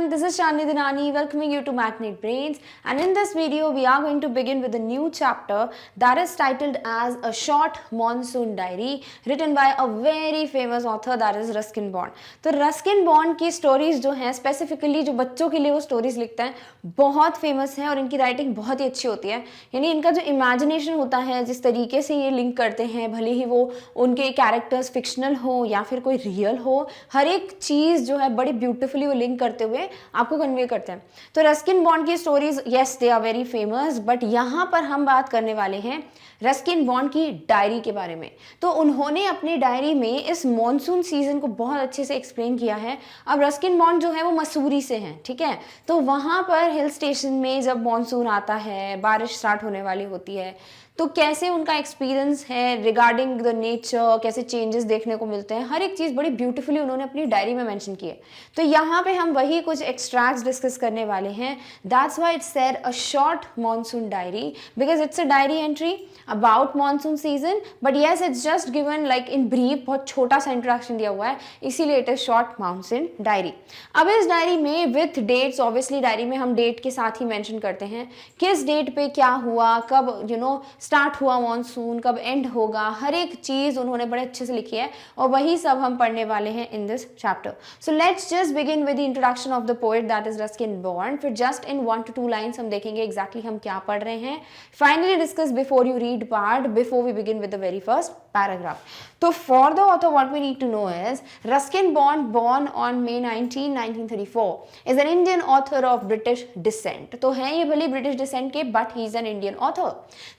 everyone, this is Shanni Dinani welcoming you to Magnet Brains, and in this video we are going to begin with a new chapter that is titled as A Short Monsoon Diary written by a very famous author that is Ruskin Bond. तो Ruskin Bond की stories जो हैं specifically जो बच्चों के लिए वो stories लिखते हैं बहुत फेमस हैं और इनकी राइटिंग बहुत ही अच्छी होती है। यानी इनका जो इमेजिनेशन होता है, जिस तरीके से ये लिंक करते हैं, भले ही वो उनके कैरेक्टर्स फिक्शनल हो या फिर कोई रियल हो, हर एक चीज़ जो है बड़ी ब्यूटीफुली वो लिंक करते हुए आपको कन्वे करते हैं। तो रस्किन बॉन्ड की stories yes they are very famous, but यहाँ पर हम बात करने वाले हैं रस्किन बॉन्ड की डायरी के बारे में। तो उन्होंने अपनी डायरी में इस मॉनसून सीजन को बहुत अच्छे से एक्सप्लेन किया है। अब रस्किन बॉन्ड जो है वो मसूरी से हैं, ठीक है। तो वहाँ पर हिल स्टेशन में जब मॉनसून आता है, बारिश स्टार्ट होने वाली होती है, तो कैसे उनका एक्सपीरियंस है रिगार्डिंग द नेचर, कैसे चेंजेस देखने को मिलते हैं, हर एक चीज़ बड़ी ब्यूटीफुली उन्होंने अपनी डायरी में मेंशन की है। तो यहाँ पे हम वही कुछ एक्सट्रैक्ट्स डिस्कस करने वाले हैं। That's why it's said a short monsoon diary, because it's a diary entry about monsoon season, but yes it's just given like in brief, बहुत छोटा सा इंट्रोडक्शन दिया हुआ है, इसीलिए it is short monsoon diary. अब इस डायरी में विथ डेट्स, ऑब्वियसली डायरी में हम डेट के साथ ही मेंशन करते हैं किस डेट पे क्या हुआ, कब स्टार्ट हुआ मॉनसून, कब एंड होगा, हर एक चीज उन्होंने बड़े अच्छे से लिखी है और वही सब हम पढ़ने वाले हैं in this chapter. So let's just begin with the introduction of the poet that is Ruskin Bond. फिर जस्ट इन 1 to 2 लाइन्स हम देखेंगे एग्जैक्टली हम क्या पढ़ रहे हैं। Finally discuss before you read part, before we begin with the very first paragraph. तो for the author what we need to know is Ruskin Bond, born on May 19, 1934, is an Indian author of British descent. तो हैं ये भले British decent के, but he is an Indian author.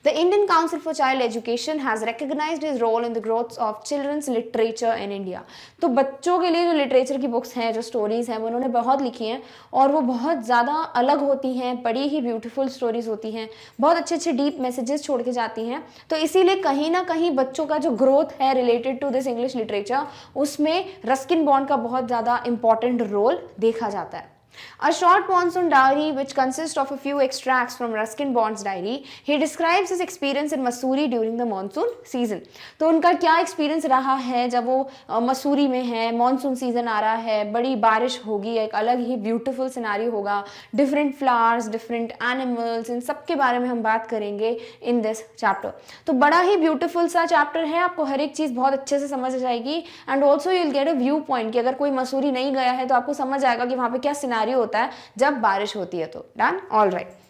The Indian Council for Child Education has recognized his role in the growth of children's literature in India. तो बच्चों के लिए जो लिटरेचर की बुक्स हैं, जो स्टोरीज हैं, वो उन्होंने बहुत लिखी हैं और वो बहुत ज़्यादा अलग होती हैं, बड़ी ही ब्यूटीफुल स्टोरीज होती हैं, बहुत अच्छे अच्छे डीप मैसेजेस छोड़ के जाती हैं। तो इसीलिए कहीं ना कहीं बच्चों का जो ग्रोथ है related to this English literature, उसमें रस्किन बॉन्ड का बहुत ज़्यादा इंपॉर्टेंट रोल देखा जाता है। A short monsoon diary which consists of a few extracts from Ruskin Bond's diary. He describes his experience in Mussoorie during the monsoon season. तो उनका क्या एक्सपीरियंस रहा है जब वो मसूरी में है, मॉनसून सीजन आ रहा है, बड़ी बारिश होगी, एक अलग ही ब्यूटीफुल सिनारी होगा, डिफरेंट फ्लावर्स, डिफरेंट एनिमल्स, इन सब के बारे में हम बात करेंगे इन दिस चैप्टर। तो बड़ा ही ब्यूटीफुल सा चैप्टर है, आपको हर एक चीज़ बहुत अच्छे से समझ जाएगी and also you will get a view point कि अगर कोई मसूरी नहीं गया है तो आपको समझ आएगा कि वहाँ पे क्या सिनारी होता है जब बारिश होती है। तो done, all right.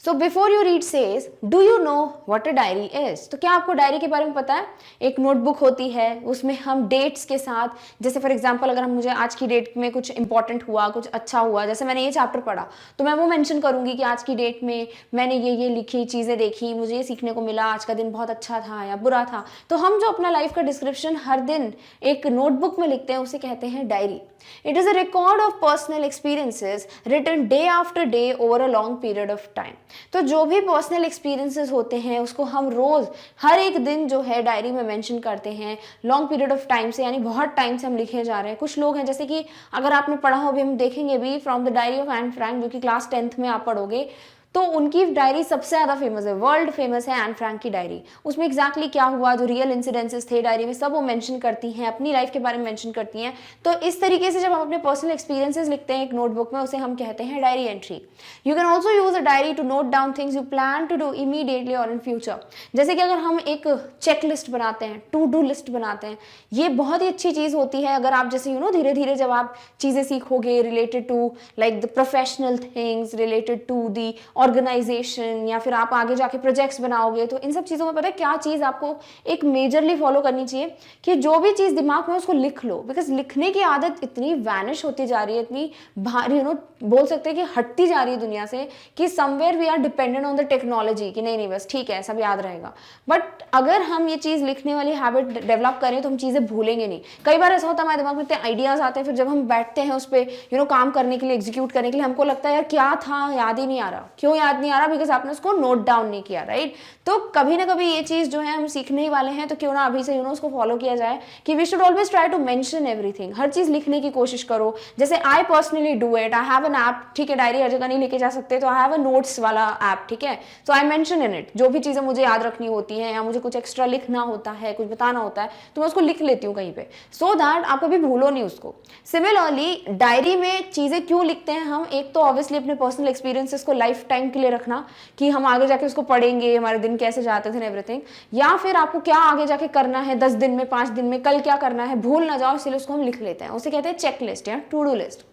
So before you read says, do you know what a diary is? तो क्या आपको डायरी के बारे में पता है? एक नोटबुक होती है, उसमें हम डेट्स के साथ, जैसे फॉर एग्जांपल अगर हम मुझे आज की डेट में कुछ इंपॉर्टेंट हुआ, कुछ अच्छा हुआ, जैसे मैंने ये चैप्टर पढ़ा तो मैं वो मेंशन करूंगी कि आज की डेट में मैंने ये लिखी चीज़ें देखी, मुझे ये सीखने को मिला, आज का दिन बहुत अच्छा था या बुरा था। तो हम जो अपना लाइफ का डिस्क्रिप्शन हर दिन एक नोटबुक में लिखते हैं उसे कहते हैं diary. It is a record of personal experiences written day after day over a long period of time. तो जो भी पर्सनल एक्सपीरियंसेस होते हैं उसको हम रोज हर एक दिन जो है डायरी में मेंशन करते हैं लॉन्ग पीरियड ऑफ टाइम से, यानी बहुत टाइम से हम लिखे जा रहे हैं। कुछ लोग हैं जैसे कि अगर आपने पढ़ा हो, अभी हम देखेंगे भी from the diary of Anne Frank, जो कि क्लास 10th में आप पढ़ोगे, तो उनकी डायरी सबसे ज़्यादा फेमस है, वर्ल्ड फेमस है एन फ्रैंक की डायरी। उसमें एग्जैक्टली क्या हुआ, जो रियल इंसिडेंसेस थे डायरी में, सब वो मेंशन करती हैं, अपनी लाइफ के बारे में मेंशन करती हैं। तो इस तरीके से जब हम अपने पर्सनल एक्सपीरियंसेस लिखते हैं एक नोटबुक में, उसे हम कहते हैं diary entry. You can also use a diary to note down things you plan to do immediately और इन फ्यूचर। जैसे कि अगर हम एक चेक लिस्ट बनाते हैं, टू डू लिस्ट बनाते हैं, ये बहुत ही अच्छी चीज़ होती है। अगर आप जैसे धीरे धीरे जब आप चीज़ें सीखोगे related to like the professional things, related to the organisation, या फिर आप आगे जाके प्रोजेक्ट्स बनाओगे, तो इन सब चीज़ों में पता है क्या चीज़ आपको एक मेजरली फॉलो करनी चाहिए कि जो भी चीज़ दिमाग में उसको लिख लो, बिकॉज लिखने की आदत इतनी वैनिश होती जा रही है, इतनी भारी बोल सकते हैं कि हटती जा रही है दुनिया से, कि somewhere we are dependent on the technology कि नहीं बस ठीक है सब याद रहेगा। बट अगर हम ये चीज़ लिखने वाली हैबिट डेवलप करें तो हम चीज़ें भूलेंगे नहीं। कई बार ऐसा होता है हमारे दिमाग में इतने आइडियाज़ आते हैं, फिर जब हम बैठते हैं उस पर काम करने के लिए, एग्जीक्यूट करने के लिए, हमको लगता है यार क्या था, याद ही नहीं आ रहा, क्यों क्यों याद नहीं आ रहा? बिकॉज आपने उसको नोट डाउन नहीं किया, राइट? तो कभी ना कभी ये चीज जो है हम सीखने ही वाले हैं, तो क्यों ना अभी से उसको फॉलो किया जाए कि we should always try to mention everything. हर चीज लिखने की कोशिश करो। जैसे I personally do it, I have an app, ठीक है, डायरी हर जगह नहीं लेके जा सकते, तो आई हैव अ नोट्स वाला ऐप, ठीक है, so I mention in it जो भी चीजें मुझे याद रखनी होती है या मुझे कुछ एक्स्ट्रा लिखना होता है, कुछ बताना होता है, तो मैं उसको लिख लेती हूँ कहीं पे, सो दैट आप कभी भूलो नहीं उसको। सिमिलरली डायरी में चीजें क्यों लिखते हैं हम? एक तो ऑब्वियसली अपने पर्सनल एक्सपीरियंसेस को लाइफ टाइम के लिए रखना कि हम आगे जाके उसको पढ़ेंगे, हमारे दिन कैसे जाते थे एवरीथिंग, या फिर आपको क्या आगे जाके करना है 10 दिन में, 5 दिन में, कल क्या करना है, भूल ना जाओ, इसलिए उसको हम लिख लेते हैं। उसे कहते हैं चेकलिस्ट या to do list.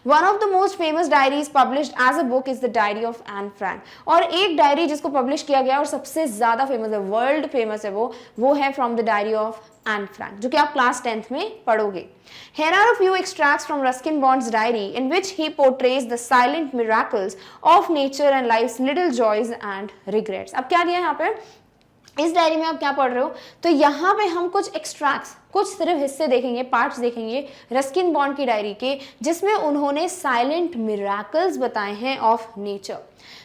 One of the most famous diaries published as a book is the Diary of Anne Frank. और एक डायरी जिसको पब्लिश किया गया और सबसे ज्यादा फेमस है, वर्ल्ड फेमस है, वो है from the diary of Anne Frank, जो कि आप क्लास 10th में पढ़ोगे। Here are a few extracts from Ruskin Bond's diary in which he portrays the silent miracles of nature and life's little joys and regrets. अब क्या दिया है यहाँ पे? इस डायरी में आप क्या पढ़ रहे हो? तो यहाँ पे हम कुछ एक्सट्रैक्ट्स, कुछ सिर्फ हिस्से देखेंगे, पार्ट्स देखेंगे रस्किन बॉन्ड की डायरी के, जिसमें उन्होंने साइलेंट मिराकल्स बताए हैं ऑफ नेचर।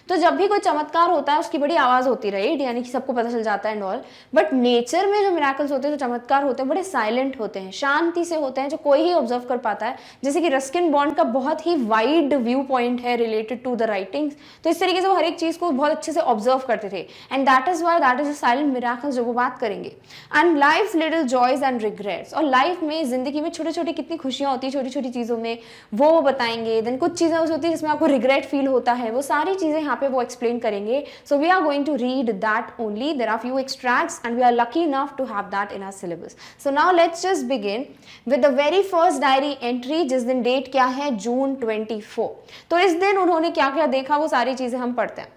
तो जब भी कोई चमत्कार होता है उसकी बड़ी आवाज होती रही, यानी कि सबको पता चल जाता है एंड ऑल, बट नेचर में जो मिराकल्स होते हैं, जो चमत्कार होते हैं, बड़े साइलेंट होते हैं, शांति से होते हैं, जो कोई ही ऑब्जर्व कर पाता है। जैसे कि रस्किन बॉन्ड का बहुत ही वाइड व्यू पॉइंट है रिलेटेड टू द राइटिंग्स, तो इस तरीके से वो हर एक चीज को बहुत अच्छे से ऑब्जर्व करते थे, and that is why that is a silent miracles, जो वो बात करेंगे। And life little joys and regrets, और लाइफ में, जिंदगी में छोटे छोटे कितनी खुशियां होती है छोटी छोटी चीजों में, वो बताएंगे। देन कुछ चीजें होती है जिसमें आपको रिग्रेट फील होता है, वो सारी चीजें यहाँ पे वो एक्सप्लेन करेंगे। So we are going to read that only. There are few extracts and we are lucky enough to have that in our syllabus. So now let's just begin with the very first diary entry, जिस दिन date क्या है? जून 24। तो इस दिन उन्होंने क्या क्या देखा, वो सारी चीजें हम पढ़ते हैं।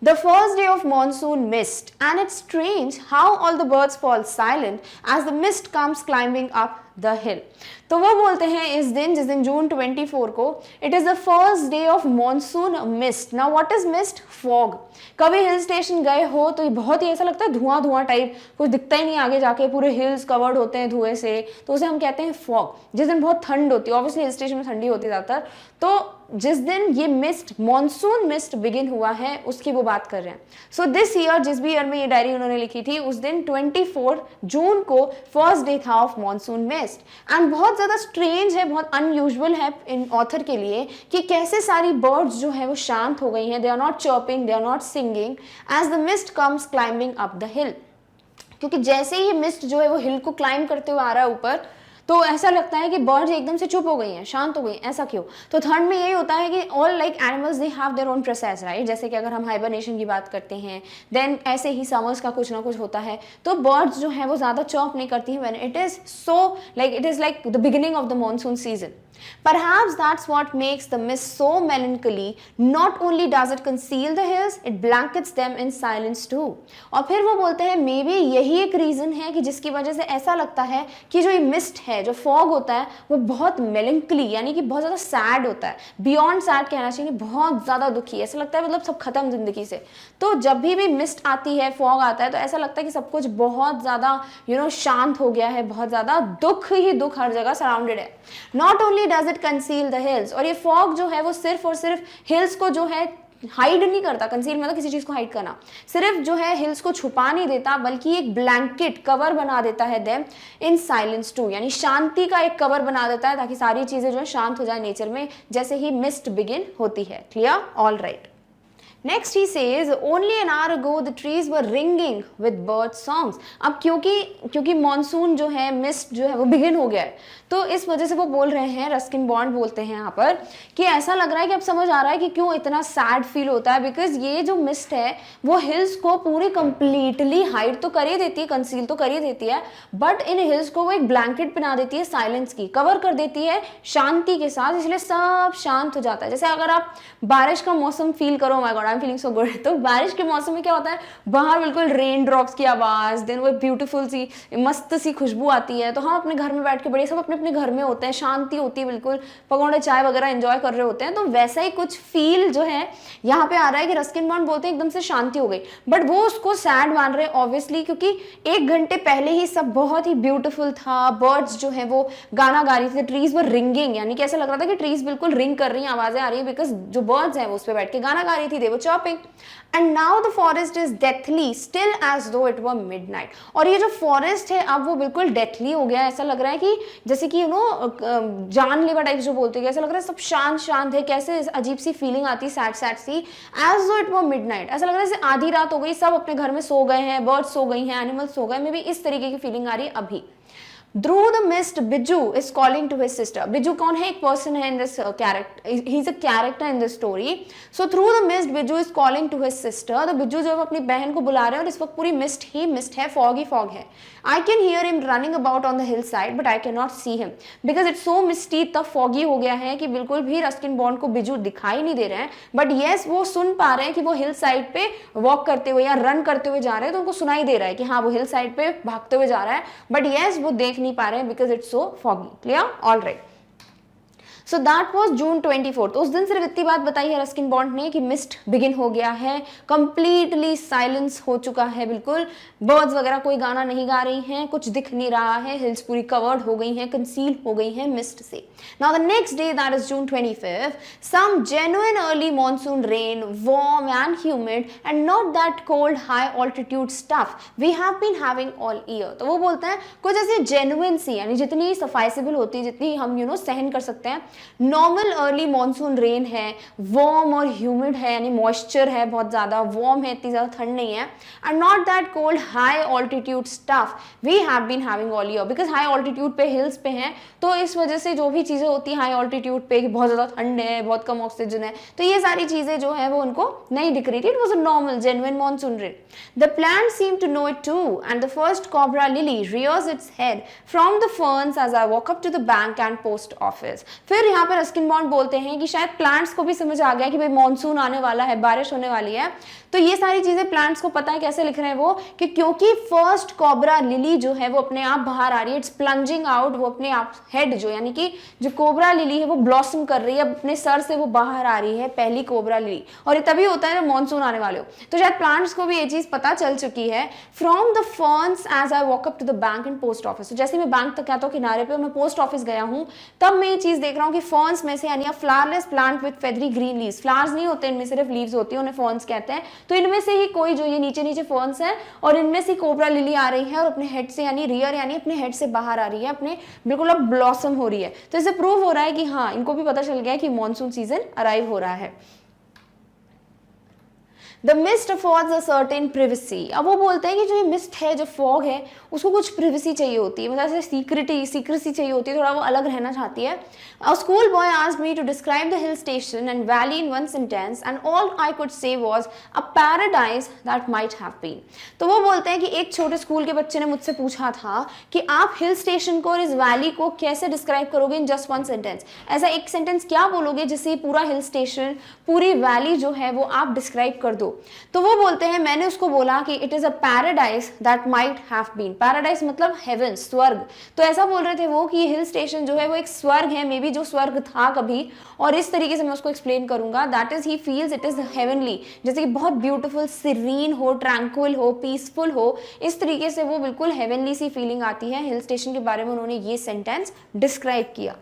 The first day of monsoon mist, and it's strange how all the birds fall silent as the mist comes climbing up the hill. तो वो बोलते हैं इस दिन, जिस दिन जून 24 को, it is the first day of monsoon mist. Now what is mist? Fog. कभी हिल स्टेशन गए हो तो ये बहुत ही ऐसा लगता है धुआं धुआं टाइप, कुछ दिखता ही नहीं आगे जाके, पूरे हिल्स कवर्ड होते हैं धुएं से, तो उसे हम कहते हैं फॉग। जिस दिन बहुत ठंड होती है, ऑब्वियसली हिल स्टेशन में ठंडी होती है ज्यादातर, तो जिस दिन ये मिस्ट, मॉनसून मिस्ट बिगिन हुआ है, उसकी वो बात कर रहे हैं। सो दिस ईयर, जिस भी ईयर में ये डायरी उन्होंने लिखी थी, उस दिन 24 जून को फर्स्ट डे था ऑफ मॉनसून मिस्ट। एंड बहुत ज्यादा स्ट्रेंज है, बहुत अनयूजुअल है इन ऑथर के लिए कि कैसे सारी बर्ड्स जो है वो शांत हो गई हैं, they are not chirping, they are not singing as the mist comes climbing up the hill. क्योंकि जैसे ही ये मिस्ट जो है वो हिल को क्लाइंब करते हुए आ रहा है ऊपर, तो ऐसा लगता है कि बर्ड्स एकदम से चुप हो गई हैं, शांत हो गई। ऐसा क्यों? तो ठंड में यही होता है कि all like animals they have their own process, right? जैसे कि अगर हम हाइबरनेशन की बात करते हैं, देन ऐसे ही समर्स का कुछ ना कुछ होता है, तो बर्ड्स जो है वो ज्यादा चॉप नहीं करती हैं when it is so like it is like the beginning of the monsoon season. Perhaps that's what makes the mist so melancholy. Not only does it conceal the hills, it blankets them in silence too. और फिर वो बोलते हैं may be यही एक reason है कि जिसकी वजह से ऐसा लगता है कि जो ये मिस्ट है, जो फॉग होता है, वो बहुत मेलंकली, यानी कि बहुत ज्यादा सैड होता है। बियॉन्ड सैड कहना चाहिए, बहुत ज्यादा दुखी, ऐसा लगता है मतलब सब खत्म जिंदगी से। तो जब भी मिस्ट आती है, फॉग आता है, तो ऐसा लगता है कि सब कुछ बहुत ज्यादा शांत हो गया है, बहुत ज्यादा दुख ही दुख हर जगह सराउंडेड है। Not only does it conceal the hills, और ये फॉग जो है वो सिर्फ और सिर्फ हिल्स को जो है हाइड नहीं करता। कंसील मतलब किसी चीज को हाइड करना, सिर्फ जो है हिल्स को छुपा नहीं देता, बल्कि एक ब्लैंकेट कवर बना देता है देम इन साइलेंस टू, यानी शांति का एक कवर बना देता है ताकि सारी चीजें जो है शांत हो जाए नेचर में, जैसे ही मिस्ट बिगिन होती है। Clear? All right. Next he says, only an hour ago the trees were ringing with bird songs. अब क्योंकि मॉनसून जो है, मिस्ट जो है वो बिगिन हो गया है, तो इस वजह से वो बोल रहे हैं, रस्किन बॉन्ड बोलते हैं यहाँ पर, कि ऐसा लग रहा है कि अब समझ आ रहा है कि क्यों इतना सैड फील होता है, बिकॉज ये जो मिस्ट है वो हिल्स को पूरी कंप्लीटली हाइड तो कर ही देती है, कंसील तो कर ही देती है, बट इन हिल्स को वो एक ब्लैंकेट बना देती है साइलेंस की, कवर कर देती है शांति के साथ, इसलिए सब शांत हो जाता है। जैसे अगर आप बारिश का मौसम फील करो, my God I am feeling so good, तो बारिश के मौसम में क्या होता है, बाहर बिल्कुल रेन ड्रॉप्स की आवाज, देन वो ब्यूटीफुल सी मस्त सी खुशबू आती है, तो हम अपने घर में बैठ के, बड़े सब अपने अपने घर में होते हैं, शांति होती है, बिल्कुल पकौड़े चाय वगैरह एंजॉय कर रहे होते हैं, तो वैसा ही कुछ फील जो है यहाँ पे आ रहा है कि रस्किन बॉन्ड बोलते हैं एकदम से शांति हो गई, बट वो उसको सैड मान रहे हैं ऑब्वियसली, क्योंकि 1 घंटे पहले ही सब बहुत ही ब्यूटीफुल था, बर्ड्स जो है वो गाना गा रही थी, ट्रीज वर रिंगिंग, यानी कि ऐसा लग रहा था कि ट्रीज बिल्कुल रिंग कर रही हैं, आवाजें आ रही है, बिकॉज जो बर्ड्स हैं वो उस पर बैठ के गाना गा रही थी, दे वर chirping. And now the forest is deathly still as though it were midnight. और ये जो फॉरेस्ट है अब वो बिल्कुल डेथली हो गया है, ऐसा लग रहा है कि जैसे कि जानलेवा टाइप जो बोलते हैं, ऐसा लग रहा है सब शांत शांत है, कैसे अजीब सी फीलिंग आती है, सैड सैड सी, एज दो इट वर मिडनाइट, ऐसा लग रहा है जैसे आधी रात हो गई, सब अपने घर में सो गए हैं, बर्ड्स सो गई हैं, एनिमल्स सो गए, मे बी इस तरीके की फीलिंग आ रही है अभी. Through the mist, Biju is calling to his sister. Biju कौन है? एक person है in this character. He's a character in this story. So through the mist, Biju is calling to his sister. तो बिजू जो है अपनी बहन को बुला रहे हैं और इस वक्त पूरी मिस्ट ही मिस्ट है, foggy fog है. I can hear him running about on the hillside, but I cannot see him because it's so misty. तब foggy हो गया है कि बिल्कुल भी रस्किन बॉन्ड को बिजू दिखाई नहीं दे रहे हैं. But yes, वो सुन पा रहे हैं कि वो हिल साइड पे वॉक करते हुए या रन करते हुए जा रहे हैं, तो उनको सुनाई दे रहा है कि हाँ वो हिल साइड पे भागते हुए जा रहा है. But yes, वो देख नहीं पा रहे हैं because it's so foggy. Clear? All right. So that was June 24. उस दिन सिर्फ इतनी बात बताई है रस्किन बॉन्ड ने कि मिस्ट बिगिन हो गया है, कंप्लीटली साइलेंस हो चुका है, बिल्कुल बर्ड्स वगैरह कोई गाना नहीं गा रही हैं, कुछ दिख नहीं रहा है, हिल्स पूरी कवर्ड हो गई हैं, कंसील हो गई हैं मिस्ट से. Now the next day, that is June 25, some genuine early monsoon rain, warm and humid and not that cold high altitude stuff we have been having all year. तो वो बोलते हैं कुछ ऐसी जेन्युइन सी, यानी जितनी सफाइसेबल होती है, जितनी हम सहन कर सकते हैं, नॉर्मल अर्ली मॉनसून रेन है, वार्म और ह्यूमिड है, यानी मॉइस्चर है बहुत ज्यादा, वार्म है, इतनी ज्यादा ठंड नहीं है, and not that cold high altitude stuff we have been having all year. Because high altitude पे, हिल्स पे हैं, तो इस वजह से जो भी चीजें होती है हाई ऑल्टीट्यूड पे, बहुत ज्यादा ठंड है, बहुत कम ऑक्सीजन है, तो ये सारी चीजें जो है वो उनको नहीं दिख रही थी. It was a normal genuine monsoon rain. The plant seem to know it too and the first cobra lily rears its head from the ferns as I walk up to the bank and post office. फिर यहाँ पे Ruskin bond बोलते हैं कि शायद plants को भी समझ आ गया कि भाई मॉनसून आने वाला है, बारिश होने वाली है, तो ये सारी चीजें प्लांट्स को पता है. कैसे लिख रहे हैं वो कि क्योंकि फर्स्ट कोबरा लिली जो है वो अपने आप बाहर आ रही है, इट्स प्लंजिंग आउट, वो अपने आप हेड जो यानी कि जो कोबरा लिली है वो ब्लॉसम कर रही है, अपने सर से वो बाहर आ रही है पहली कोबरा लिली, और ये तभी होता है जब मॉनसून आने वाले हो. तो शायद प्लांट्स को भी ये चीज पता चल चुकी है. From the ferns as I walk up to the bank and post office. तो जैसे मैं बैंक तक आता हूँ किनारे पे, मैं पोस्ट ऑफिस गया हूँ, तब मैं ये चीज देख रहा हूँ कि फर्न्स में से, यानी flowerless plant with feathery green leaves, flowers नहीं होते इनमें, सिर्फ लीव्स होती है, उन्हें फर्न्स कहते हैं. तो इनमें से ही कोई जो ये नीचे नीचे फर्न्स है और इनमें से कोबरा लिली आ रही है और अपने हेड से, यानी रियर, यानी अपने हेड से बाहर आ रही है, अपने बिल्कुल अब ब्लॉसम हो रही है. तो इससे प्रूव हो रहा है कि हाँ इनको भी पता चल गया कि मॉनसून सीजन अराइव हो रहा है. The mist affords a certain privacy. अब वो बोलते हैं कि जो ये मिस्ट है, जो फॉग है, उसको कुछ प्रिवेसी चाहिए होती है, मतलब ऐसे सीक्रेसी चाहिए होती है, थोड़ा वो अलग रहना चाहती है. A school boy asked me to describe the hill station and valley in one sentence and all I could say was a paradise that might have been. तो वो बोलते हैं कि एक छोटे स्कूल के बच्चे ने मुझसे पूछा था कि आप हिल स्टेशन को और इस वैली को कैसे डिस्क्राइब करोगे इन जस्ट वन सेंटेंस. ऐसा एक सेंटेंस क्या बोलोगे जिससे पूरा हिल स्टेशन, पूरी वैली जो है वो आप डिस्क्राइब कर दो. तो वो बोलते हैं मैंने उसको बोला कि it is a paradise that might have been. Paradise मतलब हेवन, स्वर्ग. तो ऐसा बोल रहे थे वो कि हिल स्टेशन जो है वो एक स्वर्ग है, मे बी जो स्वर्ग था कभी, और इस तरीके से मैं उसको एक्सप्लेन करूंगा. That is he feels it is heavenly, जैसे कि बहुत ब्यूटीफुल, सीरीन हो, ट्रैंक्विल हो, पीसफुल हो, इस तरीके से वो बिल्कुल हेवनली सी फीलिंग आती है. हिल स्टेशन के बारे में उन्होंने ये सेंटेंस डिस्क्राइब किया.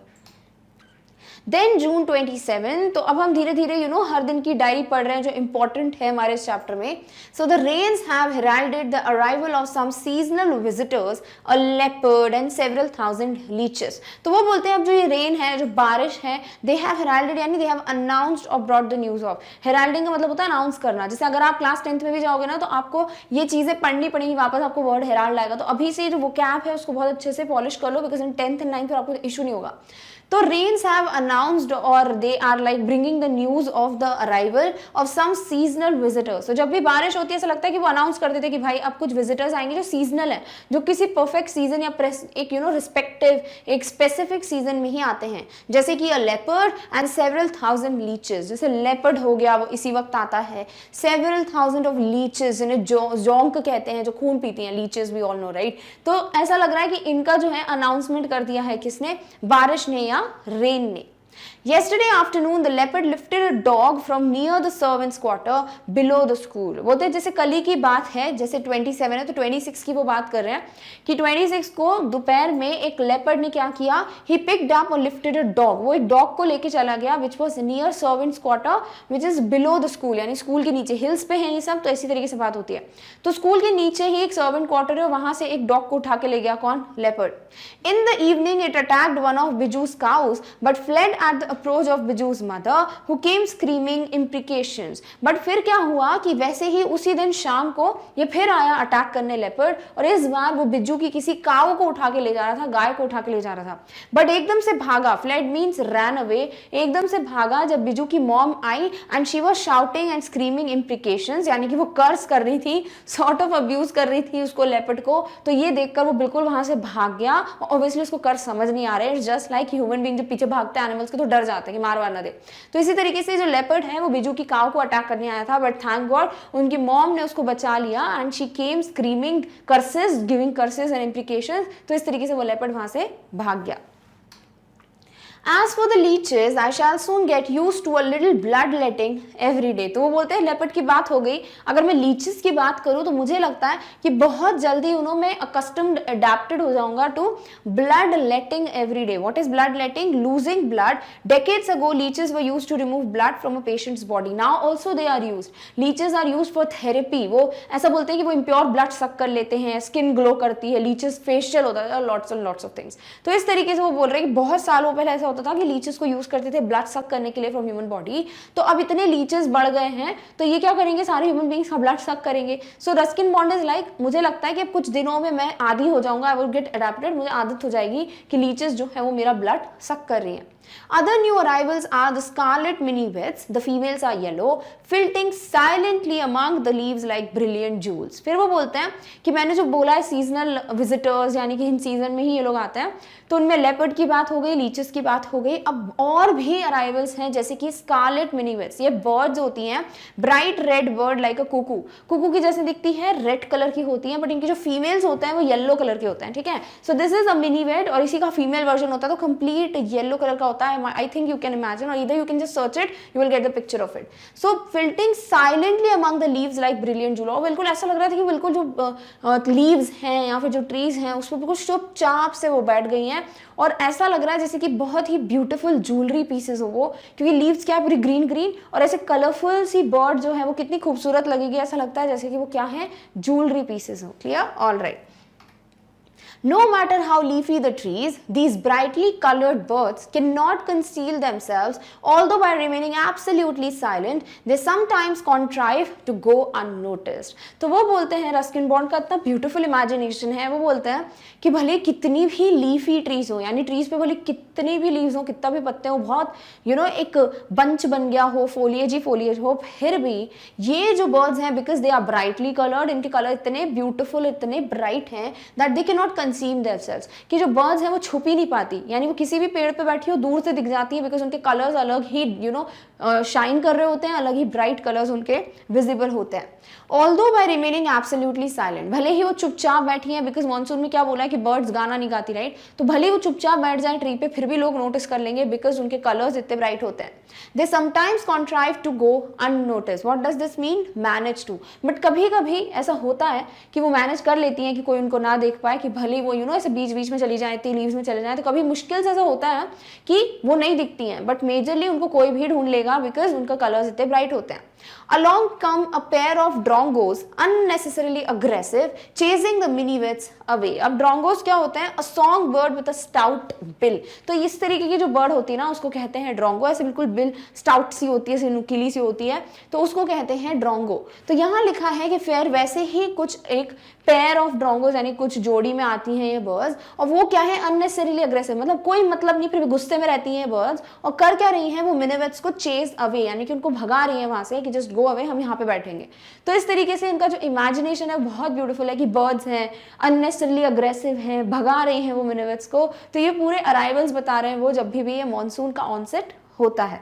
Then June 27. तो अब हम धीरे धीरे हर दिन की डायरी पढ़ रहे हैं जो इंपॉर्टेंट है हमारे इस चैप्टर में. So the rains have heralded the arrival of some seasonal visitors, a leopard and several thousand leeches. तो वो बोलते हैं अब जो ये रेन है, जो बारिश है, दे हैव हेराल्डेड, यानी दे हैव अनाउंस्ड और brought the news of. Heralding का मतलब होता है अनाउंस करना. जैसे अगर आप क्लास 10th में भी जाओगे ना, तो आपको ये चीजें पढ़नी पड़ेगी, वापस आपको वर्ड हेराल्ड आएगा. तो अभी से जो वोकैब है उसको बहुत अच्छे से पॉलिश कर लो, because in 10th and 9th फिर आपको इशू नहीं होगा. तो रेन्स हैव अनाउंस्ड और they are like bringing the news of the arrival of some seasonal visitors. तो जब भी बारिश होती है ऐसा लगता है कि वो अनाउंस कर देते हैं कि भाई अब कुछ विजिटर्स आएंगे जो सीजनल है, जो किसी परफेक्ट सीजन या एक रिस्पेक्टिव, एक स्पेसिफिक सीजन में ही आते हैं. जैसे कि अ leopard and several thousand leches. जैसे लेपर्ड हो गया, वो इसी वक्त आता है. सेवरल थाउजेंड ऑफ लीचेस, जिन्हें जोंक कहते हैं, जो खून पीती हैं, leeches we all know right. तो ऐसा लग रहा है कि इनका जो है अनाउंसमेंट कर दिया है किसने, बारिश ने या रेन ने. Yesterday afternoon, the leopard lifted a dog from near the servants' quarter below the school. बोलते हैं जैसे कल ही की बात है, जैसे 27 है तो 26 की वो बात कर रहे हैं कि 26 को दोपहर में एक लेपर्ड ने क्या किया, he picked up और lifted a dog, वो एक डॉग को लेके चला गया which was near servants' quarter which is below the school, यानी स्कूल के नीचे, हिल्स पे है ये सब, तो इसी तरीके से बात होती है। तो स्कूल के नीचे ही एक सर्वेंट क्वार्टर है, वहां से एक डॉग को उठा के ले गया कौन, leopard. In the evening it attacked one of Biju's cows but fled at the approach of Biju's mother who came screaming imprecations. But फिर क्या हुआ कि वैसे ही उसी दिन शाम को ये फिर आया अटैक करने लेपर्ड, और इस बार वो बिज्जू की किसी काऊ को उठा के ले जा रहा था, गाय को उठा के ले जा रहा था, बट एकदम से भागा, फ्लेड मीन्स रैन अवे, एकदम से भागा जब बिजू की मॉम आई and she was shouting and screaming imprecations, यानी कि वो कर्स कर रही थी, सॉर्ट ऑफ अब्यूज कर रही थी उसको लेपर्ड को। तो ये देखकर वो बिल्कुल वहां से भाग गया, ऑब्वियसली उसको कर्स समझ नहीं आ रहे, it's just like human being जब पीछे भागते हैं एनिमल्स के तो डर जाते हैं कि मार वार ना दे। तो इसी तरीके से जो लेपर्ड है वो बिजू की काऊ को अटैक करने आया था, बट थैंक गॉड उनकी मॉम ने उसको बचा लिया and she came screaming curses, giving curses and imprecations. तो इस तरीके से वो लेपर्ड वहां से भाग गया। As for the leeches, I shall soon get used to a little bloodletting every day. तो वो बोलते हैं लेपर्ड की बात हो गई, अगर मैं लीचेस की बात करूँ तो मुझे लगता है कि बहुत जल्दी उन्होंने मैं अकस्टम्ड अडेप्टेड हो जाऊंगा to blood letting every day. What is blood letting? Losing blood. Decades ago, leeches were used to remove blood from a patient's body. Now also they are used. Leeches are used for therapy. वो ऐसा बोलते हैं कि वो impure blood suck कर लेते हैं, skin glow करती है, लीचेस फेशियल होता है, lots of things. तो इस तरीके से वो बोल रहे हैं कि बहुत सालों पहले ऐसा होता था कि लीचेस को यूज करते थे ब्लड सक करने के लिए फ्रॉम ह्यूमन बॉडी, तो अब इतने लीचेस बढ़ गए हैं तो ये क्या करेंगे, सारे ह्यूमन बीइंग्स का ब्लड सक करेंगे। सो रस्किन बॉन्ड इज लाइक, मुझे लगता है कि अब कुछ दिनों में मैं आदी हो जाऊंगा, आई विल गेट अडेप्टेड, मुझे आदत हो जाएगी कि लीचेस जो है वो मेरा ब्लड सक कर रही है। Other new arrivals are the scarlet minivets. The females are yellow, filting silently among the leaves like brilliant jewels. फिर वो बोलते हैं कि मैंने जो बोला है सीजनल विजिटर्स, यानी कि इन सीजन में ही ये लोग आते हैं, तो उनमें लेपर्ड की बात हो गई, लीचेस की बात हो गई। अब और भी अराइवल्स हैं जैसे कि स्कारलेट मिनीवेट्स। ये बर्ड्स होती हैं, bright red bird like a cuckoo, cuckoo की जैसे दिखती है, रेड कलर की होती हैं, बट इनके जो फीमेल्स होते हैं वो येलो कलर के होते हैं, ठीक है। सो दिस इज अ मिनीवेट और इसी का फीमेल वर्जन होता है, तो कंप्लीट येलो कलर का होता है। I think you can imagine, or either you can just search it, you will get the picture of it. So filting silently among the leaves like brilliant jewel. और बिल्कुल ऐसा लग रहा था कि बिल्कुल जो लीव्स हैं या फिर जो ट्रीज हैं उस पर बिल्कुल चुपचाप से वो बैठ गई हैं, और ऐसा लग रहा है जैसे कि बहुत ही ब्यूटीफुल ज्वेलरी पीसेस हो वो, क्योंकि लीव्स क्या है पूरी ग्रीन ग्रीन, और ऐसे कलरफुल सी बर्ड जो है वो कितनी खूबसूरत लगेगी, ऐसा लगता है जैसे कि वो क्या है, ज्वेलरी पीसेस हो। Clear? All right. No matter how leafy the trees, these brightly colored birds cannot conceal themselves, although by remaining absolutely silent, they sometimes contrive to go unnoticed. तो वो बोलते हैं, रस्किन बॉन्ड का इतना beautiful imagination है, वो बोलते हैं कि भले कितनी भी लीफी ट्रीज हो, यानी ट्रीज पे भले कितने भी लीव्स हो, कितना भी पत्ते हो, बहुत एक बंच बन गया हो, फोलिएज ही फोलिएज हो, फिर भी ये जो बर्ड्स हैं, because they are brightly coloured, इनके कलर इतने ब्यूटीफुल, इतने ब्राइट हैं that they can not conceive theirselves, कि जो बर्ड्स हैं वो छुप ही नहीं पाती, यानी वो किसी भी पेड़ पे बैठी हो दूर से दिख जाती है, बिकॉज उनके कलर्स अलग ही शाइन कर रहे होते हैं, अलग ही ब्राइट कलर्स उनके विजिबल होते हैं। Although by remaining absolutely silent, भले ही वो चुपचाप बैठी हैं, बिकॉज मॉनसून में क्या बोला है कि बर्ड्स गाना नहीं गाती, राइट, तो भले वो चुपचाप बैठ जाए ट्री पे, फिर भी लोग नोटिस कर लेंगे बिकॉज उनके कलर्स इतने ब्राइट होते हैं। They sometimes contrive to go unnoticed. What does this mean? Manage to, but कभी कभी ऐसा होता है कि वो मैनेज कर लेती हैं कि कोई उनको ना देख पाए, कि भले वो ऐसे बीच बीच में चली जाए, इतनी लीव्स में चले जाए, तो कभी मुश्किल से ऐसा होता है कि वो नहीं दिखती हैं, बट मेजरली उनको कोई भी ढूंढ लेगा बिकॉज उनका कलर्स इतने ब्राइट होते हैं। Along come a pair of drongos, unnecessarily aggressive, chasing the minivets away. अब drongos क्या होते हैं? A song bird with a stout bill. तो इस तरीके की जो बर्ड होती है ना उसको कहते हैं ड्रोंगो, ऐसे बिल्कुल बिल स्टाउट सी होती है, नुकीली सी होती है, तो उसको कहते हैं ड्रोंगो। तो यहाँ लिखा है कि फिर वैसे ही कुछ एक पेयर ऑफ ड्रोंगोज, यानी कुछ जोड़ी में आती हैं ये बर्ड्स, और वो क्या है, अननेसेसरीली अग्रेसिव, मतलब कोई मतलब नहीं, फिर भी गुस्से में रहती हैं बर्ड्स, और कर क्या रही हैं, वो मिनिवेट्स को चेज अवे, यानी कि उनको भगा रही हैं वहां से, कि जस्ट गो अवे, हम यहाँ पे बैठेंगे। तो इस तरीके से इनका जो इमेजिनेशन है बहुत ब्यूटीफुल है, कि बर्ड्स हैं, अननेसेसरीली अग्रेसिव हैं, भगा रही हैं वो मिनिवेट्स को। तो ये पूरे अराइवल्स बता रहे हैं वो जब भी ये मॉनसून का ऑनसेट होता है।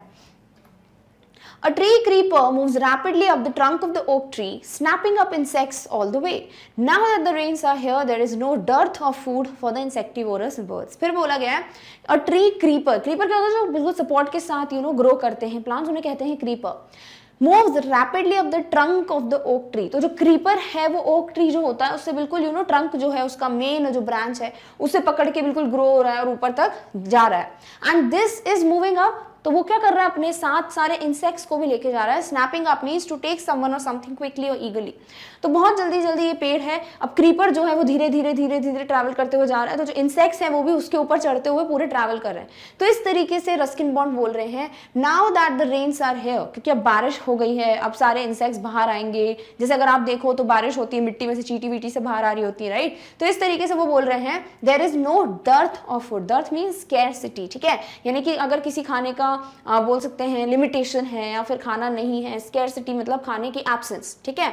A tree creeper moves rapidly up the trunk of the oak tree, snapping up insects all the way. Now that the rains are here, there is no dearth of food for the insectivorous birds. फिर बोला गया है a tree creeper, creeper क्या होता है जो बिल्कुल support के साथ ग्रो करते हैं प्लांट्स, उन्हें कहते हैं creeper. Moves rapidly up the trunk of the oak tree. तो जो creeper है वो oak tree जो होता है उससे बिल्कुल ट्रंक जो है उसका मेन जो ब्रांच है उसे पकड़ के बिल्कुल ग्रो हो रहा है और ऊपर तक जा रहा है. And this is moving up, तो वो क्या कर रहा है अपने साथ सारे इंसेक्ट्स को भी लेके जा रहा है. Snapping up means to take someone or something quickly or eagerly. तो बहुत जल्दी जल्दी ये पेड़ है. अब क्रीपर जो है वो धीरे धीरे धीरे धीरे ट्रैवल करते हुए जा रहा है, तो जो इंसेक्ट्स हैं वो भी उसके ऊपर चढ़ते हुए पूरे ट्रैवल कर रहे हैं. तो इस तरीके से रस्किन बॉन्ड बोल रहे हैं now that the rains are here, क्योंकि अब बारिश हो गई है, अब सारे इंसेक्ट्स बाहर आएंगे. जैसे अगर आप देखो तो बारिश होती है, मिट्टी में से चींटी वीटी से बाहर आ रही होती है, राइट. तो इस तरीके से वो बोल रहे हैं there is no dearth of food. Dearth means scarcity, ठीक है. यानी कि अगर किसी खाने का बोल सकते हैं लिमिटेशन है या फिर खाना नहीं है, स्कैरसिटी मतलब खाने की एब्सेंस, ठीक है.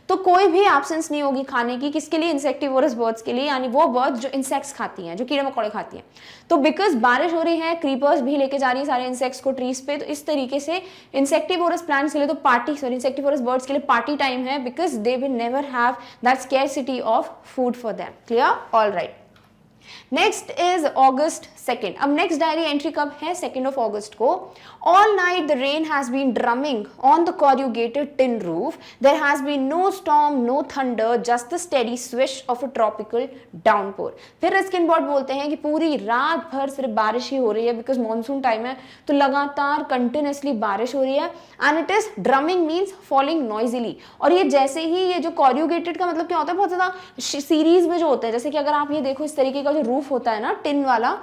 तो कोई भी एब्सेंस नहीं होगी खाने की, किसके लिए? इंसेक्टिवोरस बर्ड्स के लिए, यानी वो बर्ड्स जो इंसेक्ट्स खाती हैं, जो कीड़े मकोड़े खाती हैं. तो बिकॉज बारिश हो रही है, क्रीपर्स भी लेके जा रही है सारे इंसेक्ट्स को ट्रीज पे, तो इस तरीके से इंसेक्टिवोरस प्लांट्स के लिए तो पार्टी, सॉरी इंसेक्टिवोरस बर्ड्स के लिए पार्टी टाइम है, because they will never have that scarcity of food for them. Clear? All right. Next is August 2. अब नेक्स्ट डायरी एंट्री कब है? 2 of August को. All night the rain has been drumming on the corrugated tin roof. There has been no storm, no thunder, just the steady swish of a tropical downpour. फिर Ruskin bot बोलते हैं कि पूरी रात भर सिर्फ बारिश ही हो रही है, बिकॉज मानसून टाइम है तो लगातार कंटिन्यूसली बारिश हो रही है. And it is drumming means falling noisily. और ये जैसे ही ये जो कॉर्यूगेटेड का मतलब क्या होता है, बहुत ज्यादा सीरीज में जो होता है, जैसे कि अगर आप ये देखो इस तरीके का जो रूफ होता है ना टिन वाला,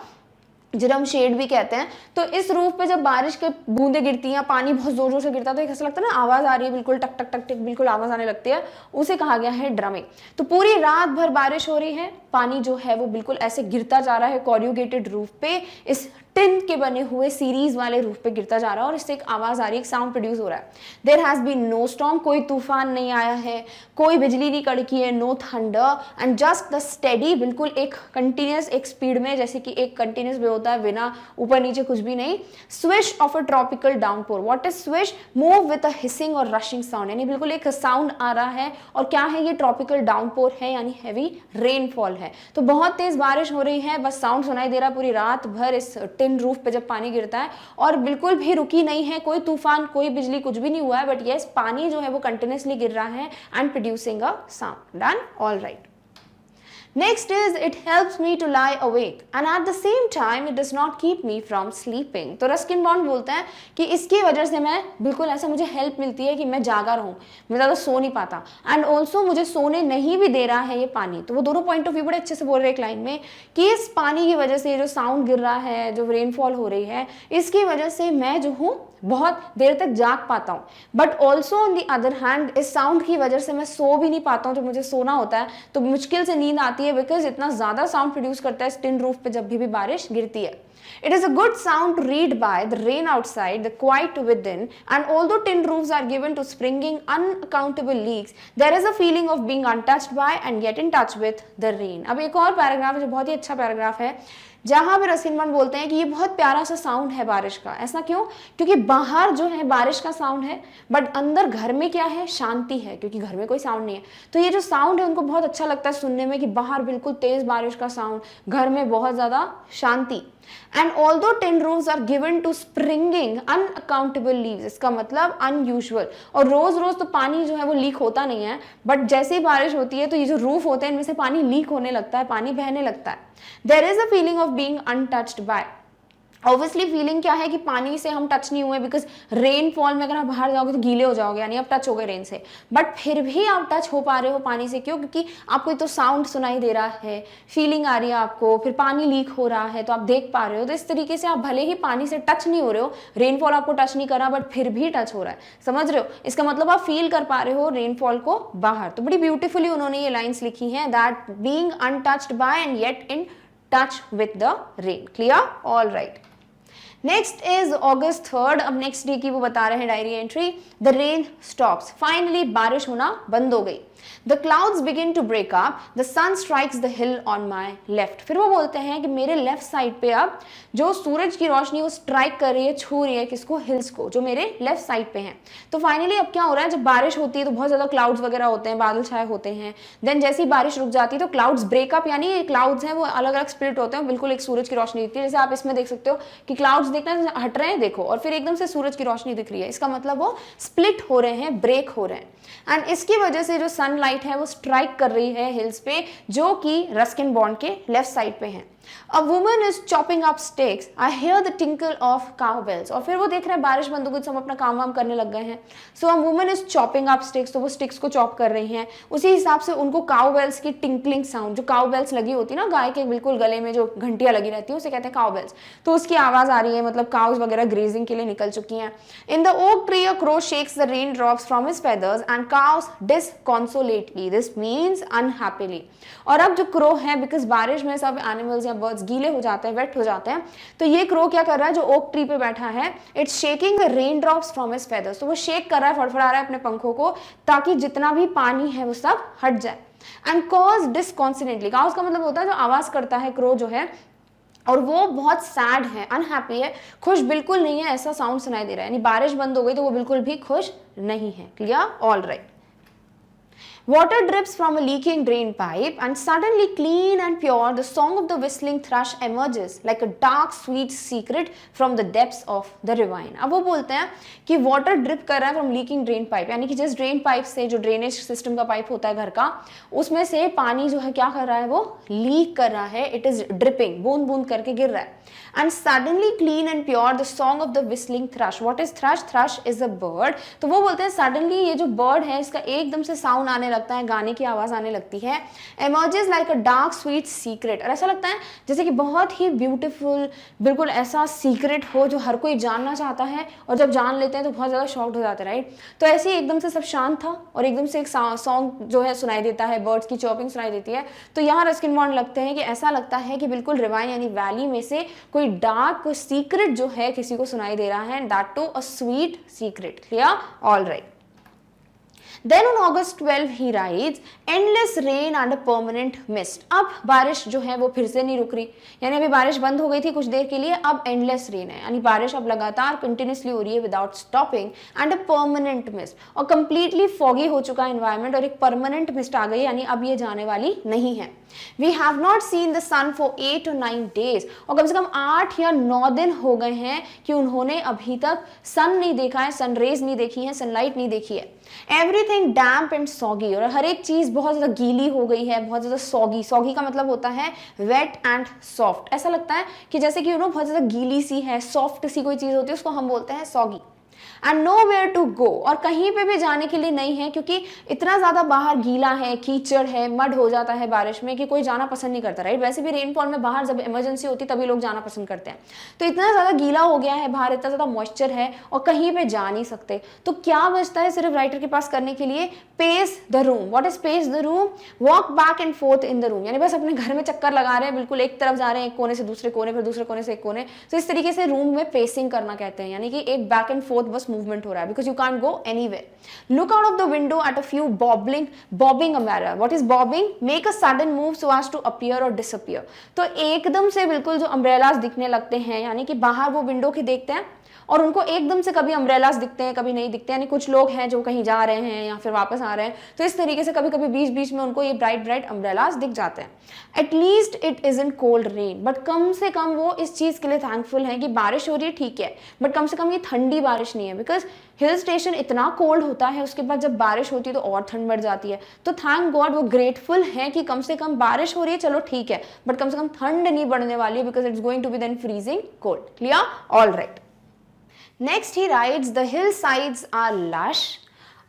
जिसे हम शेड भी कहते हैं, तो इस रूफ पे जब बारिश के बूंदे गिरती हैं, पानी बहुत जोर जोर से गिरता है, तो ऐसा लगता है ना आवाज आ रही है, बिल्कुल टक टक टक टक बिल्कुल आवाज आने लगती है, उसे कहा गया है ड्रमिंग. तो पूरी रात भर बारिश हो रही है, पानी जो है वो बिल्कुल ऐसे गिरता जा रहा है कॉर्यूगेटेड रूफ पे, इस टिन के बने हुए सीरीज वाले रूफ पे गिरता जा रहा है और इससे एक आवाज आ रही है, एक साउंड प्रोड्यूस हो रहा है. There has been no storm, कोई तूफान नहीं आया है, कोई बिजली नहीं कड़की है, no thunder, and just the steady, बिल्कुल एक कंटिन्यूस एक स्पीड में, जैसे कि एक कंटिन्यूस वे होता है बिना ऊपर नीचे कुछ भी नहीं. Swish of a tropical downpour. What is swish? Move with a hissing और रशिंग साउंड, यानी बिल्कुल एक साउंड आ रहा है. और क्या है ये? ट्रॉपिकल डाउनपोर है, यानी हैवी रेनफॉल है. तो बहुत तेज बारिश हो रही है, बस साउंड सुनाई दे रहा है पूरी रात भर इस टिन रूफ पे जब पानी गिरता है, और बिल्कुल भी रुकी नहीं है, कोई तूफान कोई बिजली कुछ भी नहीं हुआ है, बट यस पानी जो है वो कंटिन्यूसली गिर रहा है and producing a sound. Done? All right. Next is it helps me to lie awake and at the same time it does not keep me from sleeping. तो रस्किन बॉन्ड बोलते हैं कि इसकी वजह से मैं बिल्कुल ऐसा मुझे हेल्प मिलती है कि मैं जागा रहूं, मैं ज़्यादा सो नहीं पाता, एंड ऑल्सो मुझे सोने नहीं भी दे रहा है ये पानी. तो वो दोनों पॉइंट ऑफ व्यू बड़े अच्छे से बोल रहे हैं एक लाइन में कि इस पानी की वजह से जो साउंड गिर रहा है, जो रेनफॉल हो रही है, इसकी वजह से मैं जो हूँ बहुत देर तक जाग पाता हूँ. But also on the other hand इस साउंड की वजह से मैं सो भी नहीं पाता हूँ. जब मुझे सोना होता है तो मुश्किल से नींद आती है, बिकॉज इतना ज्यादा साउंड प्रोड्यूस करता है टिन रूफ पे जब भी बारिश गिरती है. It is a good sound to read by, the rain outside, the quiet within, and although tin roofs are given to springing unaccountable leaks, there is a feeling of being untouched by and yet in touch with the rain. अब एक और paragraph है जो बहुत ही अच्छा paragraph है, जहां पे रस्किन बॉन्ड बोलते हैं कि ये बहुत प्यारा सा साउंड है बारिश का. ऐसा क्यों? क्योंकि बाहर जो है बारिश का साउंड है, बट अंदर घर में क्या है? शांति है, क्योंकि घर में कोई साउंड नहीं है. तो ये जो साउंड है उनको बहुत अच्छा लगता है सुनने में, कि बाहर बिल्कुल तेज बारिश का साउंड, घर में बहुत ज्यादा शांति. And although tin roofs are given to springing unaccountable leaves, इसका मतलब unusual, और रोज रोज तो पानी जो है वो लीक होता नहीं है, बट जैसे ही बारिश होती है तो ये जो रूफ होते हैं इनमें से पानी लीक होने लगता है, पानी बहने लगता है. There is a feeling of being untouched by. Obviously feeling क्या है कि पानी से हम टच नहीं हुए, बिकॉज रेनफॉल में अगर आप बाहर जाओगे तो गीले हो जाओगे, यानी आप टच हो गए रेन से, बट फिर भी आप टच हो पा रहे हो पानी से. क्यों? क्योंकि आपको तो साउंड सुनाई दे रहा है, फीलिंग आ रही है आपको, फिर पानी लीक हो रहा है तो आप देख पा रहे हो. तो इस तरीके से आप भले ही पानी से टच नहीं हो रहे हो, रेनफॉल आपको टच नहीं कर रहा, बट फिर भी टच हो रहा है. समझ रहे हो? इसका मतलब आप फील कर पा रहे हो रेनफॉल को बाहर. तो बड़ी ब्यूटीफुली उन्होंने ये लाइन्स लिखी हैं, that being untouched by and yet in touch with the rain. Clear? All right. Next is August 3rd, अब नेक्स्ट डे की वो बता रहे हैं diary entry, the rain stops, finally बारिश होना बंद हो गई। The clouds begin to break up, the sun strikes the hill on my left। फिर वो बोलते हैं कि मेरे लेफ्ट साइड पे अब जो सूरज की रोशनी वो स्ट्राइक कर रही है, छू रही है किसको, हिल्स को, जो मेरे लेफ्ट साइड पे हैं। तो फाइनली अब क्या हो रहा है, जब बारिश होती है तो बहुत ज्यादा क्लाउड्स वगैरह होते हैं, बादल छाए होते हैं, देन जैसे ही बारिश रुक जाती है तो क्लाउड्स ब्रेकअप, यानी क्लाउड्स हैं वो अलग अलग स्प्लिट होते हैं, बिल्कुल एक सूरज की रोशनी दिखती है। जैसे आप इसमें देख सकते हो कि क्लाउड्स देखना हट रहे हैं, देखो, और फिर एकदम से सूरज की रोशनी दिख रही है, इसका मतलब वो स्प्लिट हो रहे हैं, ब्रेक हो रहे हैं। एंड इसकी वजह से जो सनलाइट है वो स्ट्राइक कर रही है हिल्स पे, जो कि रस्किन बॉन्ड के लेफ्ट साइड पे हैं। A woman is chopping up sticks. I hear the tinkle of cowbells। और फिर वो देख रहे हैं बारिश बंद हो गई, सब अपना काम वाम करने लग गए हैं। So a woman is chopping up sticks, तो वो स्टिक्स को चॉप कर रही हैं। उसी हिसाब से उनको काउबेल्स की टिंकलिंग साउंड, जो काउबेल्स लगी होती है ना गाय के बिल्कुल गले में जो घंटियां लगी रहती है, उसे कहते हैं काउबेल्स, तो उसकी आवाज आ रही है, मतलब काउज वगैरह ग्रेजिंग के लिए निकल चुकी हैं। In the oak tree a crow shakes the raindrops from his feathers and cows disconsolately। This means unhappily। और अब जो क्रो है, बिकॉज बारिश में सब एनिमल्स या बर्ड्स गीले हो जाते हैं, वेट हो जाते हैं, तो ये क्रो क्या कर रहा है, जो ओक ट्री पे बैठा है, it's shaking the rain drops from his feathers. तो वो शेक कर रहा है, फड़फड़ा रहा है अपने पंखों को, ताकि जितना भी पानी है वो सब हट जाए। एंड कॉज डिसकॉन्सिडेंटली, कॉज का मतलब होता है जो आवाज करता है क्रो जो है, और वो बहुत सैड है, अनहैप्पी है, खुश बिल्कुल नहीं है, ऐसा साउंड सुनाई दे रहा है। यानी बारिश बंद हो गई तो वो बिल्कुल भी खुश नहीं है। Clear? All right. Water drips from a leaking drain pipe and suddenly clean and pure the song of the whistling thrush emerges like a dark sweet secret from the depths of the ravine। अब वो बोलते हैं कि water drip कर रहा है from leaking drain pipe, यानी कि जिस ड्रेन पाइप से, जो ड्रेनेज सिस्टम का पाइप होता है घर का, उसमें से पानी जो है क्या कर रहा है, वो लीक कर रहा है, इट इज ड्रिपिंग, बूंद बूंद करके गिर रहा है। And suddenly clean and pure the song of the whistling thrust. What is thrust? Thrust is a bird. तो वो बोलते हैं सडनली ये जो बर्ड है इसका एकदम से साउंड आने लगता है, गाने की आवाज आने लगती है। एमर्जेस लाइक अ डार्क स्वीट सीक्रेट, और ऐसा लगता है जैसे कि बहुत ही ब्यूटीफुल, बिल्कुल ऐसा सीक्रेट हो जो हर कोई जानना चाहता है, और जब जान लेते हैं तो बहुत ज्यादा शॉक्ड हो जाते हैं, राइट। तो ऐसे ही एकदम से सब शांत था और एकदम से एक सॉन्ग जो है सुनाई देता है, बर्ड्स की चॉपिंग सुनाई देती है। तो यहाँ रस्किन बॉन्ड लगते हैं कि ऐसा लगता है कि बिल्कुल रिवाइन यानी वैली में से कोई डार्क, कोई सीक्रेट जो है किसी को सुनाई दे रहा है, that to a sweet secret. Clear? All right. Then on August 12 he writes endless rain and a permanent mist। अब बारिश जो है वो फिर से नहीं रुक रही, यानी अभी बारिश बंद हो गई थी कुछ देर के लिए, अब एंडलेस रेन है, यानी बारिश अब लगातार कंटिन्यूसली हो रही है without stopping. And a permanent mist, और कंप्लीटली फॉगी हो चुका है एनवायरमेंट, और एक परमानेंट मिस्ट आ गई, यानी अब ये जाने वाली नहीं है। We have not seen the sun for 8 or 9 days। और कम से कम 8 या 9 दिन हो गए हैं कि उन्होंने अभी तक सन नहीं देखा है, सनरेज नहीं देखी है, सनलाइट नहीं देखी है। एवरीथिंग डैम्प एंड सॉगी, और हर एक चीज बहुत ज्यादा गीली हो गई है, बहुत ज्यादा सॉगी। सॉगी का मतलब होता है वेट एंड सॉफ्ट। ऐसा लगता है कि जैसे कि बहुत ज्यादा गीली सी है, सॉफ्ट सी कोई चीज होती है, उसको हम बोलते हैं soggy. And nowhere to go, और कहीं पे भी जाने के लिए नहीं है, क्योंकि इतना ज्यादा बाहर गीला है, कीचड़ है, मड हो जाता है बारिश में कि कोई जाना पसंद नहीं करता, राइट। वैसे भी रेनफॉल में बाहर जब इमरजेंसी होती तभी लोग जाना पसंद करते हैं। तो इतना ज्यादा गीला हो गया है बाहर, इतना ज्यादा मॉइस्चर है, और कहीं पे जा नहीं सकते। तो क्या बचता है सिर्फ राइटर के पास करने के लिए? Pace the room. What is pace the room? Walk back and forth in the room, यानी बस अपने घर में चक्कर लगा रहे हैं, बिल्कुल एक तरफ जा रहे हैं, एक कोने से दूसरे कोने, फिर दूसरे कोने से एक कोने। तो इस तरीके से रूम में पेसिंग करना कहते हैं, यानी कि एक बैक एंड फोर्थ बस मूवमेंट हो रहा है, because you can't go anywhere। Look out of the window at a few bobbing umbrella। What is bobbing? Make a sudden move so as to appear or disappear। तो एकदम से बिल्कुल जो umbrellas दिखने लगते हैं, यानी कि बाहर वो विंडो के देखते हैं और उनको एकदम से कभी अम्ब्रेलास दिखते हैं, कभी नहीं दिखते, यानी कुछ लोग हैं जो कहीं जा रहे हैं या फिर वापस आ रहे हैं, तो इस तरीके से कभी कभी बीच बीच में उनको ये ब्राइट ब्राइट अम्ब्रेलास दिख जाते हैं। At least it isn't cold rain, but कम से कम वो इस चीज के लिए थैंकफुल है कि बारिश हो रही है, ठीक है, बट कम से कम ये ठंडी बारिश नहीं है, बिकॉज हिल स्टेशन इतना कोल्ड होता है, उसके बाद जब बारिश होती है तो और ठंड बढ़ जाती है। तो थैंक गॉड वो ग्रेटफुल है कि कम से कम बारिश हो रही है, चलो ठीक है, बट कम से कम ठंड नहीं बढ़ने वाली है, because it's going to be then freezing cold. Clear? All right. Next he writes the hillsides are lush,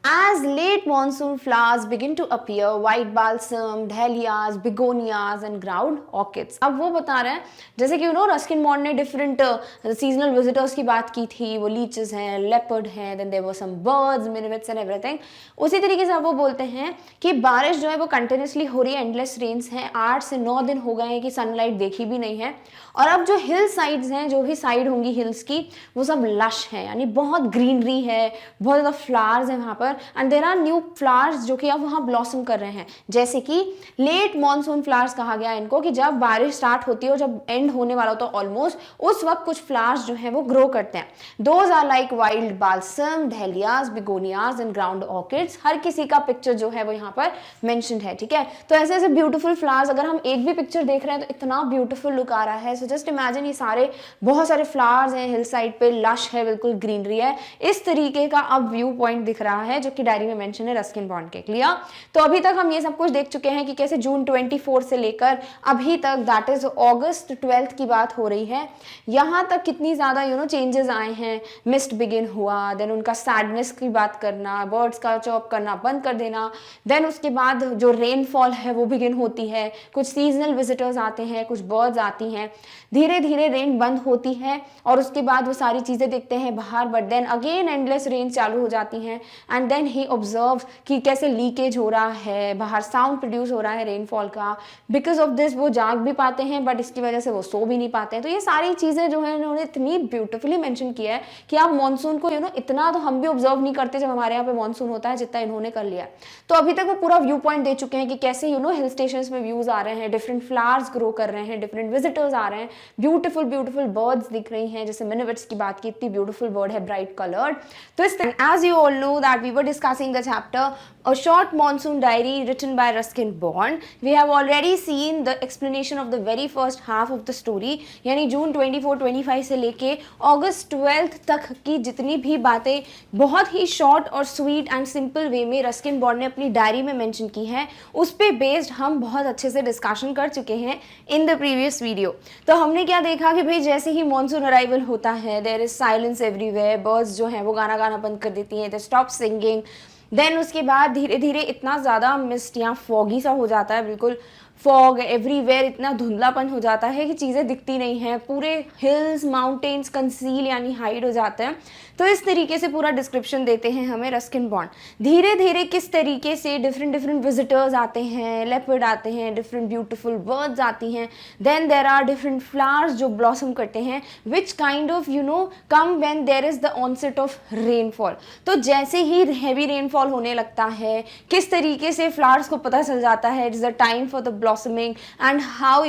As late monsoon flowers begin to appear, white balsam, dahlias, begonias and ground orchids. अब वो बता रहे हैं जैसे कि Ruskin Bond ने different seasonal visitors की बात की थी, वो लीचेस हैं, लेपर्ड हैं, then there were some birds, minivets and everything. उसी तरीके से अब वो बोलते हैं कि बारिश जो है वो कंटिन्यूसली हो रही है, एंडलेस रेन्स हैं, 8 से 9 दिन हो गए हैं कि सनलाइट देखी भी नहीं है। और अब जो हिल साइड्स हैं, जो भी साइड होंगी हिल्स की, वो सब लश है, यानी बहुत ग्रीनरी है, बहुत ज़्यादा फ्लावर्स हैं वहाँ पर, and there are new flowers जो कि अब वहाँ ब्लॉसम कर रहे हैं। जैसे कि लेट मॉनसून फ्लावर्स कहा गया इनको, कि जब बारिश स्टार्ट होती है और जब एंड होने वाला होता है ऑलमोस्ट, उस वक्त कुछ फ्लावर्स जो हैं वो ग्रो करते हैं। Those are like wild balsam, dahlias, begonias and ground orchids. हर किसी का पिक्चर जो है वो यहाँ पर मेंशन्ड है, ठीक है। तो ऐसे ऐसे ब्यूटीफुल फ्लावर्स, अगर हम एक भी पिक्चर देख रहे हैं तो इतना ब्यूटीफुल लुक आ रहा है। सो जस्ट इमेजिन, ये सारे बहुत सारे फ्लावर्स हैं, हिल साइड पे लश है, बिल्कुल ग्रीनरी है। इस तरीके का अब व्यू पॉइंट दिख रहा है जो कि डायरी में मेंशन है रस्किन बॉन्ड के। क्लियर? तो अभी तक हम ये सब कुछ देख चुके हैं कि कैसे जून 24 से लेकर अभी तक, दैट इज अगस्त 12 की बात हो रही है, यहाँ तक कितनी ज्यादा चेंजेस आए हैं। मिस्ट बिगिन हुआ, देन उनका सैडनेस की बात करना, बर्ड्स का चॉप करना बंद कर देना, देन उसके बाद जो रेनफॉल है वो बिगिन होती है, कुछ सीजनल विजिटर्स आते हैं, कुछ बर्ड्स आती हैं, धीरे धीरे रेन बंद होती है और उसके बाद वो सारी चीजें देखते हैं बाहर, but then again endless rain चालू हो जाती हैं। एंड देन ही ऑब्जर्व कि कैसे लीकेज हो रहा है, बाहर साउंड प्रोड्यूस हो रहा है रेनफॉल का। बिकॉज ऑफ दिस वो जाग भी पाते हैं, बट इसकी वजह से वो सो भी नहीं पाते हैं। तो ये सारी चीजें जो है इन्होंने इतनी ब्यूटिफुली मेंशन किया है कि आप मॉनसून को इतना तो हम भी ऑब्जर्व नहीं करते जब हमारे यहाँ पे मॉनसून होता है जितना इन्होंने कर लिया। तो अभी तक वो पूरा व्यू पॉइंट दे चुके हैं कि कैसे हिल स्टेशन में व्यूज आ रहे हैं, डिफरेंट फ्लावर्स ग्रो कर रहे हैं, डिफरेंट विजिटर्स आ रहे हैं, ब्यूटीफुल ब्यूटीफुल बर्ड्स दिख रही हैं। जैसे मिनिवेट्स की बात की, इतनी ब्यूटीफुल बर्ड है, ब्राइट कलर्ड। तो इस as you all know that we were discussing the chapter A Short Monsoon Diary written by Ruskin Bond. We have already seen the explanation of the very first half of the story, यानी जून 24-25 से लेके अगस्त 12 तक की जितनी भी बातें बहुत ही शॉर्ट और स्वीट एंड सिंपल वे में रस्किन बॉन्ड ने अपनी डायरी में मेंशन की है, उस पे बेस्ड हम बहुत अच्छे से डिस्कशन कर चुके हैं इन द प्रीवियस वीडियो। तो हमने क्या देखा कि भाई जैसे ही मॉनसून अराइवल होता है, there is silence everywhere, birds जो हैं वो गाना गाना बंद कर देती हैं, दे स्टॉप सिंगिंग। देन उसके बाद धीरे धीरे इतना ज़्यादा मिस्ट या फॉगी सा हो जाता है, बिल्कुल फॉग एवरीवेयर, इतना धुंधलापन हो जाता है कि चीज़ें दिखती नहीं हैं, पूरे हिल्स माउंटेन्स कंसील यानी हाइड हो जाते हैं। तो इस तरीके से पूरा डिस्क्रिप्शन देते हैं हमें रस्किन बॉन्ड। धीरे धीरे किस तरीके से डिफरेंट डिफरेंट विजिटर्स आते हैं, लेपर्ड आते हैं, डिफरेंट ब्यूटीफुल बर्ड्स आती हैं, then there are different flowers जो ब्लॉसम करते हैं, which kind of come when there is the onset of rainfall. तो जैसे ही हैवी रेनफॉल होने लगता है, किस तरीके से फ्लावर्स को पता चल जाता है it is the time for the blossoming and how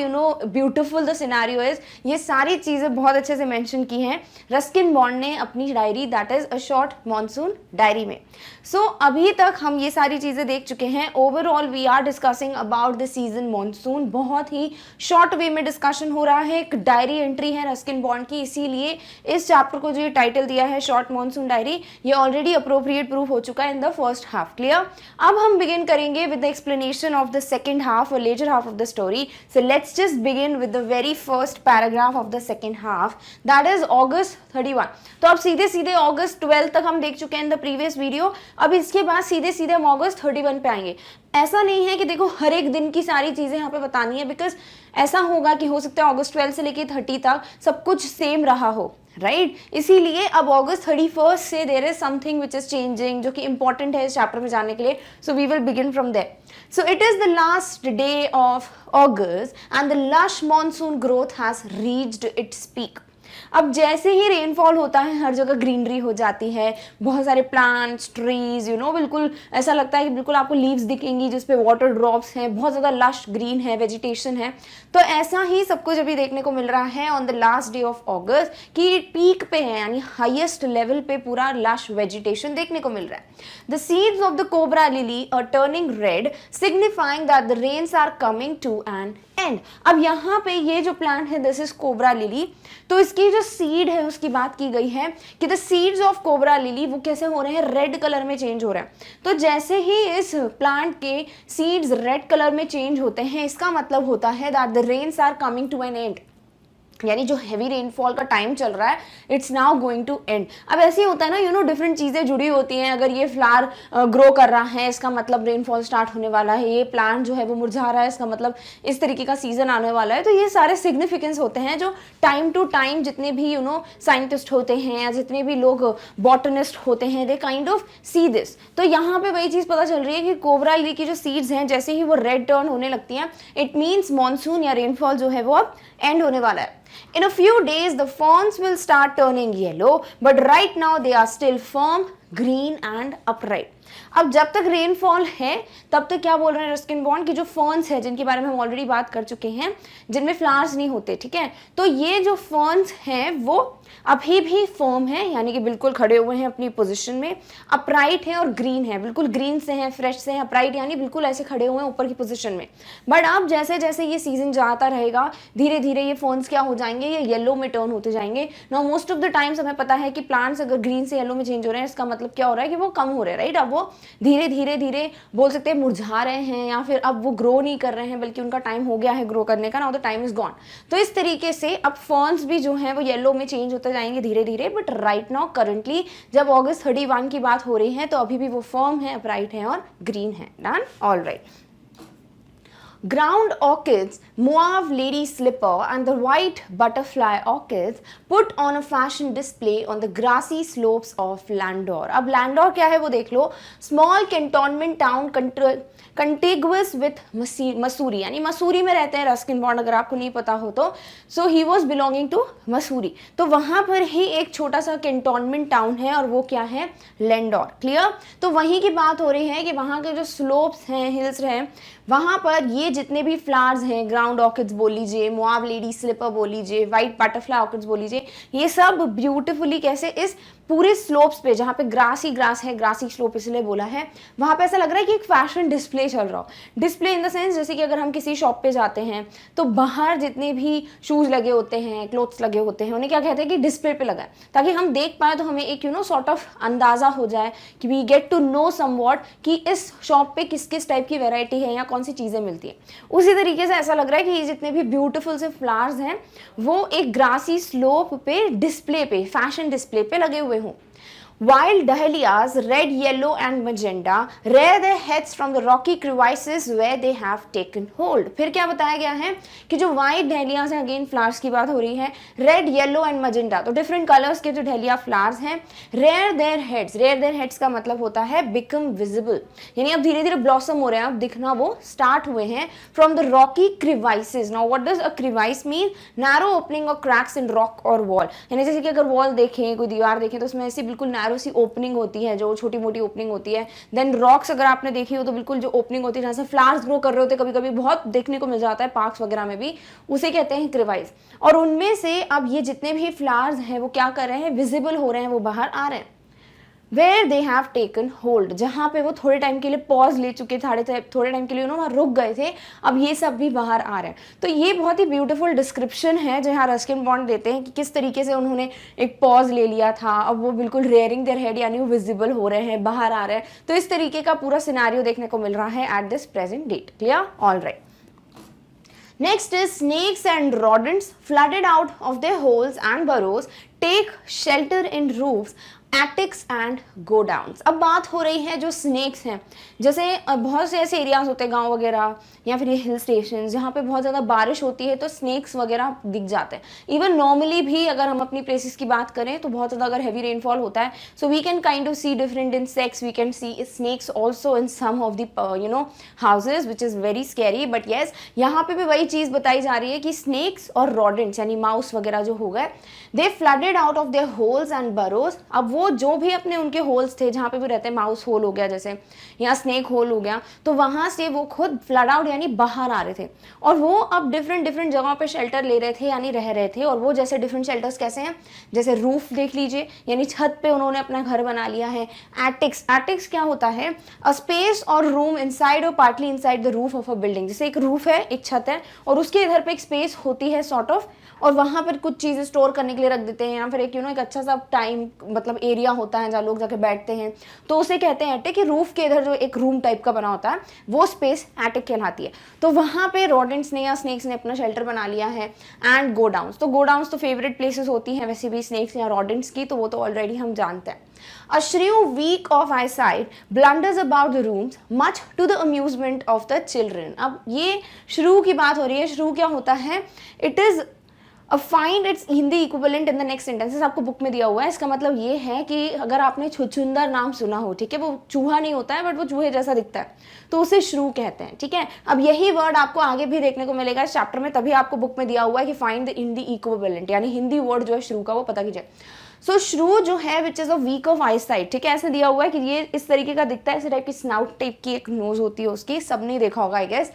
beautiful the scenario is. ये सारी चीजें बहुत अच्छे से मेंशन की हैं रस्किन बॉन्ड ने अपनी diary that is a short monsoon diary में। सो अभी तक हम ये सारी चीजें देख चुके हैं। Overall we are discussing about the season monsoon. बहुत ही शॉर्ट वे में डिस्कशन हो रहा है, एक डायरी एंट्री है रस्किन बॉन्ड की, इसीलिए इस चैप्टर को जो ये टाइटल दिया है शॉर्ट मॉनसून डायरी, ये ऑलरेडी अप्रोप्रिएट प्रूफ हो चुका है in the first half. Clear? अब हम बिगिन करेंगे with the explanation of the second half और letter half of the story. So let's just begin with the very first paragraph of the second half, that is August 31. तो अब सीधे सीधे अगस्त 12 तक हम देख चुके हैं इन द प्रीवियस वीडियो। अब इसके बाद सीधे सीधे हम अगस्त 31 पे आएंगे। ऐसा नहीं है कि देखो हर एक दिन की सारी चीजें यहाँ पे बतानी है, बिकॉज ऐसा होगा कि हो सकता है अगस्त 12 से लेके 30 तक सब कुछ सेम रहा हो, राइट? इसीलिए अब अगस्त 31 से there is something which is changing, जो कि इंपॉर्टेंट है इस चैप्टर में जाने के लिए। So we will begin from there. So it is the last day of August and the lush monsoon growth has reached its peak. अब जैसे ही रेनफॉल होता है हर जगह ग्रीनरी हो जाती है, बहुत सारे प्लांट्स, ट्रीज, बिल्कुल ऐसा लगता है कि बिल्कुल आपको लीव्स दिखेंगी जिस पे वाटर ड्रॉप्स हैं, बहुत ज़्यादा लश ग्रीन है, वेजिटेशन है। तो ऐसा ही सब कुछ अभी देखने को मिल रहा है on the last day of अगस्त कि पीक पे है, यानी हाईएस्ट लेवल पे पूरा लश वेजिटेशन देखने को मिल रहा है। The seeds of the cobra lily are turning red, signifying that the rains are coming to an end. अब यहाँ पे ये जो प्लांट है दिस इज कोबरा लिली, तो इसकी जो सीड है उसकी बात की गई है कि the seeds of cobra lily वो कैसे हो रहे हैं, रेड कलर में चेंज हो रहे हैं। तो जैसे ही इस प्लांट के सीड्स रेड कलर में चेंज होते हैं, इसका मतलब होता है that the rains are coming to an end. यानी जो हैवी रेनफॉल का टाइम चल रहा है it's now going to end. अब ऐसे ही होता है ना, डिफरेंट चीज़ें जुड़ी होती हैं। अगर ये फ्लावर ग्रो कर रहा है इसका मतलब रेनफॉल स्टार्ट होने वाला है, ये प्लांट जो है वो मुरझा रहा है इसका मतलब इस तरीके का सीजन आने वाला है। तो ये सारे सिग्निफिकेंस होते हैं जो टाइम टू टाइम जितने भी साइंटिस्ट होते हैं या जितने भी लोग बॉटनिस्ट होते हैं they kind of see this. तो यहाँ पे वही चीज़ पता चल रही है कि कोबरा ली की जो सीड्स हैं जैसे ही वो रेड टर्न होने लगती हैं इट मीन्स मानसून या रेनफॉल जो है वो अब एंड होने वाला है। In a few days, the ferns will start turning yellow, but right now they are still firm, green and upright. अब जब तक रेनफॉल है तब तक क्या बोल रहे हैं रस्किन बॉन्ड की जो फर्न्स है जिनके बारे में हम ऑलरेडी बात कर चुके हैं, जिनमें फ्लावर्स नहीं होते, ठीक है, तो ये जो फर्न्स हैं वो अभी भी फर्म है, यानी कि बिल्कुल खड़े हुए हैं अपनी पोजीशन में, अपराइट है और ग्रीन है, बिल्कुल ग्रीन से हैं, फ्रेश से हैं, अपराइट यानी बिल्कुल ऐसे खड़े हुए हैं ऊपर की पोजीशन में। बट अब जैसे जैसे ये सीजन जाता रहेगा धीरे धीरे ये फर्न्स क्या हो जाएंगे, ये येलो में टर्न होते जाएंगे। Now most of the times हमें पता है कि प्लांट्स अगर ग्रीन से येलो में चेंज हो रहे हैं इसका मतलब क्या हो रहा है कि वो कम हो रहे हैं, राइट। अब वो धीरे धीरे धीरे बोल सकते हैं मुरझा रहे हैं या फिर अब वो ग्रो नहीं कर रहे हैं बल्कि उनका टाइम हो गया है ग्रो करने का, now the time is gone. तो इस तरीके से अब फर्न्स भी जो है वो येलो में चेंज होते जाएंगे धीरे धीरे। बट राइट नाउ करंटली जब अगस्त 31 की बात हो रही है तो अभी भी वो फर्म है, अपराइट है और ग्रीन है। Done, all right. Ground orchids, Mauve lady slipper and the white butterfly orchids put on a fashion display on the grassy slopes of Landor. अब Landor क्या है वो देख लो, small cantonment town contiguous with Mussoorie, यानी मसूरी में रहते हैं रस्किन बॉन्ड, अगर आपको नहीं पता हो तो। So he was belonging to Mussoorie, तो वहाँ पर ही एक छोटा सा कैंटोनमेंट टाउन है और वो क्या है, लैंडोर। क्लियर। तो वहीं की बात हो रही है कि वहाँ के जो स्लोप्स हैं, हिल्स हैं, वहाँ पर ये जितने भी फ्लावर्स हैं, ग्राउंड ऑर्किड्स बोल लीजिए, मुआव लेडी स्लिपर बोल लीजिए, व्हाइट बटरफ्लाई ऑर्किड्स बोल लीजिए, ये सब ब्यूटीफुली कैसे इस पूरे स्लोप्स पे जहाँ पे ग्रास ही ग्रास है, ग्रासी स्लोप इसलिए बोला है, वहाँ पे ऐसा लग रहा है कि एक फैशन डिस्प्ले चल रहा हो। डिस्प्ले इन द सेंस जैसे कि अगर हम किसी शॉप पे जाते हैं तो बाहर जितने भी शूज लगे होते हैं, क्लोथ्स लगे होते हैं, उन्हें क्या कहते हैं कि डिस्प्ले पे लगा है, ताकि हम देख पाए तो हमें एक सॉर्ट ऑफ अंदाजा हो जाए कि we get to know somewhat कि इस शॉप पे किस किस टाइप की वेराइटी है या कौन सी चीज़ें मिलती है। उसी तरीके से ऐसा लग रहा है कि ये जितने भी ब्यूटीफुल से फ्लावर्स हैं वो एक ग्रासी स्लोप पे डिस्प्ले पे, फैशन डिस्प्ले पे लगे हुए हों। Wild dahlias, red, yellow and magenta, rear their heads from the rocky crevices where they have taken hold. फिर क्या बताया गया है कि जो white dahlias हैं, अगेन फ्लावर्स की बात हो रही है, red, yellow and magenta, तो डिफरेंट कलर्स के जो डहलिया फ्लावर्स हैं, rear their heads का मतलब होता है become visible, यानी अब धीरे धीरे ब्लॉसम हो रहे हैं, अब दिखना वो स्टार्ट हुए हैं, from the rocky crevices. Now what does a crevice mean? Narrow opening or cracks in rock or wall, यानी जैसे कि अगर वॉल देखें, कोई दीवार देखें तो उसमें ऐसी बिल्कुल सी ओपनिंग होती है, जो छोटी मोटी ओपनिंग होती है। देन रॉक्स अगर आपने देखी हो तो बिल्कुल जो ओपनिंग होती है जहाँ से फ्लावर्स ग्रो कर रहे होते हैं, कभी कभी बहुत देखने को मिल जाता है पार्क्स वगैरह में भी, उसे कहते हैं क्रिवाइज। और उनमें से अब ये जितने भी फ्लावर्स हैं वो क्या कर रहे हैं, विजिबल हो रहे हैं, वो बाहर आ रहे हैं। Where they have taken hold, जहाँ पे वो थोड़े टाइम के लिए पॉज ले चुके थे, थोड़े टाइम के लिए वहाँ रुक गए थे, अब ये सब भी बाहर आ रहे हैं। तो ये बहुत ही ब्यूटीफुल डिस्क्रिप्शन है जो यहाँ रस्किन बॉन्ड देते हैं कि किस तरीके से उन्होंने एक पॉज ले लिया था, अब वो बिल्कुल रेयरिंग देयर हेड यानी वो विजिबल हो रहे हैं, बाहर आ रहे हैं। तो इस तरीके का पूरा सिनारियो देखने को मिल रहा है at this present date. Clear, all right. Next is snakes and rodents flooded out of their holes and burrows take shelter in roofs, attics and go downs. अब बात हो रही है जो स्नेक्स हैं, जैसे बहुत से ऐसे एरियाज होते हैं गांव वगैरह या फिर ये हिल स्टेशन जहाँ पे बहुत ज़्यादा बारिश होती है तो स्नेक्स वगैरह दिख जाते हैं। इवन नॉर्मली भी अगर हम अपनी प्लेसेस की बात करें तो बहुत ज़्यादा अगर हैवी रेनफॉल होता है so we can kind of see different insects, we can see snakes also in some of the houses which is very scary. But yes, यहाँ पे भी वही चीज़ बताई जा रही है कि स्नेक्स और रॉडेंट्स यानी माउस वगैरह जो हो गए, they flooded out of their holes and burrows. अब वो जो भी अपने उनके होल्स थे जहाँ पे भी रहते हैं, माउस होल हो गया जैसे या स्नेक होल हो गया, तो वहाँ से वो खुद फ्लड आउट यानी बाहर आ रहे थे और वो अब डिफरेंट जगहों पे शेल्टर ले रहे थे यानी रह रहे थे। और वो जैसे डिफरेंट शेल्टर्स कैसे हैं, जैसे रूफ देख लीजिए यानी छत पे उन्होंने अपना घर बना लिया है। एटिक्स क्या होता है, अ स्पेस और रूम इनसाइड और partly inside the roof of a building. जैसे एक रूफ है, एक छत है और उसके इधर पे एक स्पेस होती है सॉर्ट ऑफ, और वहाँ पर कुछ चीज़ें स्टोर करने के लिए रख देते हैं या फिर एक एक अच्छा सा टाइम मतलब एरिया होता है जहाँ लोग जाके बैठते हैं, तो उसे कहते हैं एटिक। कि रूफ के इधर जो एक रूम टाइप का बना होता है वो स्पेस एटिक कहलाती है। तो वहाँ पे रॉडेंट्स ने या स्नेक्स ने अपना शेल्टर बना लिया है। एंड गोडाउन्स, तो गोडाउन्स तो फेवरेट प्लेसेस होती हैं वैसे भी स्नेक्स या रॉडेंट्स की, तो वो तो ऑलरेडी हम जानते हैं। A shrew weak of eyesight blunders about the rooms much to the amusement of the children। अब ये shrew की बात हो रही है। shrew क्या होता है? It is find its Hindi equivalent in the next sentences, आपको बुक में दिया हुआ है। इसका मतलब ये है कि अगर आपने छुछुंदर नाम सुना हो, ठीक है, वो चूहा नहीं होता है बट वो चूहे जैसा दिखता है, तो उसे श्रू कहते हैं, ठीक है। अब यही वर्ड आपको आगे भी देखने को मिलेगा इस चैप्टर में, तभी आपको बुक में दिया हुआ है कि फाइंड द हिंदी इक्विवेलेंट, यानी हिंदी वर्ड जो है श्रू का वो पता कीजिए। सो श्रू जो है which is a weak of I sight, ठीक है, ऐसे दिया हुआ है कि ये इस तरीके का दिखता है, इस टाइप की स्नाउट टाइप की एक नोज होती है उसकी, सबने देखा होगा आई गेस।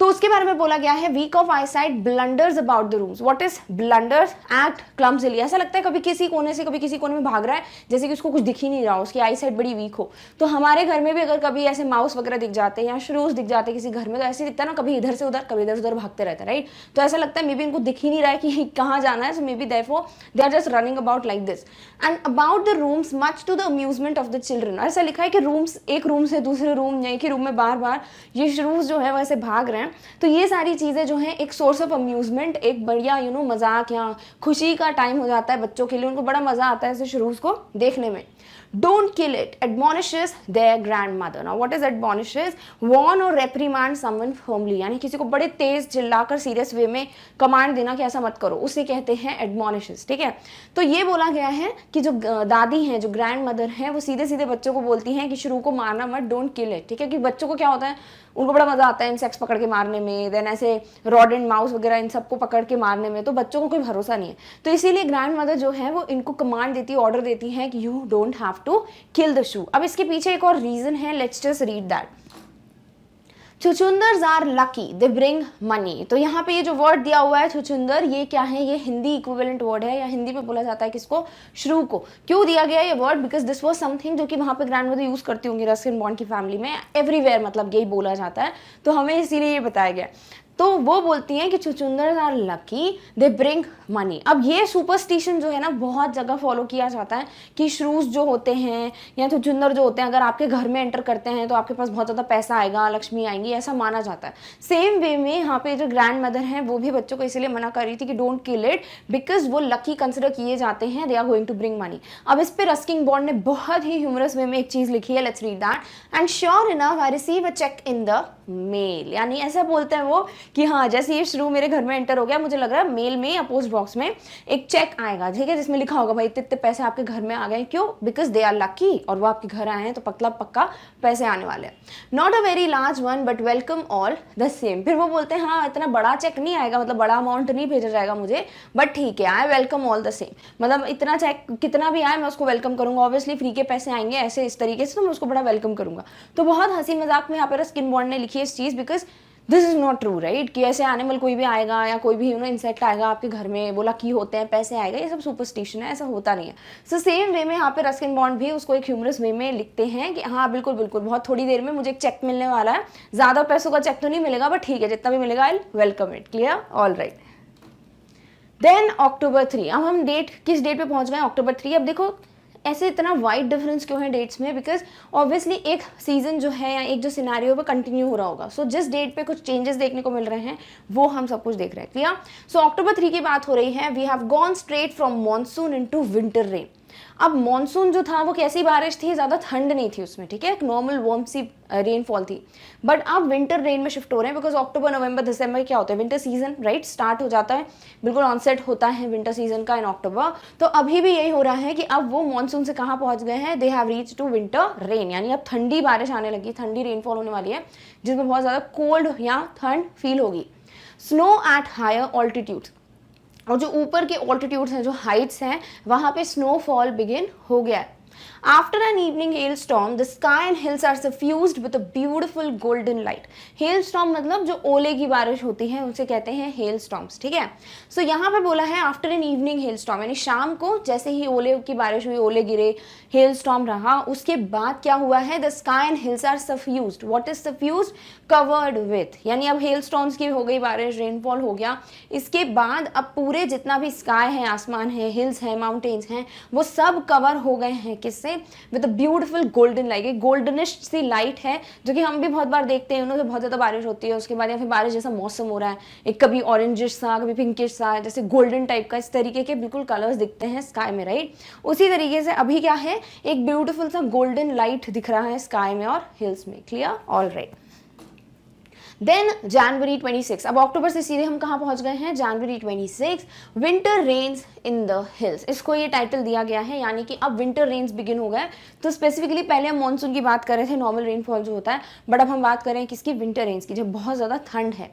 तो उसके बारे में बोला गया है weak of I site blunders about the rooms. What is blunders? Act clumsily, ऐसा लगता है कभी किसी कोने से कभी किसी कोने में भाग रहा है, जैसे कि उसको कुछ दिख ही नहीं रहा हो, उसकी आई साइट बड़ी वीक हो। तो हमारे घर में भी अगर कभी ऐसे माउस वगैरह दिख जाते हैं या श्रूज दिख जाते हैं किसी घर में, तो ऐसे दिखता है ना, कभी इधर से उधर कभी इधर उधर भागते रहते हैं, राइट। तो ऐसा लगता है मे बी इनको दिख ही नहीं रहा है कि कहाँ जाना है, so maybe therefore they are just running about like this. And about the rooms much to the amusement of the children, ऐसा लिखा है कि रूम्स, एक रूम से दूसरे रूम या एक ही रूम में बार बार ये श्रूज जो है वैसे भाग रहे हैं। तो ये सारी चीजें जो हैं एक सोर्स ऑफ अम्यूजमेंट, एक बढ़िया मजाक या खुशी का टाइम हो जाता है बच्चों के लिए, उनको बड़ा मजा आता है ऐसे श्रूज को देखने में। Don't kill it, admonishes their grandmother। Now what is admonishes? Warn or reprimand someone firmly, यानी किसी को बड़े तेज चिल्लाकर सीरियस वे में कमांड देना कि ऐसा मत करो, उसे कहते हैं admonishes, ठीक है। तो ये बोला गया है कि जो दादी हैं, जो ग्रैंड मदर हैं, वो सीधे सीधे बच्चों को बोलती हैं कि श्रू को मारना मत, डोंट किल इट, ठीक है। कि बच्चों को क्या होता है, उनको बड़ा मजा आता है इंसेक्ट्स पकड़ के मारने में, देन ऐसे रॉडेंट माउस वगैरह इन सबको पकड़ के मारने में, तो बच्चों को कोई भरोसा नहीं है। तो इसीलिए ग्रैंड मदर जो है वो इनको कमांड देती है, ऑर्डर देती है कि you don't have to kill the shrew. अब इसके पीछे एक और रीजन है, let's just read that. Chhuchhundars are lucky, they bring money. तो यहाँ पे ये जो वर्ड दिया हुआ है छुछुंदर, ये क्या है? ये हिंदी इक्विवेलेंट वर्ड है, या हिंदी में बोला जाता है किसको? श्रू को। क्यों दिया गया ये word? Because this was something जो कि वहाँ पे ग्रैंडमदर यूज करती होंगी रस्किन बॉन्ड की फैमिली में, एवरीवेयर मतलब यही बोला जाता है, तो हमें इसीलिए ये बताया गया। तो वो बोलती हैं कि chhuchhundars are lucky, they bring money. अब ये सुपरस्टिशन जो है ना बहुत जगह फॉलो किया जाता है कि श्रूज जो होते हैं या छुछुंदर जो होते हैं, अगर आपके घर में एंटर करते हैं तो आपके पास बहुत ज़्यादा पैसा आएगा, लक्ष्मी आएंगी, ऐसा माना जाता है। सेम वे में यहाँ पे जो ग्रैंड मदर हैं वो भी बच्चों को इसलिए मना कर रही थी कि डोंट किल इट, बिकॉज वो लकी कंसिडर किए जाते हैं, they are going to bring money. अब इस पर रस्किन बॉन्ड ने बहुत ही ह्यूमरस वे में एक चीज़ लिखी है, let's read that. And sure enough I receive a cheque in the mail, यानी ऐसा बोलते हैं वो कि हाँ जैसे ये श्रू मेरे घर में एंटर हो गया, मुझे लग रहा है मेल में या पोस्ट बॉक्स में एक चेक आएगा, ठीक है, जिसमें लिखा होगा भाई इतने पैसे आपके घर में आ गए। क्यों? बिकॉज दे आर लकी, और वो आपके घर आए हैं तो पक्का पैसे आने वाले हैं। Not a very large one but welcome all the same. फिर वो बोलते हैं हाँ इतना बड़ा चेक नहीं आएगा, मतलब बड़ा अमाउंट नहीं भेजा जाएगा मुझे, बट ठीक है, I welcome all the same, मतलब इतना चेक कितना भी आए मैं उसको वेलकम करूंगा। ऑब्वियसली फ्री के पैसे आएंगे ऐसे इस तरीके से, तो मैं उसको बड़ा वेलकम करूंगा। तो बहुत हंसी मजाक में यहाँ पर रस्किन बॉन्ड ने लिखी है इस चीज, because this is not true, right, कि ऐसे एनिमल कोई भी आएगा या कोई भी इंसेक्ट आएगा आपके घर में, वो लकी होते हैं, पैसे आएगा, ये सब सुपरस्टिशन है, ऐसा होता नहीं है। सो सेम वे में यहाँ पे रस्किन बॉन्ड भी उसको एक ह्यूमरस वे में लिखते हैं कि हाँ बिल्कुल बहुत थोड़ी देर में मुझे एक चेक मिलने वाला है, ज़्यादा पैसों का चेक तो नहीं मिलेगा बट ठीक है जितना भी मिलेगा I welcome it. Clear? All right. Then October 3, अब हम किस डेट पे पहुंच गए? October 3। अब देखो ऐसे इतना वाइड डिफरेंस क्यों है डेट्स में? बिकॉज ऑब्वियसली एक सीजन जो है या एक जो सिनेरियो पे कंटिन्यू हो रहा होगा, सो जिस डेट पे कुछ चेंजेस देखने को मिल रहे हैं वो हम सब कुछ देख रहे हैं। क्लियर? सो October 3 की बात हो रही है। We have gone straight from monsoon into winter rain. अब मॉनसून जो था वो कैसी बारिश थी, ज़्यादा ठंड नहीं थी उसमें, ठीक है, एक नॉर्मल वार्म सी रेनफॉल थी, बट अब विंटर रेन में शिफ्ट हो रहे हैं बिकॉज अक्टूबर नवंबर दिसंबर क्या होता है, विंटर सीजन, राइट, स्टार्ट हो जाता है, बिल्कुल ऑनसेट होता है विंटर सीजन का इन अक्टूबर। तो अभी भी यही हो रहा है कि अब वो मॉनसून से कहाँ पहुंच गए हैं, they have reach to winter rain, यानी अब ठंडी बारिश आने लगी, ठंडी रेनफॉल होने वाली है जिसमें बहुत ज़्यादा कोल्ड या ठंड फील होगी। स्नो एट हायर ऑल्टीट्यूड, और जो ऊपर के ऑल्टीट्यूड्स हैं, जो हाइट्स हैं, वहाँ पे स्नोफॉल बिगिन हो गया है। After an evening hail storm the sky and hills are suffused with a beautiful golden light. Hail storm मतलब जो ओले की बारिश होती है उसे कहते हैं हेल स्टॉर्म्स, ठीक है। सो यहाँ पे बोला है after an evening hail storm, यानी शाम को जैसे ही ओले की बारिश हुई, ओले गिरे, हेल स्टॉर्म रहा, उसके बाद क्या हुआ है, the sky and hills are suffused. What is suffused? Covered with, यानी अब हेल स्टॉर्म्स की हो गई बारिश, रेनफॉल हो गया, इसके बाद अब पूरे जितना भी स्काई है, आसमान है, हिल्स है, माउंटेन्स हैं, वो सब कवर हो गए हैं किससे? With a beautiful golden light. एक गोल्डनिश सी लाइट है जो कि हम भी बहुत बार देखते हैं, उन्होंने बहुत ज़्यादा बारिश होती है उसके बाद, या फिर बारिश जैसा मौसम हो रहा है, एक कभी ऑरेंजिश सा, कभी पिंकिश सा, जैसे गोल्डन टाइप का, इस तरीके के बिल्कुल कलर्स दिखते हैं स्काई में, राइट। उसी तरीके से अभी क्या है, एक ब्यूटीफुल सा गोल्डन लाइट दिख रहा है स्काई में और हिल्स में। क्लियर? All right. देन जनवरी 26, अब अक्टूबर से सीधे हम कहाँ पहुँच गए हैं, January 26, winter rains in the hills. इसको ये टाइटल दिया गया है, यानी कि अब विंटर रेन्स बिगिन हो गए। तो स्पेसिफिकली पहले हम मानसून की बात कर रहे थे, नॉर्मल रेनफॉल जो होता है, बट अब हम बात कर रहे हैं किसकी? विंटर रेन्स की, जब बहुत ज़्यादा ठंड है।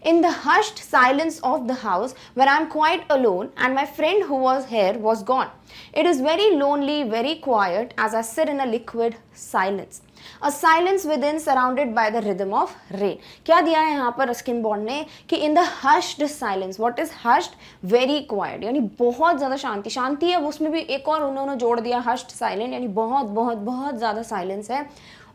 In the hushed silence of the house where I am quite alone and my friend who was here was gone, it is very lonely, very quiet as I sit in a liquid silence, a silence within surrounded by the rhythm of rain। क्या दिया है यहाँ पर Ruskin Bond ने कि in the hushed silence, what is hushed? very quiet, यानी बहुत ज़्यादा शांति, शांति है, उसमें भी एक और उन्होंने जोड़ दिया hushed silent, यानी बहुत बहुत बहुत ज़्यादा साइलेंस है।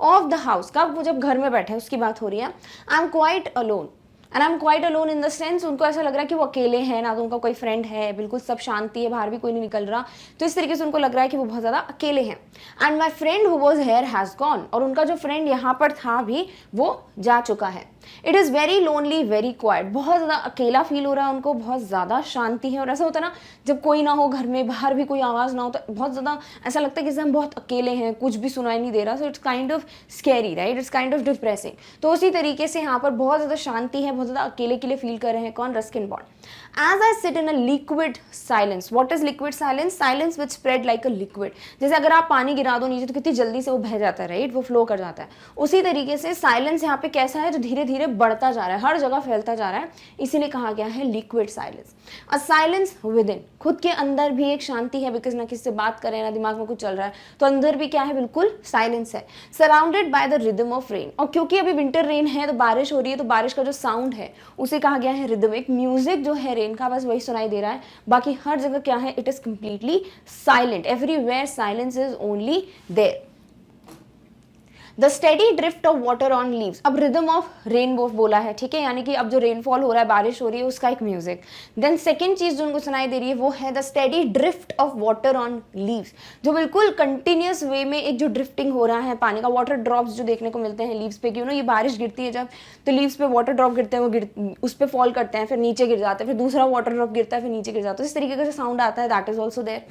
ऑफ द हाउस, कब? वो जब घर में बैठे उसकी बात हो रही है। आई am quite alone, and I am quite alone in the sense, उनको ऐसा लग रहा है कि वो अकेले हैं, ना तो उनका कोई फ्रेंड है, बिल्कुल सब शांति है, बाहर भी कोई नहीं निकल रहा, तो इस तरीके से उनको लग रहा है कि वो बहुत ज़्यादा अकेले हैं। And my friend who was hair has gone, और उनका जो फ्रेंड यहाँ पर था भी वो जा चुका है। It is very lonely, very quite, बहुत ज़्यादा अकेला फील हो रहा है उनको, बहुत ज़्यादा शांति है। और ऐसा होता है ना, जब कोई ना हो घर में, बाहर भी कोई आवाज़ ना हो, तो बहुत ज़्यादा ऐसा लगता है कि हम बहुत अकेले हैं, कुछ भी सुनाई नहीं दे रहा। So it's kind of scary, right, it's kind of depressing. तो उसी तरीके से यहाँ पर बहुत ज़्यादा शांति है, बहुत ज़्यादा अकेले के लिए फील कर रहे हैं कौन? Ruskin bond. As I sit in a liquid silence, what is liquid silence? Silence which spread like a liquid। जैसे अगर आप पानी गिरा दो नीचे तो कितनी जल्दी से वो बह जाता है, राइट, वो फ्लो कर जाता है। उसी तरीके से साइलेंस यहाँ पे कैसा है, जो धीरे धीरे बढ़ता जा रहा है, हर जगह फैलता जा रहा है, इसीलिए कहा गया है liquid silence. A silence with in, खुद के अंदर भी एक शांति है, बिकॉज ना किसी से बात करें, ना दिमाग में कुछ चल रहा है, तो अंदर भी क्या है, बिल्कुल साइलेंस है। Surrounded by the rhythm of rain, और क्योंकि अभी विंटर रेन है तो बारिश हो रही है, तो बारिश का जो साउंड है उसे कहा गया है रिदम। एक म्यूजिक जो है रेन का, बस वही सुनाई दे रहा है, बाकी हर जगह क्या है, it is completely silent, everywhere silence is only there. The steady drift of water on leaves, अब रिदम ऑफ रेनबो बोला है, ठीक है, यानी कि अब जो रेनफॉल हो रहा है, बारिश हो रही है, उसका एक म्यूजिक। देन सेकंड चीज जो उनको सुनाई दे रही है वो है the steady drift of water on leaves, जो बिल्कुल कंटिन्यूस वे में एक जो ड्रिफ्टिंग हो रहा है पानी का, वाटर ड्रॉप्स जो देखने को मिलते हैं लीव्स पे, क्यों ना ये बारिश गिरती है जब, तो लीव्स पे वाटर ड्रॉप गिरते हैं, वो उस पर फॉल करते हैं, फिर नीचे गिर जाते हैं, फिर दूसरा वाटर ड्रॉप गिरता है, फिर नीचे गिर जाता है, इस तरीके का जो साउंड आता है, that is also there.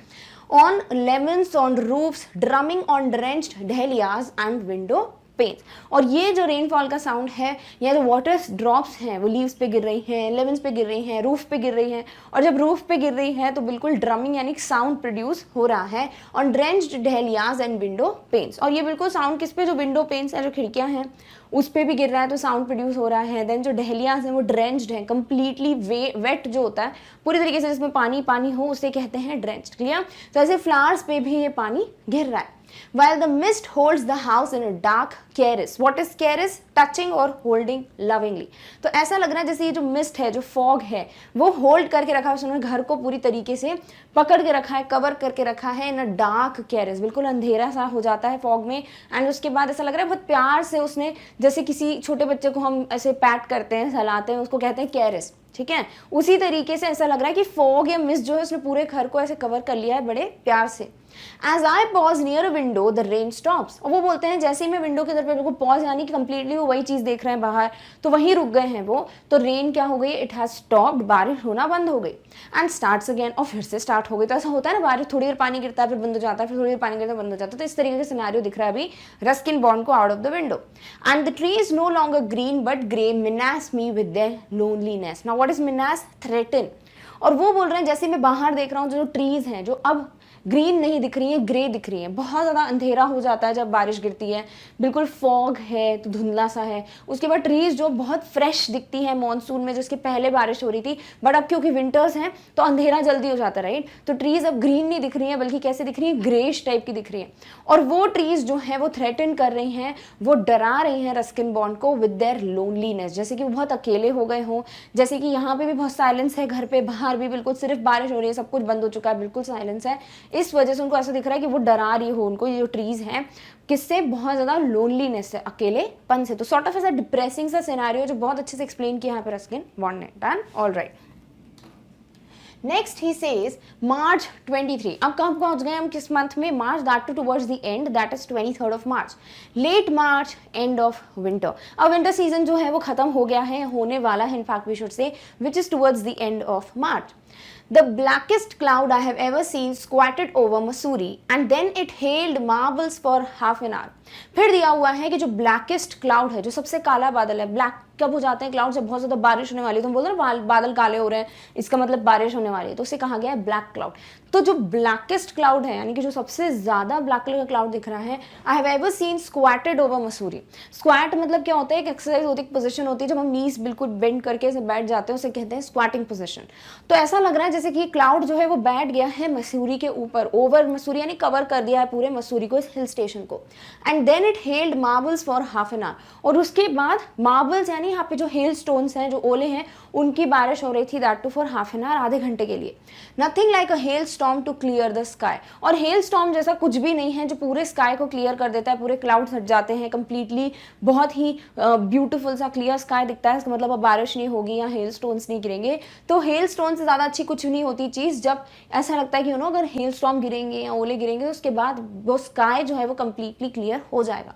On lemons on roofs, drumming on drenched dahlias and window panes, और ये जो रेनफॉल का साउंड है, या जो वाटर ड्रॉप्स हैं वो लीव्स पे गिर रही हैं, लेमन्स पे गिर रही हैं, रूफ पे गिर रही हैं, और जब रूफ पे गिर रही है तो बिल्कुल ड्रमिंग यानी साउंड प्रोड्यूस हो रहा है on drenched dahlias and window panes, और ये बिल्कुल साउंड किस पे, जो विंडो पेन्स है, जो खिड़कियां हैं उस पे भी गिर रहा है, तो साउंड प्रोड्यूस हो रहा है। देन जो डहलियाज हैं वो ड्रेंच्ड हैं, कंप्लीटली वेट जो होता है पूरी तरीके से, जिसमें पानी पानी हो उसे कहते हैं ड्रेंच्ड। क्लियर? तो ऐसे फ्लावर्स पे भी ये पानी गिर रहा है। While the mist holds the house in a dark caress, what is caress? Touching और holding lovingly। तो ऐसा लग रहा है जैसे ये जो मिस्ट है, जो फॉग है, वो होल्ड करके रखा है, उसने घर को पूरी तरीके से पकड़ के रखा है, कवर करके रखा है इन अ डार्क कैरेस, बिल्कुल अंधेरा सा हो जाता है फॉग में। एंड उसके बाद ऐसा लग रहा है बहुत प्यार से उसने, जैसे किसी छोटे बच्चे को हम ऐसे पैट करते हैं, सहलाते हैं, उसको कहते हैं कैरेस, ठीक है, उसी तरीके से ऐसा लग रहा है कि फॉग या मिस्ट जो है उसने पूरे घर को ऐसे कवर कर लिया है बड़े प्यार से। As I pause near a window, the rain stops। और वो बोलते हैं जैसे ही मैं विंडो की तरफ बिल्कुल पॉज, यानी कि कंप्लीटली वो वही चीज देख रहे हैं बाहर, तो वहीं रुक गए हैं वो, तो रेन क्या हो गई, इट हैज स्टॉप्ड, बारिश होना बंद हो गई। एंड स्टार्ट्स अगेन, और फिर से स्टार्ट हो गई। तो ऐसा होता है ना, बारिश थोड़ी देर पानी गिरता है फिर बंद हो जाता है, फिर थोड़ी देर पानी गिरता है बंद हो जाता है, तो इस तरीके का सिनेरियो दिख रहा है अभी रस्किन बॉन्ड को out of the window. And the tree is no longer green but grey, menace me with their loneliness। Now what is menace? threaten। और वो बोल रहे हैं जैसे मैं बाहर देख रहा हूँ जो ट्रीज हैं, जो अब ग्रीन नहीं दिख रही है, ग्रे दिख रही है। बहुत ज़्यादा अंधेरा हो जाता है जब बारिश गिरती है, बिल्कुल फॉग है तो धुंधला सा है। उसके बाद ट्रीज जो बहुत फ्रेश दिखती है मॉनसून में, जिसके पहले बारिश हो रही थी, बट अब क्योंकि विंटर्स हैं तो अंधेरा जल्दी हो जाता है, राइट। तो ट्रीज अब ग्रीन नहीं दिख रही है, बल्कि कैसे दिख रही है, ग्रेश टाइप की दिख रही है। और वो ट्रीज जो है वो थ्रेटन कर रही हैं, वो डरा रही हैं रस्किन बॉन्ड को विद देयर लोनलीनेस, जैसे कि वो बहुत अकेले हो गए हों। जैसे कि यहाँ पे भी बहुत साइलेंस है, घर पे बाहर भी बिल्कुल सिर्फ बारिश हो रही है, सब कुछ बंद हो चुका है, बिल्कुल साइलेंस है। इस वजह से उनको ऐसा दिख रहा है कि वो डरा रही हो उनको, ये जो ट्रीज हैं, किससे, बहुत ज्यादा लोनलीनेस से, अकेलेपन से। तो सॉर्ट ऑफ ऐसा डिप्रेसिंग सा सिनेरियो जो बहुत अच्छे से एक्सप्लेन किया यहाँ पे रस्किन बॉन्ड ने। Done, alright. Next he says March 23। अब कब पहुंच गए हम, किस मंथ में, March, that too towards the end, that is 23rd of March, late March, end of winter. अब विंटर सीजन जो है वो खत्म हो गया है, होने वाला है in fact we should say, which is towards the end of March. The blackest cloud I have ever seen squatted over Mussoorie and then it hailed marbles for half an hour. फिर दिया हुआ है कि जो ब्लैकेस्ट क्लाउड है, जो सबसे काला बादल है, ब्लैक कब हो जाते हैं क्लाउड, जब बहुत ज्यादा बारिश होने वाली है, तो हम बोलते हैं ना बादल काले हो रहे हैं, इसका मतलब बारिश होने वाली है, तो उसे कहा गया है ब्लैक क्लाउड। तो जो ब्लैकेस्ट क्लाउड है, यानी कि जो सबसे ज्यादा ब्लैक कलर का क्लाउड दिख रहा है, I have ever seen squatted over Mussoorie. Squat मतलब क्या होता है, एक एक्सरसाइज होती है, पोजीशन होती है, जब हम नीज बिल्कुल बेंड करके ऐसे बैठ जाते हैं, उसे कहते हैं स्क्वाटिंग पोजीशन। तो ऐसा लग रहा है जैसे कि क्लाउड जो है वो बैठ गया है मसूरी के ऊपर, ओवर मसूरी यानी कवर कर दिया है पूरे मसूरी को, इस हिल स्टेशन को। And then it held marbles for half an hour, और उसके बाद मार्बल्स यानी यहाँ पे जो हेल स्टोन्स हैं, जो ओले हैं, उनकी बारिश हो रही थी, that too for half an hour, आधे घंटे के लिए। Nothing like a hail storm to clear the sky. और हेल स्टॉर्म जैसा कुछ भी नहीं है जो पूरे स्काई को क्लियर कर देता है, पूरे क्लाउड्स हट जाते हैं कंप्लीटली, बहुत ही ब्यूटीफुल सा क्लियर स्काई दिखता है, इसका मतलब अब बारिश नहीं होगी या हेल स्टोन्स नहीं गिरेंगे। तो हेल स्टोन से ज़्यादा अच्छी कुछ नहीं होती चीज़, जब ऐसा लगता है कि अगर हेल स्टॉर्म गिरेंगे या ओले गिरेंगे, तो उसके बाद वो स्काई जो है वो कंप्लीटली क्लियर हो जाएगा।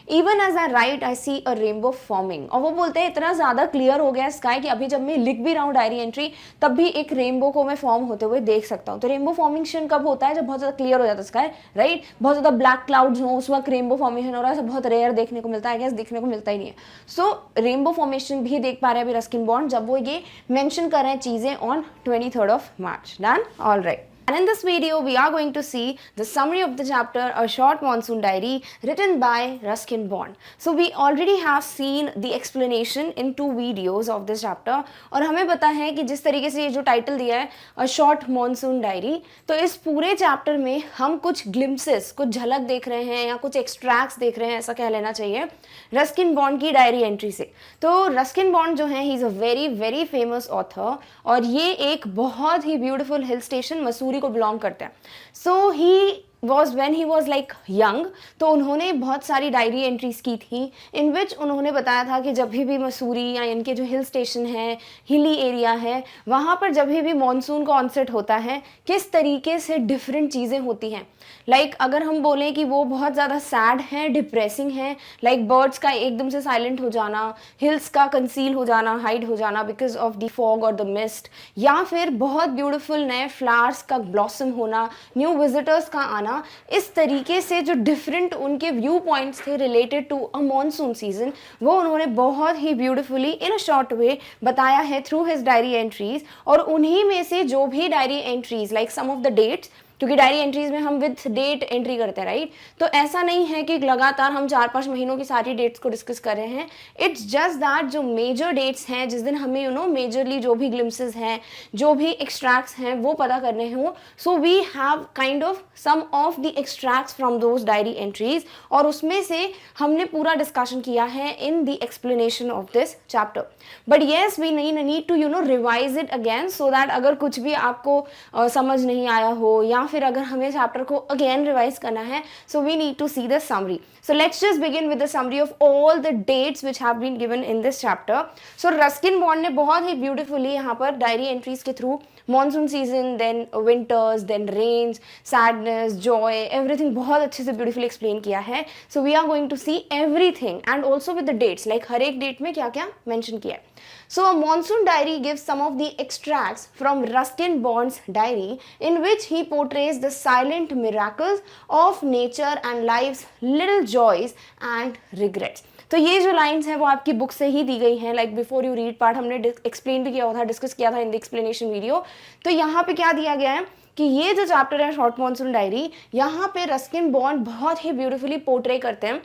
Even as I write, I see a rainbow forming। और वो बोलते हैं इतना ज्यादा क्लियर हो गया स्काई कि अभी जब मैं लिख भी रहा हूँ डायरी एंट्री, तब भी एक रेनबो को मैं फॉर्म होते हुए देख सकता हूँ। तो रेनबो फॉर्मेशन कब होता है, जब बहुत ज्यादा क्लियर हो जाता है स्काई, राइट। बहुत ज्यादा ब्लैक क्लाउड्स हो, उस वक्त रेनबो फॉर्मेशन हो रहा है, बहुत रेयर देखने को मिलता है, गैस देखने को मिलता ही नहीं है। सो रेनबो फॉर्मेशन भी देख पा रहे हैं अभी रस्किन बॉन्ड, जब वो ये मेंशन कर रहे हैं चीजें on 23rd of March। Done, all right. And in this video, we are going to see the summary of the chapter, A Short Monsoon Diary, written by Ruskin Bond. So we already have seen the explanation in 2 videos of this chapter. और हमें पता है कि जिस तरीके से ये जो टाइटल दिया है, A Short Monsoon Diary, तो इस पूरे चैप्टर में हम कुछ ग्लिम्पसेस, कुछ झलक देख रहे हैं या कुछ एक्सट्रैक्ट्स देख रहे हैं, ऐसा कह लेना चाहिए, रस्किन बॉन्ड की डायरी एंट्री से। तो रस्किन बॉन्ड जो है, he is a very very famous author, और ये एक बहुत ही ब्यूटीफुल हिल स्टेशन मसूरी को बिलोंग करते हैं। So he was when he was like young, तो उन्होंने बहुत सारी डायरी एंट्रीज की थी, इन विच उन्होंने बताया था कि जब भी मसूरी या इनके जो हिल स्टेशन है, हिली एरिया है, वहाँ पर जब भी मॉनसून का ऑनसेट होता है, किस तरीके से डिफरेंट चीज़ें होती हैं। लाइक अगर हम बोलें कि वो बहुत ज़्यादा सैड है, डिप्रेसिंग है, लाइक बर्ड्स का एकदम से साइलेंट हो जाना, हिल्स का कंसील हो जाना, हाइड हो जाना बिकॉज ऑफ द फॉग और द मिस्ट, या फिर बहुत ब्यूटीफुल नए फ्लावर्स का ब्लॉसम होना, न्यू विजिटर्स का आना, इस तरीके से जो डिफरेंट उनके व्यू पॉइंट्स थे related to a monsoon season, वो उन्होंने बहुत ही beautifully in a short way बताया है थ्रू हिज डायरी एंट्रीज। और उन्हीं में से जो भी diary entries, like some of the dates, क्योंकि डायरी एंट्रीज में हम विद डेट एंट्री करते हैं, राइट। तो ऐसा नहीं है कि लगातार हम 4-5 महीनों की सारी डेट्स को डिस्कस कर रहे हैं। इट्स जस्ट दैट जो मेजर डेट्स हैं, जिस दिन हमें मेजरली जो भी ग्लिम्सेस हैं, जो भी एक्सट्रैक्ट्स हैं, वो पता करने हों। So we have kind of some of the extracts from those diary entries, और उसमें से हमने पूरा डिस्कशन किया है in the explanation of this chapter. But yes, we need to revise it again, so that अगर कुछ भी आपको समझ नहीं आया हो, या फिर अगर हमें चैप्टर को अगेन रिवाइज करना है, so we need to see the summary. So let's just begin with the summary of all the dates which have been given in this chapter. So Ruskin Bond ने बहुत ही beautifully यहाँ पर diary entries के through monsoon season, then winters, then rains, sadness, joy, everything बहुत अच्छे से beautifully explain किया है। So we are going to see everything and also with the dates, like हर एक डेट में क्या क्या मेंशन किया है। So a monsoon diary gives some of the extracts from Ruskin Bond's diary, in which he portrays the silent miracles of nature and life's little joys and regrets. तो ये जो lines हैं वो आपकी बुक से ही दी गई हैं, like before you read part हमने एक्सप्लेन भी किया था, डिस्कस किया था इन द एक्सप्लेनेशन वीडियो। तो यहाँ पे क्या दिया गया है कि ये जो चैप्टर है शॉर्ट मॉनसून डायरी, यहाँ पे रस्किन बॉन्ड बहुत ही ब्यूटीफुली पोर्ट्रे करते हैं,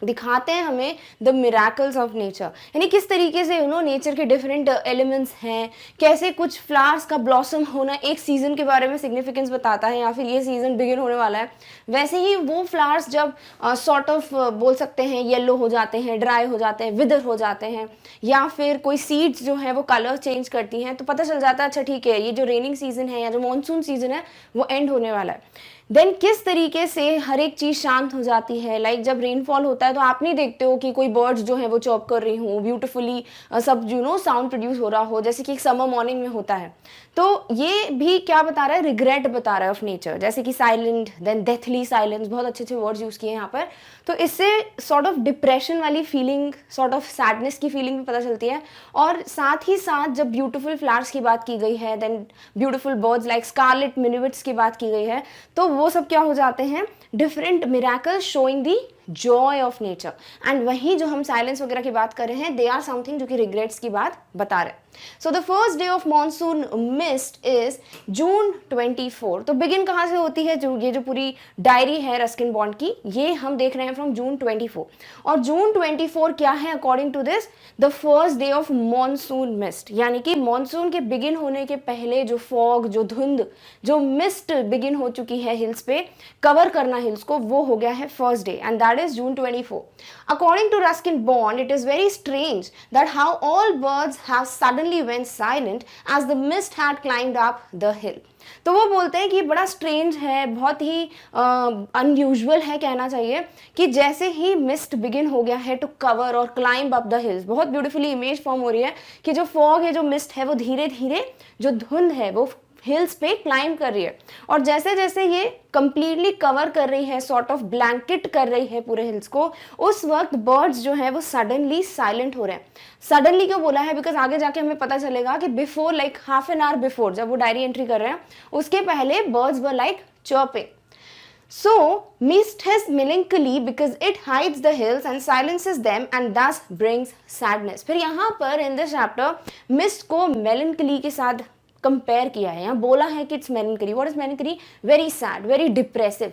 दिखाते हैं हमें द मिराकल्स ऑफ नेचर, यानी किस तरीके से नेचर के डिफरेंट एलिमेंट्स हैं, कैसे कुछ फ्लावर्स का ब्लॉसम होना एक सीजन के बारे में सिग्निफिकेंस बताता है, या फिर ये सीजन बिगिन होने वाला है, वैसे ही वो फ्लावर्स जब सॉर्ट ऑफ बोल सकते हैं येलो हो जाते हैं, ड्राई हो जाते हैं, विदर हो जाते हैं, या फिर कोई सीड्स जो है वो कलर चेंज करती हैं, तो पता चल जाता है अच्छा ठीक है ये जो रेनिंग सीजन है या जो मानसून सीजन है वो एंड होने वाला है। देन किस तरीके से हर एक चीज़ शांत हो जाती है, लाइक जब रेनफॉल होता है तो आप नहीं देखते हो कि कोई बर्ड्स जो है वो चॉप कर रही हूँ ब्यूटिफुली, सब साउंड प्रोड्यूस हो रहा हो, जैसे कि एक समर मॉर्निंग में होता है। तो ये भी क्या बता रहा है, रिग्रेट बता रहा है ऑफ नेचर, जैसे कि साइलेंट, देन डेथली साइलेंस, बहुत अच्छे अच्छे वर्ड्स यूज़ किए हैं यहाँ पर। तो इससे सॉर्ट ऑफ डिप्रेशन वाली फीलिंग, सॉर्ट ऑफ सैडनेस की फीलिंग भी पता चलती है। और साथ ही साथ जब ब्यूटीफुल फ्लावर्स की बात की गई है, then beautiful birds like scarlet minivets की बात की गई है, तो वो सब क्या हो जाते हैं, different miracles showing the Joy of nature. And वहीं जो हम साइलेंस वगैरह की बात कर रहे हैं, दे आर समथिंग जो कि रिग्रेट्स की बात बता रहे हैं। So the first day of monsoon mist is जून 24। तो बिगिन कहाँ से होती है, जो ये जो पूरी डायरी है रस्किन बॉन्ड की, ये हम देख रहे हैं फ्रॉम जून 24। और जून 24 क्या है according to this, the first day of monsoon mist, यानी कि मॉनसून के बिगिन होने के पहले जो फॉग, जो धुंध, जो मिस्ट बिगिन हो चुकी है हिल्स पे, कवर करना हिल्स को, वो हो गया है first day, and that is June 24. According to Ruskin Bond, it is very strange that how all birds have suddenly went silent as the mist had climbed up the hill. तो वो बोलते हैं कि बड़ा स्ट्रेंज है, बहुत ही unusual है कहना चाहिए, कि जैसे ही मिस्ट बिगिन हो गया है टू कवर और क्लाइंब अप द हिल्स, बहुत ब्यूटीफुली इमेज फॉर्म हो रही है कि जो फॉग है, जो मिस्ट है, वो धीरे धीरे जो धुंध है वो हिल्स पे क्लाइंब कर रही है, और जैसे जैसे ये कंप्लीटली कवर कर रही है, सॉर्ट ऑफ ब्लैंकेट कर रही है पूरे हिल्स को, उस वक्त बर्ड्स जो है वो सडनली साइलेंट हो रहे हैं। सडनली क्यों बोला है, बिकॉज आगे जाके हमें पता चलेगा कि before, like half an hour before, जब वो डायरी एंट्री कर रहे हैं उसके पहले birds were like chirping. So, mist has melancholy because it hides the hills and silences them and thus brings sadness. फिर यहाँ पर in this chapter mist को melancholy के साथ कंपेयर किया है, यहाँ बोला है कि it's melancholy. What is melancholy? Very sad, very depressive.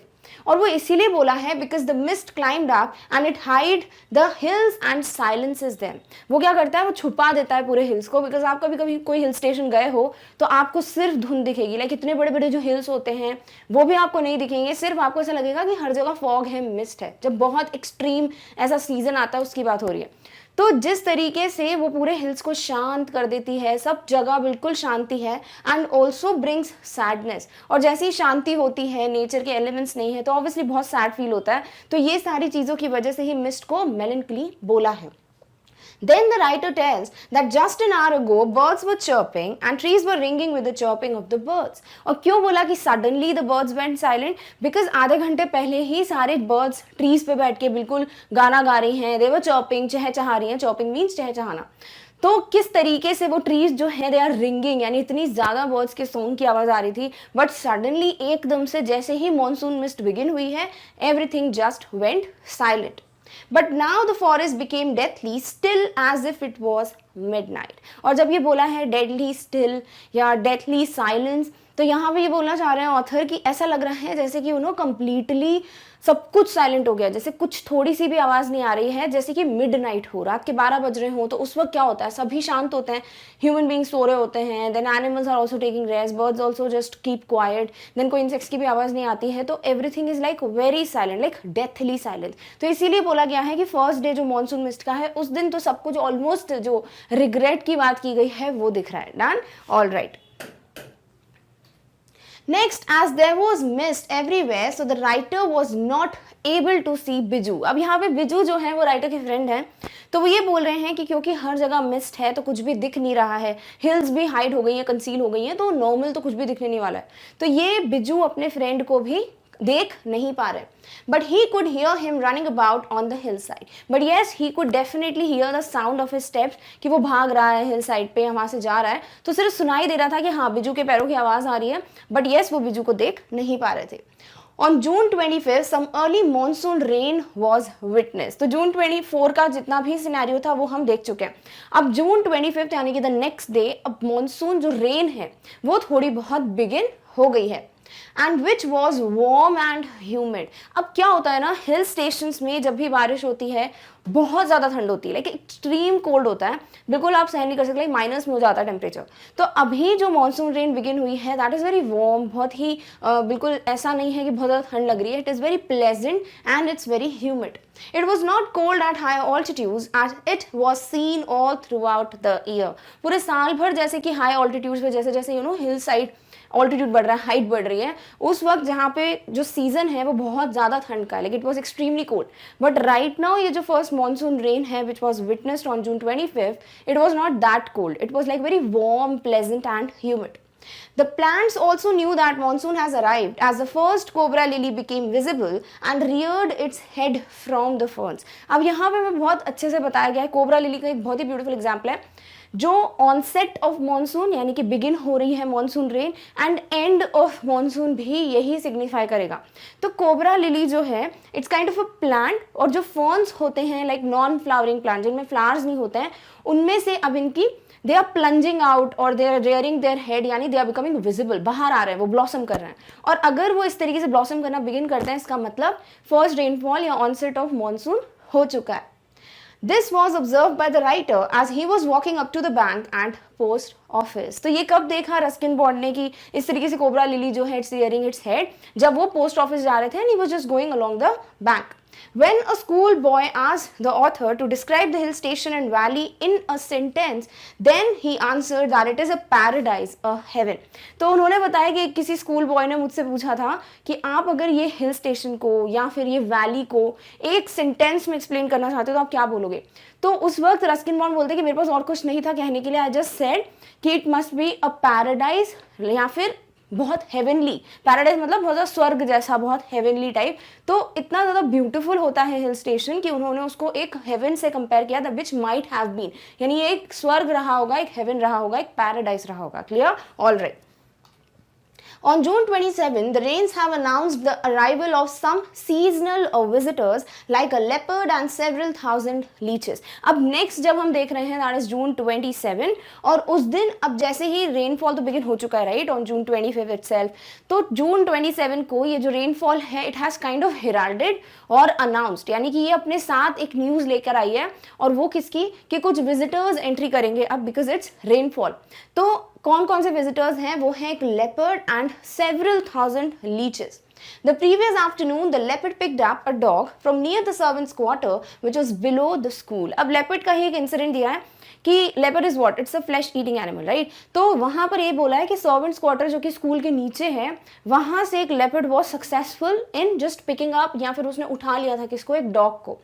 और वो इसीलिए बोला है because the mist climbed up and it hide the hills and silences them. वो क्या करता है, वो छुपा देता है पूरे हिल्स को. बिकॉज आप कभी कभी कोई हिल स्टेशन गए हो तो आपको सिर्फ धुंध दिखेगी, लाइक इतने बड़े बड़े जो हिल्स होते हैं वो भी आपको नहीं दिखेंगे, सिर्फ आपको ऐसा लगेगा कि हर जगह फॉग है, मिस्ट है. जब बहुत एक्सट्रीम ऐसा सीजन आता है उसकी बात हो रही है. तो जिस तरीके से वो पूरे हिल्स को शांत कर देती है, सब जगह बिल्कुल शांति है, एंड ऑल्सो ब्रिंग्स सैडनेस. और जैसी शांति होती है, नेचर के एलिमेंट्स नहीं है, तो ऑब्वियसली बहुत सैड फील होता है. तो ये सारी चीज़ों की वजह से ही मिस्ट को मेलनकली बोला है. Then the writer tells that just an hour ago birds were chirping and trees were ringing with the chirping of the birds. और क्यों बोला कि suddenly the birds went silent? Because आधे घंटे पहले ही सारे birds trees पे बैठ के बिल्कुल गाना गा रही हैं. They were chirping, चहचहा रही हैं. Chirping means चहचहाना. तो किस तरीके से वो ट्रीज जो है दे आर रिंगिंग, यानी इतनी ज़्यादा बर्ड्स के सॉन्ग की आवाज़ आ रही थी. बट सडनली एकदम से जैसे ही मॉनसून मिस्ट बिगिन हुई है, everything just went silent. But now the forest became deathly still as if it was midnight. और जब ये बोला है deadly still या deathly silence, तो यहाँ पे ये बोलना चाह रहे हैं ऑथर कि ऐसा लग रहा है जैसे कि कंप्लीटली सब कुछ साइलेंट हो गया, जैसे कुछ थोड़ी सी भी आवाज़ नहीं आ रही है, जैसे कि मिडनाइट हो, रात के 12 बज रहे हो. तो उस वक्त क्या होता है, सभी शांत होते हैं, ह्यूमन बींग्स सो रहे होते हैं, then animals are also taking rest, birds also just keep quiet, then कोई इंसेक्ट्स की भी आवाज़ नहीं आती है. तो everything is like very silent, like deathly silent. तो इसीलिए बोला गया है कि फर्स्ट डे जो मॉनसून मिस्ट का है उस दिन तो सब कुछ ऑलमोस्ट जो रिग्रेट की बात की गई है वो दिख रहा है. Done, all right. Next, as there was mist everywhere, so the writer was not able to see Biju. अब यहाँ पे बिजू जो है वो राइटर के फ्रेंड हैं, तो वो ये बोल रहे हैं कि क्योंकि हर जगह मिस्ट है तो कुछ भी दिख नहीं रहा है, हिल्स भी हाइड हो गई हैं, कंसील हो गई हैं, तो नॉर्मल तो कुछ भी दिखने नहीं वाला है. तो ये बिजू अपने फ्रेंड को भी देख नहीं पा रहे. But he could hear him running about on the hill side. But yes, he could definitely here the sound of his steps, कि वो भाग रहा है हिल साइड पे, वहाँ से जा रहा है. तो सिर्फ सुनाई दे रहा था कि हाँ बिजू के पैरों की आवाज़ आ रही है. बट येस, वो बिजू को देख नहीं पा रहे थे. On June 25th, some early monsoon rain was witnessed. तो जून 24 का जितना भी सिनेरियो था वो हम देख चुके हैं. अब जून 25 यानी कि द नेक्स्ट डे अब मॉनसून जो रेन है वो थोड़ी बहुत बिगिन हो गई है. And which was warm and humid. अब क्या होता है ना, हिल स्टेशन में जब भी बारिश होती है बहुत ज़्यादा ठंड होती है, लाइक एक्सट्रीम कोल्ड होता है, बिल्कुल आप सहन नहीं कर सकते, लाइक माइनस में हो जाता है टेम्परेचर. तो अभी जो मानसून रेन बिगिन हुई है दैट इज़ वेरी वार्म, बहुत ही बिल्कुल ऐसा नहीं है कि बहुत ज़्यादा ठंड लग रही है. It is very pleasant and it's very humid. It was not cold at high altitudes as it was seen all throughout the year. पूरे साल भर जैसे कि हाई ऑल्टीट्यूड्स पे जैसे जैसे हिल साइड ऑल्टीट्यूड बढ़ रहा है, हाइट बढ़ रही है, उस वक्त जहाँ पे जो सीजन है वो बहुत ज़्यादा ठंड का है, like it was extremely cold. But right now ये जो फर्स्ट मॉनसून रेन है which was witnessed on June 25th, it was not that cold. It was like very warm, pleasant and humid. The plants also knew that monsoon has arrived as the first cobra lily became visible and reared its head from the ferns. अब यहाँ पे बहुत अच्छे से बताया गया है. Cobra lily का एक बहुत ही ब्यूटीफुल एग्जाम्पल है जो ऑनसेट ऑफ मॉनसून यानी कि बिगिन हो रही है monsoon rain and end of monsoon भी यही सिग्निफाई करेगा. तो कोबरा लिली जो है it's kind of a plant, और जो फर्न्स होते हैं लाइक नॉन फ्लावरिंग प्लांट जिनमें फ्लावर्स नहीं होते हैं, उनमें से अब इनकी दे आर प्लंजिंग आउट और they are rearing their head, यानी दे आर बिकमिंग विजिबल, बाहर आ रहे हैं, वो ब्लॉसम कर रहे हैं. और अगर वो इस तरीके से ब्लॉसम करना बिगिन करते हैं इसका मतलब फर्स्ट रेनफॉल या ऑनसेट ऑफ मॉनसून हो चुका है. This was observed by the writer as he was walking up to the bank and post office. तो ये कब देखा रस्किन बॉन्ड ने कि इस तरीके से कोबरा लिली जो है इट्स रियरिंग इट्स हेड, जब वो पोस्ट ऑफिस जा रहे थे and he was just going along the bank. When a school boy asked the author to describe the hill station and valley in a sentence, then he answered that it is a paradise, a heaven. तो उन्होंने बताया कि किसी school boy ने मुझसे पूछा था कि आप अगर ये हिल स्टेशन को या फिर ये वैली को एक सेंटेंस में एक्सप्लेन करना चाहते हो तो आप क्या बोलोगे. तो उस वक्त रस्किन बॉन्ड बोलते कि मेरे पास और कुछ नहीं था कहने के लिए, आई जस्ट सेड कि it must be a paradise या फिर बहुत हेवनली. पैराडाइज मतलब बहुत ज़्यादा स्वर्ग जैसा, बहुत हेवनली टाइप. तो इतना ज़्यादा ब्यूटीफुल होता है हिल स्टेशन कि उन्होंने उसको एक हेवन से कंपेयर किया, the which might have been, यानी ये एक स्वर्ग रहा होगा, एक हेवन रहा होगा, एक पैराडाइज रहा होगा. Clear? All right. On June 27, the rains have announced the arrival of some seasonal visitors like a leopard and several thousand leeches. अब next जब हम देख रहे हैं that is June 27, और उस दिन अब जैसे ही rainfall तो begin हो चुका है right on June 25 itself, तो June 27 को ये जो rainfall है it has kind of heralded और announced, यानी कि ये अपने साथ एक न्यूज़ लेकर आई है. और वो किसकी कि कुछ विजिटर्स एंट्री करेंगे अब because it's rainfall. तो कौन कौन से विजिटर्स हैं? वो हैं एक leopard and several thousand leches. The previous afternoon, the leopard picked up a dog from near the servants' quarter, which was below the school. अब leopard का ही एक इंसिडेंट दिया है कि leopard is what, it's a flesh eating animal right. तो वहाँ पर ये बोला है कि सर्वेंट्स क्वार्टर जो कि स्कूल के नीचे है, वहाँ से एक leopard was successful in just picking up, या फिर उसने उठा लिया था किसको, एक डॉग को.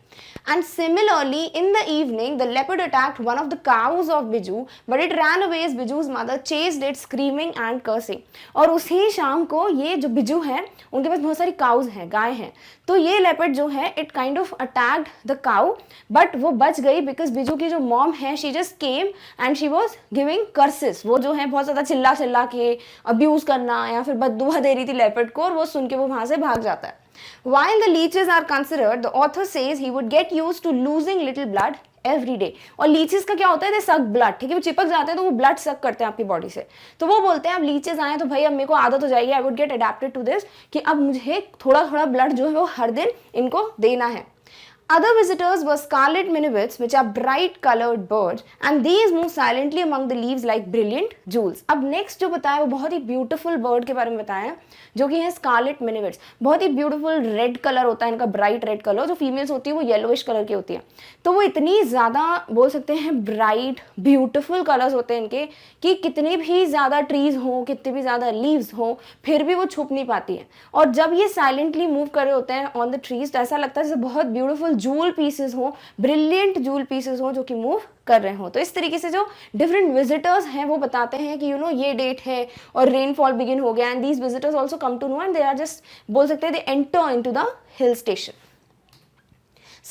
And similarly in the evening the leopard attacked one of the cows of Biju but it ran away as Biju's mother chased it screaming and cursing. और उसी शाम को ये जो बिजू है उनके पास बहुत सारी काउज हैं, गाय हैं, तो ये लेपर्ड जो है it kind of attacked the cow, but वो बच गई बिकॉज बिजू की जो मॉम है she just came and she was giving curses. वो जो है बहुत ज़्यादा चिल्ला चिल्ला के अब्यूज़ करना या फिर बददुआ दे रही थी लेपर्ड को, और वो सुन के वो वहाँ से भाग जाता है. While the leeches are considered, the author says he would get used to losing little blood every day. और लीचेस का क्या होता है, दे सक ब्लड, ठीक है, वो चिपक जाते हैं तो वो ब्लड सक करते हैं आपकी बॉडी से. तो वो बोलते हैं अब लीचेस आए तो भाई अब मेरे को आदत हो जाएगी, I would get adapted to this, कि अब मुझे थोड़ा थोड़ा ब्लड जो है वो हर दिन इनको देना है. Other visitors were scarlet miniwits, which are bright colored birds, and these move silently among the leaves like brilliant jewels. अब next जो बताया वो बहुत ही beautiful bird के बारे में बताया जो कि है scarlet miniwits. बहुत ही beautiful red color होता है इनका, bright red color. जो females होती है वो yellowish color की होती है. तो वो इतनी ज़्यादा बोल सकते हैं bright beautiful colors होते हैं इनके कि कितने भी ज़्यादा trees हो, कितने भी ज़्यादा leaves हो, फिर भी वो छुप नहीं पाती है. और जब ये silently move कर रहे होते हैं on the trees तो ऐसा लगता है जैसे बहुत beautiful जूल पीसेस हो, ब्रिलियंट जूल पीसेस हो जो कि मूव कर रहे हो. तो इस तरीके से जो डिफरेंट विजिटर्स हैं वो बताते हैं कि ये डेट है और रेनफॉल बिगिन हो गया, and these visitors also come to know and they are just बोल सकते हैं they enter into the hill station.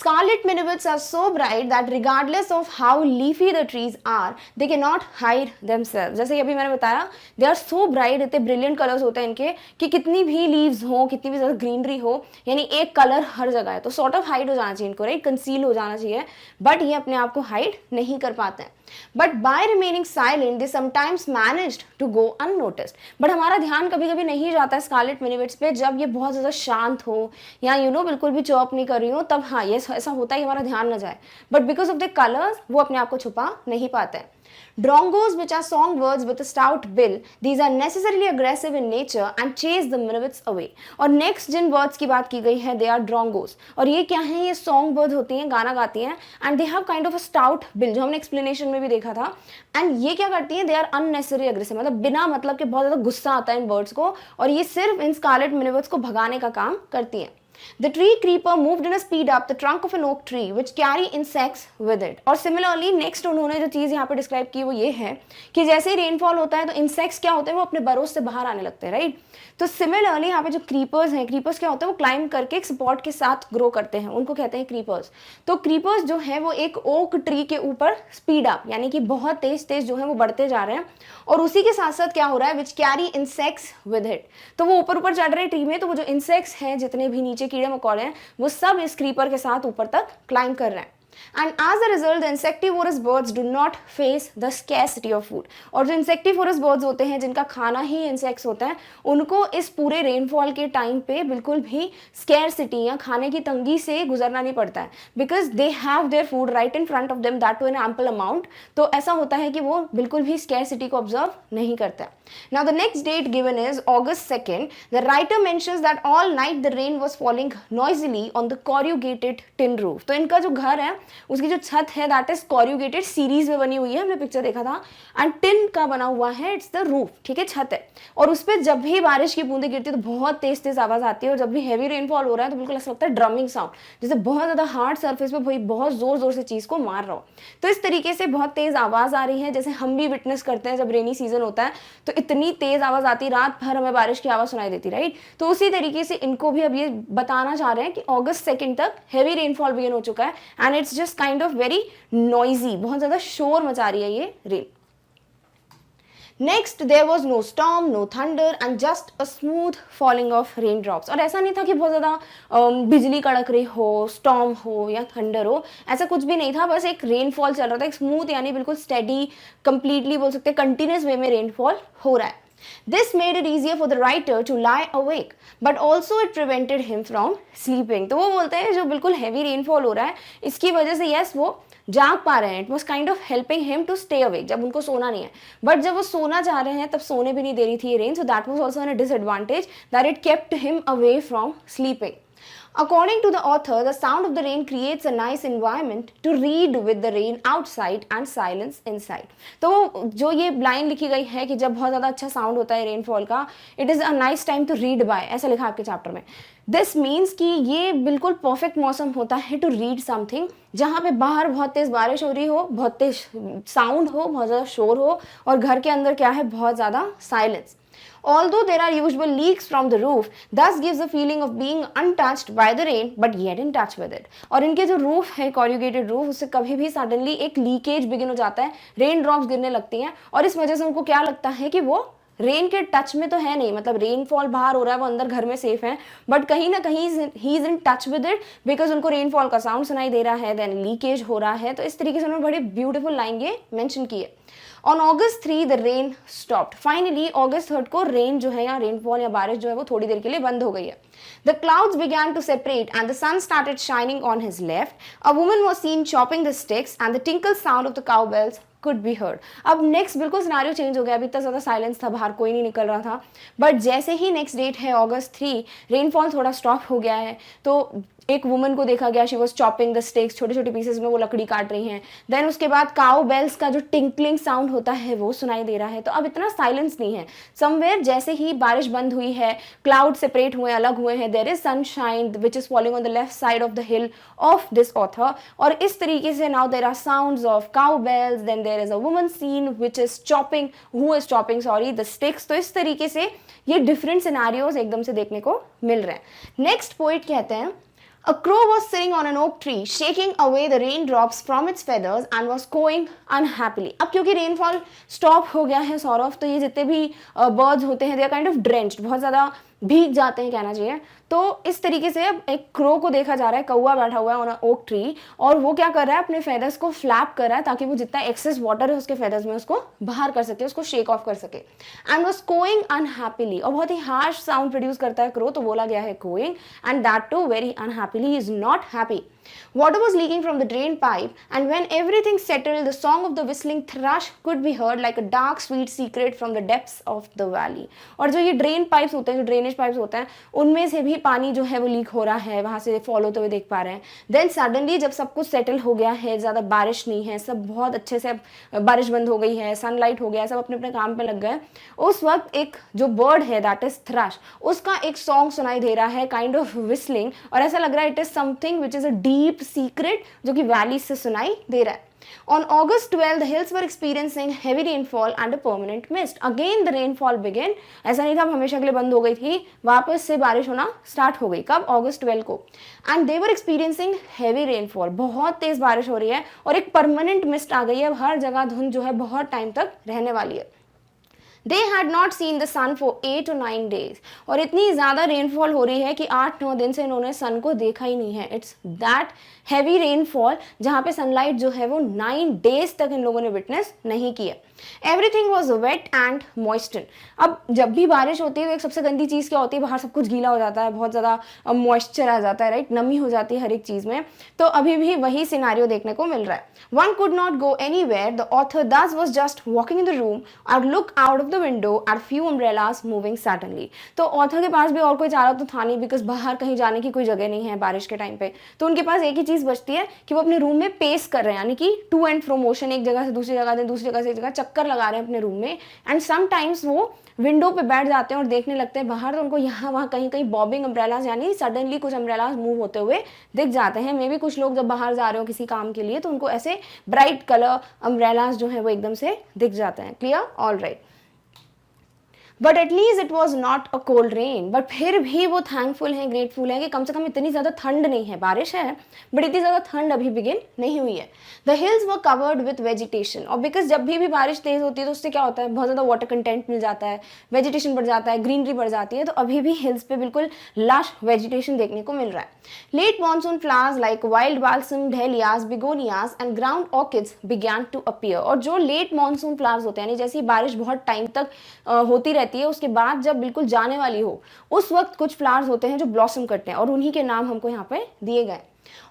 Scarlet minivets are so bright that regardless of how leafy the trees are, they cannot hide themselves. जैसे कि अभी मैंने बताया, they are so bright, इतने brilliant colors होते हैं इनके कि कितनी भी leaves हो, कितनी भी ज़्यादा greenery हो, यानी एक color हर जगह है, तो sort of hide हो जाना चाहिए इनको, right? Conceal हो जाना चाहिए, but ये अपने आप को hide नहीं कर पाते हैं. But by remaining silent, they sometimes managed to go unnoticed. But हमारा ध्यान कभी कभी नहीं जाता है स्कारलेट मिनिवेट्स पे जब ये बहुत ज़्यादा शांत हो या बिल्कुल भी चॉप नहीं कर रही हो, तब हाँ ये ऐसा होता है कि हमारा ध्यान न जाए. But because of the colours वो अपने आप को छुपा नहीं पाते हैं. Drongos, which are songbirds with a stout bill, these are necessarily aggressive in nature and chase the minivets away. और next जिन birds की बात की गई है, they are drongos. और ये क्या हैं? ये songbirds होती हैं, गाना गाती हैं, and they have kind of a stout bill, जो हमने explanation में भी देखा था. And ये क्या करती हैं? They are unnecessary aggressive, मतलब बिना मतलब के बहुत ज़्यादा गुस्सा आता है इन birds को, और ये सिर्फ इन scarlet minivets को भगाने का काम करती हैं. The tree creeper moved in a speed up the trunk of an oak tree which carry insects with it. और similarly next उन्होंने जो चीज़ यहाँ पे डिस्क्राइब की वो ये है कि जैसे ही रेनफॉल होता है तो इंसेक्ट्स क्या होते हैं, वो अपने बरोज से बाहर आने लगते हैं, राइट? तो सिमिलरली यहाँ पे जो क्रीपर्स हैं, क्रीपर्स क्या होता है, वो क्लाइंब करके एक सपोर्ट के साथ ग्रो करते हैं, उनको कहते हैं क्रीपर्स. तो क्रीपर्स जो है वो एक ओक ट्री के ऊपर स्पीड अप यानी कि बहुत तेज तेज जो है वो बढ़ते जा रहे हैं, और उसी के साथ साथ क्या हो रहा है, which carry insects with it. तो वो ऊपर ऊपर चढ़ रहे हैं ट्री में, तो वो जो इंसेक्ट्स हैं, जितने भी नीचे कीड़े मकोड़े हैं, वो सब इस क्रीपर के साथ ऊपर तक क्लाइंब कर रहे हैं. And as a result, the insectivorous birds do not face the scarcity of food. और जो insectivorous birds होते हैं, जिनका खाना ही insects होता है, उनको इस पूरे रेनफॉल के टाइम पे बिल्कुल भी scarcity या खाने की तंगी से गुजरना नहीं पड़ता है, because they have their food right in front of them, that too in ample amount. तो ऐसा होता है कि वो बिल्कुल भी scarcity को observe नहीं करता है. Now the next date given is August 2nd. The writer mentions that all night the rain was falling noisily on the corrugated tin roof. तो इनका जो घर है उसकी जो छत है दैट इज कॉर्यूगेटेड सीरीज में बनी हुई है, हमने पिक्चर देखा था, एंड टिन का बना हुआ है, इट्स द रूफ, ठीक है, छत है. और उस पर जब भी बारिश की बूंदें गिरती है तो बहुत तेज तेज आवाज आती है, और जब भी हैवी रेनफॉल हो रहा है तो बिल्कुल ऐसा लगता है ड्रमिंग साउंड, जैसे बहुत ज्यादा हार्ड सरफेस पे भाई बहुत जोर जोर से चीज को मार रहा हो. तो इस तरीके से बहुत तेज आवाज आ रही है, जैसे हम भी विटनेस करते हैं जब रेनी सीजन होता है तो इतनी तेज आवाज आती है, रात भर हमें बारिश की आवाज सुनाई देती, राइट? तो उसी तरीके से इनको भी अब ये बताना चाह रहे हैं कि अगस्त 2 तक हैवी रेनफॉल बिगिन हो चुका है, and it's just kind of very noisy, बहुत ज्यादा शोर मचा रही है ये rain. Next, there was no storm, no thunder and just a smooth falling of raindrops. और ऐसा नहीं था कि बहुत ज़्यादा बिजली कड़क रही हो, स्टॉर्म हो या थंडर हो, ऐसा कुछ भी नहीं था, बस एक रेनफॉल चल रहा था, एक स्मूथ यानी बिल्कुल स्टेडी, कंप्लीटली बोल सकते हैं कंटिन्यूस वे में रेनफॉल हो रहा है. This made it easier for the writer to lie awake, but also it prevented him from sleeping. तो वो बोलते हैं जो बिल्कुल heavy rainfall हो रहा है, इसकी वजह से yes वो जाग पा रहे हैं. It was kind of helping him to stay awake जब उनको सोना नहीं है, बट जब वो सोना चाह रहे हैं तब सोने भी नहीं दे रही थी ये rain, so that was also a disadvantage that it kept him away from sleeping. According to the author, the sound of the rain creates a nice environment to read with the rain outside and silence inside. तो जो ये line लिखी गई है कि जब बहुत ज़्यादा अच्छा साउंड होता है रेनफॉल का, it is a nice time to read by, ऐसा लिखा आपके चैप्टर में. दिस मीन्स कि ये बिल्कुल परफेक्ट मौसम होता है टू रीड समथिंग, जहाँ पे बाहर बहुत तेज़ बारिश हो रही हो, बहुत तेज साउंड हो, बहुत ज़्यादा शोर हो, और घर के अंदर क्या है, बहुत ज़्यादा silence. Although there are usual leaks from the roof, thus gives a feeling of being untouched by the rain, but yet in touch with it. और इनके जो रूफ है, corrugated roof, उससे कभी भी सडनली एक लीकेज बिगिन हो जाता है, रेन ड्रॉप्स गिरने लगती हैं, और इस वजह से उनको क्या लगता है कि वो रेन के टच में तो है नहीं, मतलब रेनफॉल बाहर हो रहा है, वो अंदर घर में सेफ है, बट कहीं ना कहीं he is in touch with it, because उनको रेनफॉल का साउंड सुनाई दे रहा है, देन लीकेज हो रहा है. तो इस तरीके से उन्होंने बड़ी ब्यूटीफुल लाइन ये मेंशन की है. On August 3 the rain stopped. Finally August 3 को रेन जो है या रेनफॉल या बारिश जो है वो थोड़ी देर के लिए बंद हो गई है. The clouds began to separate and the sun started shining on his left. A woman was seen chopping the sticks and the tinkle sound of the cowbells could be heard. अब नेक्स्ट बिल्कुल scenario change हो गया, अभी इतना ज़्यादा silence था, बाहर कोई नहीं निकल रहा था, बट जैसे ही नेक्स्ट डेट है August 3, रेनफॉल थोड़ा स्टॉप हो गया है, तो एक वुमन को देखा गया, she was chopping the sticks, छोटे छोटे पीसेस में वो लकड़ी काट रही हैं. देन उसके बाद काउ बेल्स का जो टिंकलिंग साउंड होता है वो सुनाई दे रहा है. तो अब इतना साइलेंस नहीं है. समवेयर जैसे ही बारिश बंद हुई है, क्लाउड सेपरेट हुए, अलग हुए हैं, there is sunshine which is falling on the left side of the hill of this author. और इस तरीके से now there are sounds of cow bells, then there is a woman scene which is chopping, who is chopping sorry the sticks. तो इस तरीके से ये different scenarios एकदम से देखने को मिल रहे हैं. नेक्स्ट पोइट कहते हैं A crow was sitting on an oak tree, shaking away the raindrops from its feathers and was cawing unhappily. अब क्योंकि रेनफॉल स्टॉप हो गया है सौरभ, तो ये जितने भी बर्ड्स होते हैं they are kind of drenched, बहुत ज़्यादा भीग जाते हैं कहना चाहिए। तो इस तरीके से अब एक क्रो को देखा जा रहा है, कौवा बैठा हुआ है ऑन ओक ट्री, और वो क्या कर रहा है, अपने फेदर्स को फ्लैप कर रहा है ताकि वो जितना एक्सेस वाटर है उसके फेदर्स में उसको बाहर कर सके, उसको शेक ऑफ कर सके। एंड वाज कोइंग अनहैप्पीली, और बहुत ही हार्श साउंड प्रोड्यूस करता है क्रो, तो बोला गया है cawing, and that too very unhappily, is not happy. Water was leaking from the drain pipe, and when everything settled, the song of the whistling thrush could be heard like a dark, sweet secret from the depths of the valley. और जो ये drain pipes होते हैं, जो drainage pipes होते हैं, उनमें से भी पानी जो है वो लीक हो रहा है, वहाँ से फॉलो होते हुए देख पा रहे हैं। देन सडनली जब सब कुछ सेटल हो गया है, ज़्यादा बारिश नहीं है, सब बहुत अच्छे से बारिश बंद हो गई है, सनलाइट हो गया, सब अपने अपने काम पे लग गए, उस वक्त एक जो बर्ड है दैट इज थ्रश, उसका एक सॉन्ग सुनाई दे रहा है, काइंड ऑफ विस्लिंग, और ऐसा लग रहा है it is something which is a deep secret जो कि वैली से सुनाई दे रहा है। On August 12, the hills were experiencing heavy rainfall and a permanent mist. Again the rainfall began. ऐसा नहीं था हमेशा के लिए बंद हो गई थी, वापस से बारिश होना स्टार्ट हो गई। कब? August 12 को। And they were experiencing heavy rainfall. बहुत तेज बारिश हो रही है और एक परमानेंट मिस्ट आ गई है, अब हर जगह धुंध जो है बहुत टाइम तक रहने वाली है। They had not seen the sun for 8 to 9 days. और इतनी ज़्यादा रेनफॉल हो रही है कि 8-9 दिन से इन्होंने सन को देखा ही नहीं है। इट्स दैट हैवी रेनफॉल जहाँ पे सनलाइट जो है वो 9 डेज तक इन लोगों ने विटनेस नहीं की है। Everything was wet and moisten. अब जब भी बारिश होती है तो एक सबसे गंदी चीज़ क्या होती है, बाहर सब कुछ गीला हो जाता है, बहुत ज़्यादा मॉइस्चर आ जाता है, राइट, नमी हो जाती है हर एक चीज़ में। तो अभी भी वही सिनारियो देखने को मिल रहा है। One could not go anywhere, the author thus was just walking in the room और look out of the window at few umbrellas moving suddenly. तो ऑथर के पास भी और कोई चारा तो था नहीं, बिकॉज बाहर कहीं जाने की कोई जगह नहीं है बारिश के टाइम पे, तो उनके पास एक ही चीज़ बचती है कि वो अपने रूम में पेस कर रहे हैं, यानी कि टू एंड फ्रो मोशन, एक जगह से दूसरी जगह, दूसरी जगह से एक जगह चक्कर लगा रहे हैं अपने रूम में। एंड समटाइम्स वो विंडो पे बैठ जाते हैं और देखने लगते हैं बाहर, तो उनको यहाँ वहाँ कहीं कहीं बॉबिंग अम्ब्रेलाज, यानी सडनली कुछ अम्ब्रेलाज मूव होते हुए दिख जाते हैं। मे बी कुछ लोग जब बाहर जा रहे हो किसी काम के लिए तो उनको ऐसे ब्राइट कलर अम्ब्रेलाज जो है वो एकदम से दिख जाते हैं। Clear? All right. But at least it was not a cold rain, but फिर भी वो थैंकफुल हैं, ग्रेटफुल हैं कि कम से कम इतनी ज़्यादा ठंड नहीं है, बारिश है बट इतनी ज़्यादा ठंड अभी बिगिन नहीं हुई है। The hills were covered with vegetation, और बिकॉज जब भी बारिश तेज़ होती है तो उससे क्या होता है, बहुत ज़्यादा वाटर कंटेंट मिल जाता है, वेजिटेशन बढ़ जाता है, ग्रीनरी बढ़ जाती है, तो अभी भी हिल्स पे बिल्कुल लश वेजिटेशन देखने को मिल रहा है। Late monsoon flowers like wild balsam, dahlias, begonias and ground orchids began to appear, और जो लेट मॉनसून फ्लावर्स होते हैं, यानी जैसे बारिश बहुत टाइम तक होती रहती है, उसके बाद जब बिल्कुल जाने वाली हो उस वक्त कुछ फ्लावर्स होते हैं जो ब्लॉसम करते हैं, और उन्हीं के नाम हमको यहाँ पे दिए गए।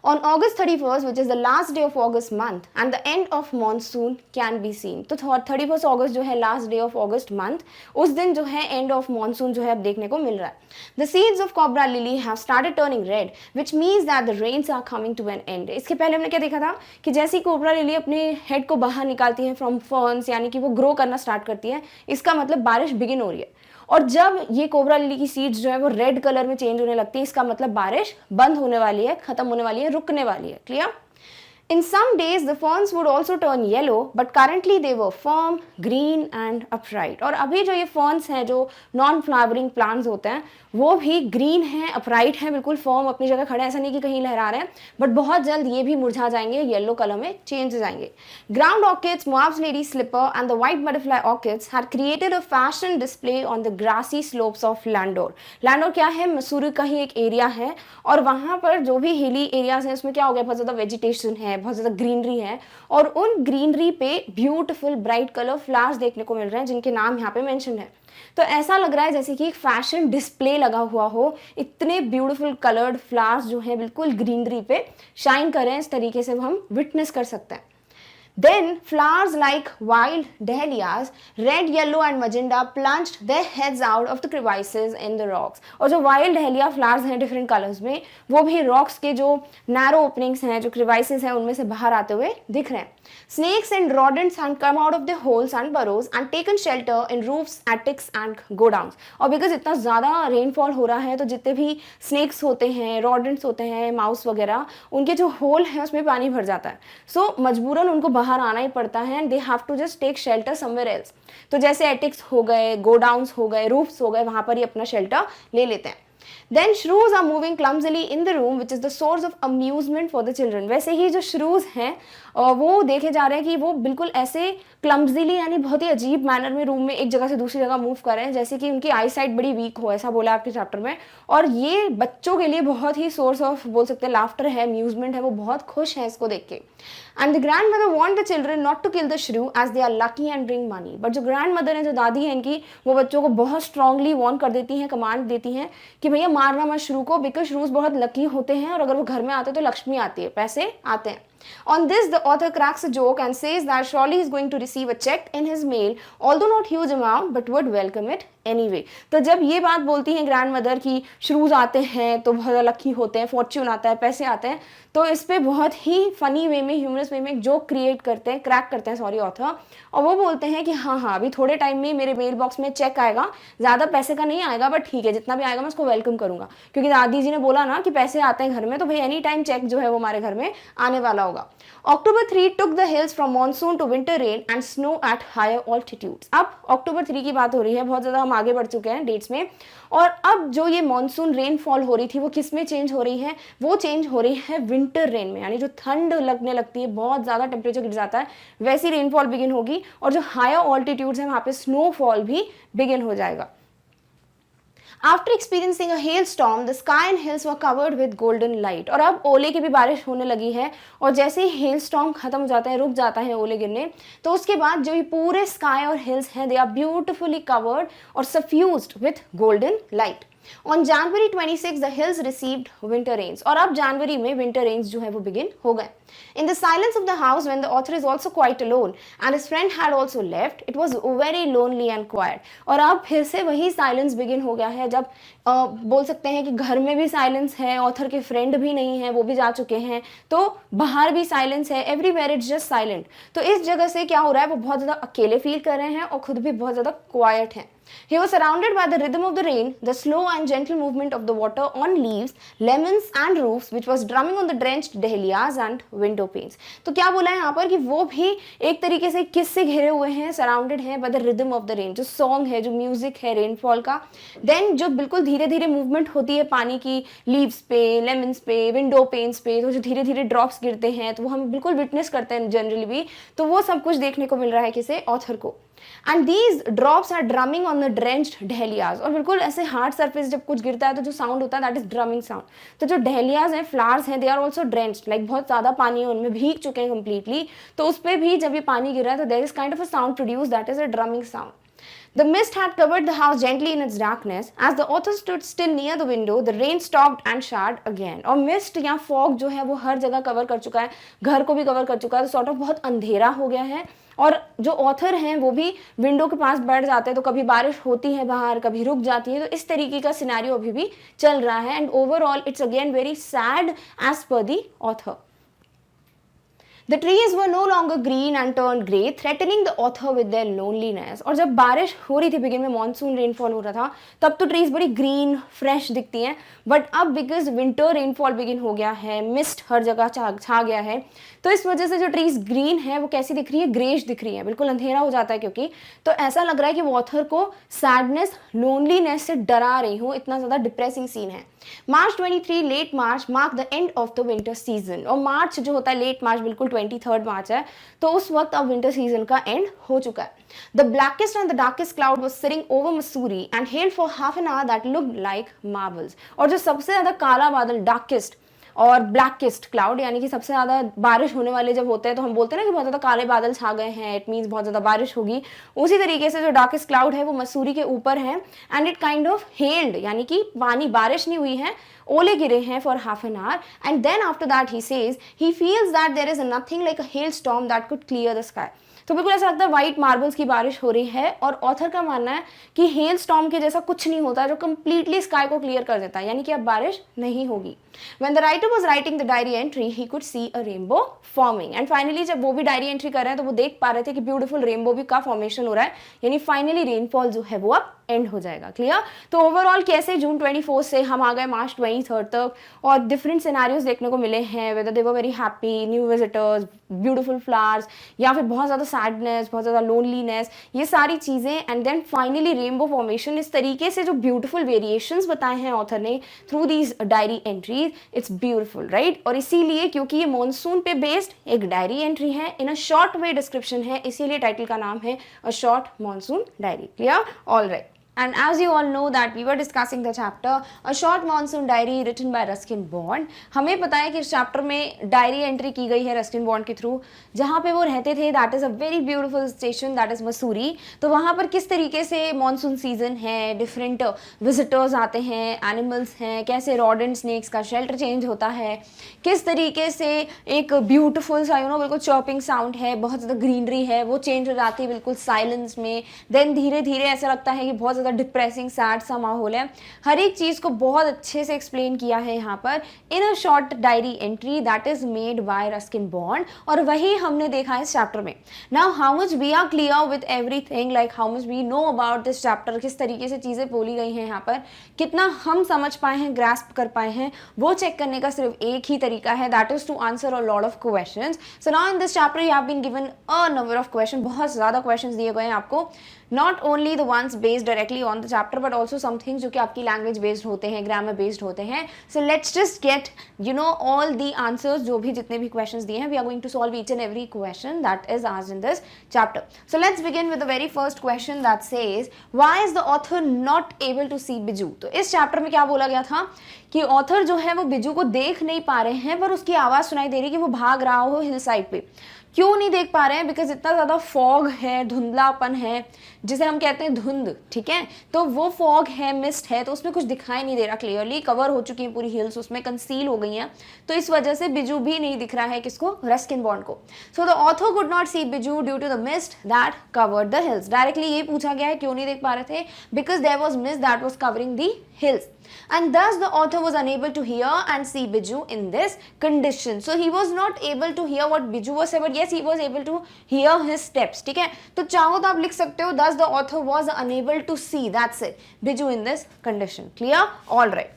On August 31st, which is the last day of August month and the end of monsoon can be seen. तो 31st August जो है last day of August month, उस दिन जो है end of monsoon जो है अब देखने को मिल रहा है। The seeds of cobra lily have started turning red, which means that the rains are coming to an end. इसके पहले हमने क्या देखा था कि जैसे ही कोबरा लिली अपने हेड को बाहर निकालती है फ्रॉम फर्न्स, यानी कि वो ग्रो करना स्टार्ट करती है, इसका मतलब बारिश बिगिन हो रही है। और जब ये कोबरा लिली की सीड्स जो है वो रेड कलर में चेंज होने लगती है, इसका मतलब बारिश बंद होने वाली है, खत्म होने वाली है, रुकने वाली है। Clear? In some days the ferns would also turn yellow, but currently they were firm, green and upright. और अभी जो ये ferns हैं, जो नॉन फ्लावरिंग प्लांट्स होते हैं, वो भी ग्रीन हैं, अपराइट हैं, बिल्कुल फॉर्म अपनी जगह खड़े हैं, ऐसा नहीं कि कहीं लहरा रहे हैं, बट बहुत जल्द ये भी मुरझा जाएंगे, येलो कलर में चेंज हो जाएंगे। ग्राउंड ऑर्किड्स, मोआब्स lady slipper and the white butterfly orchids had created a fashion display on the grassy slopes of Landour. Landour क्या है? मसूरी का ही एक एरिया है, और वहाँ पर जो भी हिली एरियाज हैं उसमें क्या हो गया, बहुत ज़्यादा वेजिटेशन है, बहुत ज़्यादा ग्रीनरी है, और उन ग्रीनरी पे ब्यूटीफुल ब्राइट कलर फ्लावर्स देखने को मिल रहे हैं जिनके नाम यहाँ पे मेंशन है। तो ऐसा लग रहा है जैसे कि एक फैशन डिस्प्ले लगा हुआ हो, इतने ब्यूटीफुल कलर्ड फ्लावर्स जो हैं बिल्कुल ग्रीनरी पे शाइन कर रहे हैं, इस तरीके से हम विटनेस कर सकते हैं। Then flowers like wild dahlias, red, yellow and magenta plunged their heads out of the crevices in the rocks. और जो wild dahlia flowers हैं different colors में, वो भी rocks के जो narrow openings हैं, जो crevices हैं, उनमें से बाहर आते हुए दिख रहे हैं। Snakes and rodents had come out of their holes and burrows and taken shelter in roofs, attics and godowns. और because इतना ज़्यादा rainfall हो रहा है तो जितने भी snakes होते हैं, rodents होते हैं, mouse वगैरह, उनके जो hole हैं उसमें पानी भर जाता है। So मजबूरन उनको बाहर आना ही पड़ता है, and they have to just take shelter somewhere else. तो जैसे attics हो गए, godowns हो गए, roofs हो गए, वहाँ पर ही अपना shelter ले लेते हैं। Then shrews are moving clumsily in the room which is the source of amusement for the children. वैसे ही जो shrews हैं वो देखे जा रहे हैं कि वो बिल्कुल ऐसे क्लम्सली यानी बहुत ही अजीब मैनर में रूम में एक जगह से दूसरी जगह मूव कर रहे हैं जैसे कि उनकी आई साइट बड़ी वीक हो, ऐसा बोला आपके चैप्टर में। और ये बच्चों के लिए बहुत ही सोर्स ऑफ बोल सकते हैं लाफ्टर है, अम्यूजमेंट है, वो बहुत खुश हैं इसको देख के। And the grandmother want the children not to kill the shrew as they are lucky and bring money. But जो ग्रैंड मदर है, जो दादी है इनकी, वो बच्चों को बहुत स्ट्रांगली वॉर्न कर देती हैं, कमांड देती हैं कि भैया मारना मत श्रू को, बिकॉज श्रूज बहुत लकी होते हैं और अगर वो घर में आते हैं तो लक्ष्मी आती है, पैसे आते हैं। On this, the author cracks a joke and says that surely he is going to receive a check in his mail, although not huge amount, but would welcome it anyway. तो जब ये बात बोलती हैं ग्रैंड मदर की श्रूज आते हैं तो बहुत लकी होते हैं, फॉर्च्यून आता है, पैसे आते हैं, तो इस पे बहुत ही फनी वे में, ह्यूमरस वे में एक जोक क्रिएट करते हैं, क्रैक करते हैं सॉरी ऑथर, और वो बोलते हैं कि हाँ हाँ अभी थोड़े टाइम में मेरे मेल बॉक्स में चेक आएगा, ज़्यादा पैसे का नहीं आएगा बट ठीक है जितना भी आएगा मैं उसको वेलकम करूंगा, क्योंकि दादी जी ने बोला ना कि पैसे आते हैं घर में तो भाई एनी टाइम चेक जो है वो हमारे घर में आने वाला होगा। October 3 took the hills from monsoon to winter rain and snow at higher altitudes. अब October 3 की बात हो रही है, बहुत ज़्यादा हम आगे बढ़ चुके हैं डेट्स में, और अब जो ये मॉनसून रेनफॉल हो रही थी वो किस में चेंज हो रही है, वो चेंज हो रही है विंटर रेन में, यानी जो ठंड लगने लगती है, बहुत ज़्यादा टेम्परेचर गिर जाता है, वैसी रेनफॉल बिगिन होगी और जो हायर ऑल्टीट्यूड्स हैं वहाँ पे स्नोफॉल भी बिगिन हो जाएगा। After experiencing a hailstorm, the sky and hills were covered with golden light. और अब ओले की भी बारिश होने लगी है और जैसे ही हेल स्टॉर्म खत्म हो जाता है, रुक जाता है ओले गिरने, तो उसके बाद जो ये पूरे स्काई और हिल्स हैं, दे आर ब्यूटिफुली कवर्ड और suffused with golden light. On January 26, the hills received winter rains. और अब जनवरी में winter rains जो है वो begin हो गए। In the silence of the house, when the author is also quite alone and his friend had also left, it was very lonely and quiet. और अब फिर से वही silence begin हो गया है, जब बोल सकते हैं कि घर में भी silence है, ऑथर के फ्रेंड भी नहीं है, वो भी जा चुके हैं, तो बाहर भी silence है, everywhere it's just silent. तो इस जगह से क्या हो रहा है, वो बहुत ज़्यादा अकेले फील कर रहे हैं और खुद भी बहुत ज़्यादा quiet हैं। He was surrounded by the rhythm of the rain, the slow and gentle movement of the water on leaves, lemons and roofs, which was drumming on the drenched dahlias and window panes. तो क्या बोला है यहाँ पर कि वो भी एक तरीके से किससे घिरे हुए हैं, सराउंडेड हैं by the rhythm of the rain, जो सॉन्ग है, जो म्यूजिक है रेनफॉल का, देन जो बिल्कुल धीरे धीरे मूवमेंट होती है पानी की लीव्स पे, लेमन्स पे, विंडो पेन्स पे, तो जो धीरे धीरे ड्रॉप्स गिरते हैं तो वो हम बिल्कुल विटनेस करते हैं जनरली भी, तो वो सब कुछ देखने को मिल रहा है किसे, ऑथर को। And these drops are drumming on the drenched dahlias, और बिल्कुल ऐसे हार्ड सरफेस जब कुछ गिरता है तो जो साउंड होता है दैट इज ड्रमिंग साउंड। तो जो डहलियाज हैं, फ्लावर्स हैं, they are also drenched, like बहुत ज़्यादा पानी है उनमें, भीग चुके हैं कम्प्लीटली, तो उस पर भी जब ये पानी गिर रहा है तो there is kind of a sound produce that is a drumming sound. The mist had covered the house gently in its darkness. As the author stood still near the window, the rain stopped and showered again. और mist या fog जो है वो हर जगह cover कर चुका है, घर को भी कवर कर चुका है, तो सॉर्ट ऑफ बहुत अंधेरा हो गया है। और जो ऑथर हैं वो भी विंडो के पास बैठ जाते हैं, तो कभी बारिश होती है बाहर, कभी रुक जाती है, तो इस तरीके का सिनेरियो अभी भी चल रहा है। And overall it's again very sad as per the author. The trees were no longer green and turned grey, threatening the author with their loneliness. और जब बारिश हो रही थी बिगिन में, मॉनसून रेनफॉल हो रहा था, तब तो ट्रीज बड़ी ग्रीन फ्रेश दिखती हैं, बट अब बिकॉज विंटर रेनफॉल बिगिन हो गया है, मिस्ट हर जगह छा गया है, तो इस वजह से जो ट्रीज ग्रीन है वो कैसी दिख रही है, ग्रेश दिख रही है, बिल्कुल अंधेरा हो जाता है क्योंकि, तो ऐसा लग रहा है कि वो ऑथर को सैडनेस, लोनलीनेस से डरा रही हूँ, इतना ज़्यादा डिप्रेसिंग सीन है। March 23, late March mark the end of the winter season, और मार्च जो होता है लेट मार्च, बिल्कुल 23 मार्च है, तो उस वक्त अब विंटर सीजन का एंड हो चुका है। The blackest and the darkest cloud was sitting over Mussoorie and held for half an our that looked like marbles, और जो सबसे ज्यादा काला बादल, डार्केस्ट और ब्लैकेस्ट क्लाउड, यानी कि सबसे ज़्यादा बारिश होने वाले जब होते हैं तो हम बोलते हैं ना कि बहुत ज़्यादा काले बादल छा गए हैं, इट मीन्स बहुत ज़्यादा बारिश होगी, उसी तरीके से जो डार्केस्ट क्लाउड है वो मसूरी के ऊपर है, and it kind of held, यानी कि पानी, बारिश नहीं हुई है, ओले गिरे हैं for half an hour, and then after that he says he feels that there is nothing like a hail storm that could clear the sky. तो बिल्कुल ऐसा लगता है व्हाइट मार्बल्स की बारिश हो रही है, और ऑथर का मानना है कि हेल स्टॉर्म के जैसा कुछ नहीं होता जो कंप्लीटली स्काई को क्लियर कर देता है, यानी कि अब बारिश नहीं होगी। When the writer was writing the diary entry, he could see a rainbow forming. And finally जब वो भी डायरी एंट्री कर रहे हैं तो वो देख पा रहे थे कि ब्यूटीफुल रेनबो भी का फॉर्मेशन हो रहा है, यानी फाइनली रेनफॉल जो है वो अब एंड हो जाएगा। क्लियर? तो ओवरऑल कैसे जून 24 से हम आ गए मार्च 23 तक और डिफरेंट सिनेरियोज देखने को मिले हैं, whether they were very happy, new visitors, beautiful flowers, या फिर बहुत ज़्यादा सैडनेस, बहुत ज़्यादा लोनलीनेस, ये सारी चीज़ें, and then finally rainbow formation. इस तरीके से जो ब्यूटीफुल वेरिएशंस बताए हैं ऑथर ने through these diary entries, it's beautiful, right? और इसीलिए क्योंकि ये मॉनसून पे बेस्ड एक डायरी एंट्री है, इन अ शॉर्ट वे डिस्क्रिप्शन है, इसीलिए टाइटल का नाम है a short monsoon diary. Clear? All right. And as you all know that we were discussing the chapter A Short Monsoon Diary written by Ruskin Bond। हमें पता है कि इस चैप्टर में डायरी एंट्री की गई है रस्किन बॉन्ड के थ्रू, जहाँ पे वो रहते थे, that is a very beautiful station, that is Mussoorie. तो वहाँ पर किस तरीके से मानसून सीजन है, डिफरेंट विजिटर्स आते हैं, एनिमल्स हैं, कैसे रॉड एंड स्नेक्स का शेल्टर चेंज होता है, किस तरीके से एक ब्यूटीफुल सा बिल्कुल चॉपिंग साउंड है, बहुत ज़्यादा ग्रीनरी है, वो चेंज हो जाती है बिल्कुल साइलेंस में, देन धीरे धीरे ऐसा लगता है कि बहुत ज़्यादा डिप्रेसिंग सैड सा माहौल है। हर एक चीज़ को बहुत अच्छे से एक्सप्लेन किया है यहाँ पर in a short diary entry that is made by Ruskin Bond, और वही हमने देखा है इस चैप्टर में। Now how much we are clear with everything, like how much we know about this chapter, किस तरीके से चीज़ें बोली गई हैं यहाँ पर, कितना हम समझ पाए हैं, ग्रास्प कर पाए हैं, वो चेक करने का सिर्फ एक ही तरीका है, that is to answer a lot of questions. So now in this chapter you have been given a number of question, बहुत ज़्यादा क्वेश्चन दिए गए हैं आपको, not only the ones based directly on the chapter but also something जो कि आपकी language based होते हैं, ग्रामर बेस्ड होते हैं। So let's just get all the answers, जो भी जितने भी क्वेश्चंस दिए हैं, we are going to solve each and every question that is asked in this chapter. So let's begin with the very first question that says why is the author not able to see Biju. तो इस chapter में क्या बोला गया था कि author जो है वो बिजू को देख नहीं पा रहे हैं, पर उसकी आवाज़ सुनाई दे रही है कि वो भाग रहा हो हिल साइड पे। क्यों नहीं देख पा रहे हैं? बिकॉज इतना ज़्यादा फॉग है, धुंधलापन है, जिसे हम कहते हैं धुंध, ठीक है? तो वो फॉग है, मिस्ट है, तो उसमें कुछ दिखाई नहीं दे रहा क्लियरली, कवर हो चुकी है पूरी हिल्स, उसमें कंसील हो गई हैं, तो इस वजह से बिजू भी नहीं दिख रहा है किसको, रस्किन बॉन्ड को। So the author could not see Biju due to the mist that covered the hills. Directly ये पूछा गया है क्यों नहीं देख पा रहे थे, because there was mist that was covering the hills, and thus the author was unable to hear and see Biju in this condition. So he was not able to hear what Biju was saying, but yes he was able to hear his steps, ठीक है? तो चाहो तो आप लिख सकते हो thus the author was unable to see, that's it, Biju in this condition. Clear? All right.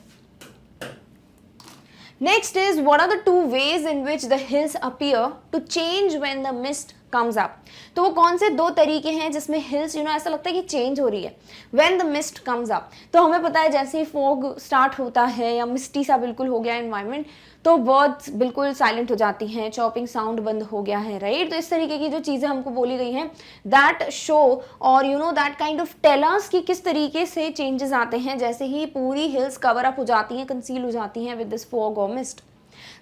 Next is what are the two ways in which the hills appear to change when the mist comes up. तो वो कौन से दो तरीके हैं जिसमें hills ऐसा लगता है कि चेंज हो रही है when the mist comes up। तो हमें पता है जैसे ही फॉग स्टार्ट होता है या मिस्टी सा बिल्कुल हो गया एनवायरनमेंट, तो बर्ड्स बिल्कुल साइलेंट हो जाती हैं, चॉपिंग साउंड बंद हो गया है, राइट? तो इस तरीके की जो चीज़ें हमको बोली गई हैं दैट शो और that kind of tell us कि किस तरीके से चेंजेस आते हैं जैसे ही पूरी हिल्स कवर अप हो जाती हैं, कंसील हो जाती हैं विद दिस फॉग और mist.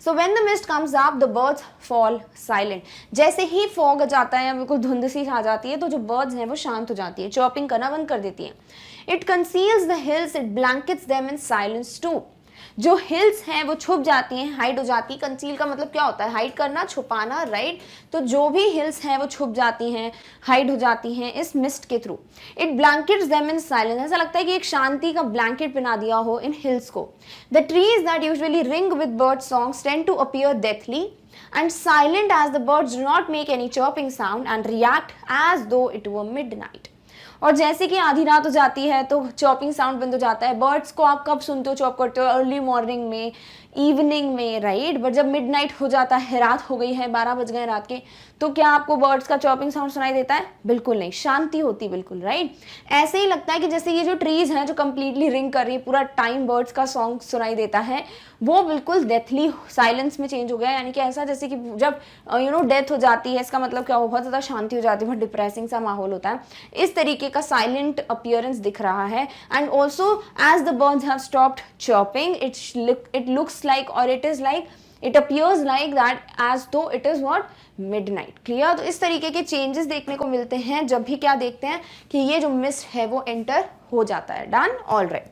So when the mist comes up, the birds fall silent. जैसे ही फॉग आ जाता है या बिल्कुल धुंध सी आ जाती है, तो जो बर्ड्स हैं वो शांत हो जाती है, चॉपिंग करना बंद कर देती हैं। It conceals the hills, it blankets them in silence too. जो हिल्स हैं वो छुप जाती हैं, हाइड हो जाती है। कंसील का मतलब क्या होता है? हाइड करना, छुपाना, राइट? तो जो भी हिल्स हैं वो छुप जाती हैं, हाइड हो जाती हैं इस मिस्ट के through. It blankets them in silence, ऐसा लगता है कि एक शांति का ब्लैंकेट बना दिया हो इन हिल्स को। The trees that usually ring with bird songs tend to appear deathly and silent as the birds do not make any chirping sound and react as though it were midnight. और जैसे कि आधी रात हो जाती है तो चॉपिंग साउंड बंद हो जाता है। बर्ड्स को आप कब सुनते हो चॉप करते हो? अर्ली मॉर्निंग में, इवनिंग में, राइट? बट जब मिडनाइट हो जाता है, रात हो गई है, 12 बज गए रात के, तो क्या आपको बर्ड्स का चॉपिंग साउंड सुनाई देता है? बिल्कुल नहीं, शांति होती बिल्कुल, राइट? ऐसे ही लगता है कि जैसे ये जो ट्रीज हैं जो कंप्लीटली रिंग कर रही है, पूरा टाइम बर्ड्स का सॉन्ग सुनाई देता है, वो बिल्कुल डेथली साइलेंस में चेंज हो गया। यानी कि ऐसा जैसे कि जब डेथ हो जाती है, इसका मतलब क्या हो, बहुत ज़्यादा शांति हो जाती है, बहुत डिप्रेसिंग सा माहौल होता है, इस तरीके का साइलेंट अपीयरेंस दिख रहा है। And also as the birds have stopped chopping, it looks like or it appears like that as though it is what midnight. Clear? तो इस तरीके के चेंजेस देखने को मिलते हैं जब भी क्या देखते हैं कि ये जो मिस्ट है वो एंटर हो जाता है। Done? All right.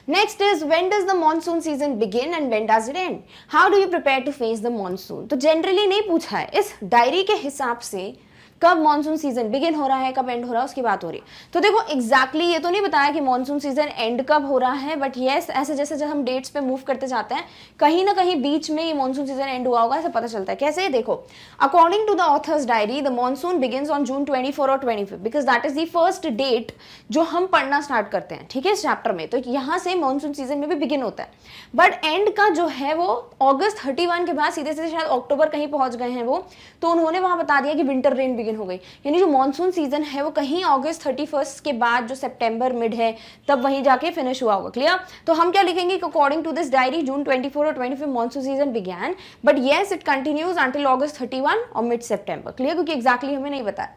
Next is when does the monsoon season begin and when does it end? How do you prepare to face the monsoon? तो जनरली नहीं पूछा है, इस डायरी के हिसाब से कब मॉनसून सीजन बिगिन हो रहा है, कब एंड हो रहा है, उसकी बात हो रही है। तो देखो एग्जैक्टली ये तो नहीं बताया कि मॉनसून सीजन एंड कब हो रहा है, बट येस ऐसे जैसे जब हम डेट्स पे मूव करते जाते हैं कहीं ना कहीं बीच में ये मॉनसून सीजन एंड हुआ होगा, ऐसा पता चलता है। कैसे, देखो according to the author's diary the monsoon begins on June 24 और 25 because that is the first date जो हम पढ़ना स्टार्ट करते हैं, ठीक है, इस चैप्टर में। तो यहाँ से मॉनसून सीजन में भी बिगिन होता है, बट एंड का जो है वो अगस्त 31 के बाद सीधे सीधे शायद अक्टूबर कहीं पहुंच गए हैं वो, तो उन्होंने वहां बता दिया कि विंटर रेन बिगिन हो गई। यानी जो मॉनसून सीजन है वो कहीं अगस्त 31 के बाद जो सितंबर मिड है तब वहीं जाके फिनिश हुआ होगा। क्लियर? तो हम क्या लिखेंगे, according to this diary June 24 और 25 monsoon season began, but yes it continues until August 31 और मिड सितंबर। क्लियर? क्योंकि एग्जैक्टली हमें नहीं बताया।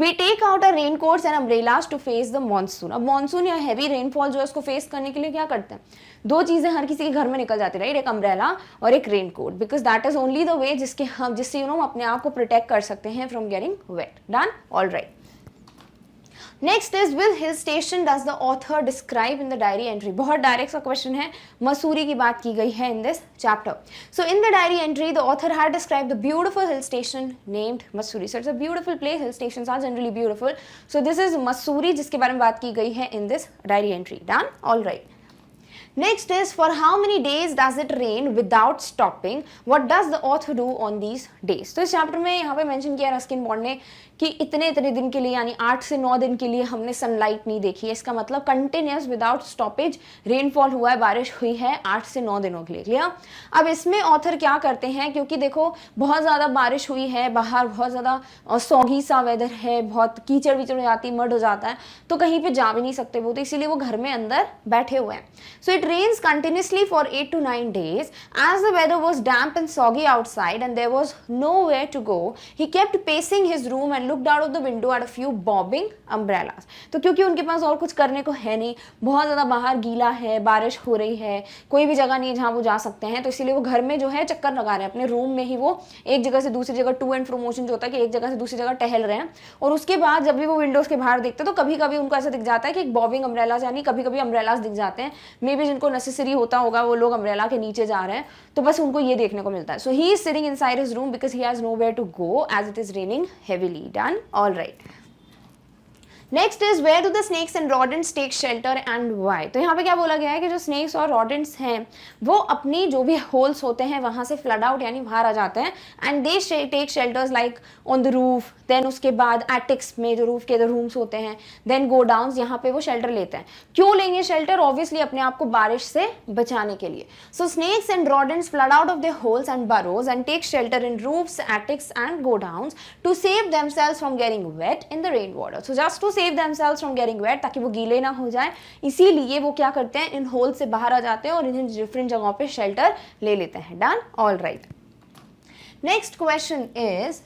We take out our raincoats and umbrellas to face the monsoon। अब मॉनसून या हैवी रेनफॉल जो है उसको फेस करने के लिए क्या करते हैं, दो चीजें हर किसी के घर में निकल जाती है, राइट, एक अम्ब्रेला और एक raincoat, because that is only the way जिससे हम अपने आप को प्रोटेक्ट कर सकते हैं from getting wait. Done? All right. Next is with hill station does the author describe in the diary entry. बहुत डायरेक्ट सा क्वेश्चन है, मसूरी की बात की गई है in this chapter. So in the diary entry the author had describe the beautiful hill station named Mussoorie. So it's a beautiful place, hill stations are generally beautiful. So this is Mussoorie जिसके बारे में बात की गई है in this diary entry. Done? All right. Next is for how many days does it rain without stopping? What does the author do on these days? तो इस chapter में यहाँ पे मेंशन किया रस्किन बॉन्ड ने कि इतने दिन के लिए यानी 8 से 9 दिन के लिए हमने सनलाइट नहीं देखी है। इसका मतलब कंटिन्यूस विदाउट स्टॉपेज रेनफॉल हुआ है, बारिश हुई है 8 से 9 दिनों के लिए। क्लियर? अब इसमें ऑथर क्या करते हैं, क्योंकि देखो बहुत ज़्यादा बारिश हुई है, बाहर बहुत ज़्यादा सॉगी सा वेदर है, बहुत कीचड़ विचड़ हो जाती है, मड हो जाता है, तो कहीं पे जा भी नहीं सकते वो, तो इसीलिए वो घर में अंदर बैठे हुए हैं। So it rains continuously for 8 to 9 days. As the weather was damp and soggy outside and there was nowhere to go, he kept pacing his room and looked out of the window at a few bobbing umbrellas. तो क्योंकि उनके पास और कुछ करने को है नहीं, बहुत ज़्यादा बाहर गीला है, बारिश हो रही है, कोई भी जगह नहीं है जहाँ वो जा सकते हैं, तो इसीलिए वो घर में जो है चक्कर लगा रहे हैं अपने रूम में ही। वो एक जगह से दूसरी जगह टू एंड फ्रो मोशन जो होता है कि एक जगह से दूसरी जगह टहल रहे हैं, और उसके बाद जब भी वो विंडोज़ के बाहर देखते हैं तो कभी कभी उनको ऐसा दिख जाता है कि एक बॉबिंग अम्ब्रेलाज यानी कभी कभी अम्ब्रेलाज दिख जाते हैं, मे बी जिनको नेसेसरी होता होगा वो लोग अम्ब्रेला के नीचे जा रहे हैं, तो बस उनको ये देखने को मिलता है। So he is sitting inside his room because he has nowhere to go as it is raining heavily. Done? All right. Next is where do the snakes and rodents take shelter and why. तो यहाँ पे क्या बोला गया है कि जो snacks और रॉडेंट्स हैं वो अपनी जो भी होल्स होते हैं वहाँ से फ्लड आउट यानी बाहर आ जाते हैं, and they take shelters like on the roof, then उसके बाद एटिक्स में जो रूफ के रूम्स होते हैं, देन गो डाउन, यहाँ पे वो शेल्टर लेते हैं। क्यों लेंगे शेल्टर? ऑब्वियसली अपने आप को बारिश से बचाने के लिए। So snakes and rodents flood out of their holes and burrows and take shelter in roofs, attics and go downs to save themselves from getting wet in the rain water. So just to save themselves from getting wet, ताकि वो गीले ना हो जाए, इसीलिए वो क्या करते हैं, इन होल से बाहर आ जाते हैं और इन्हें डिफरेंट जगहों पे शेल्टर ले लेते हैं। Done? All right. Next question is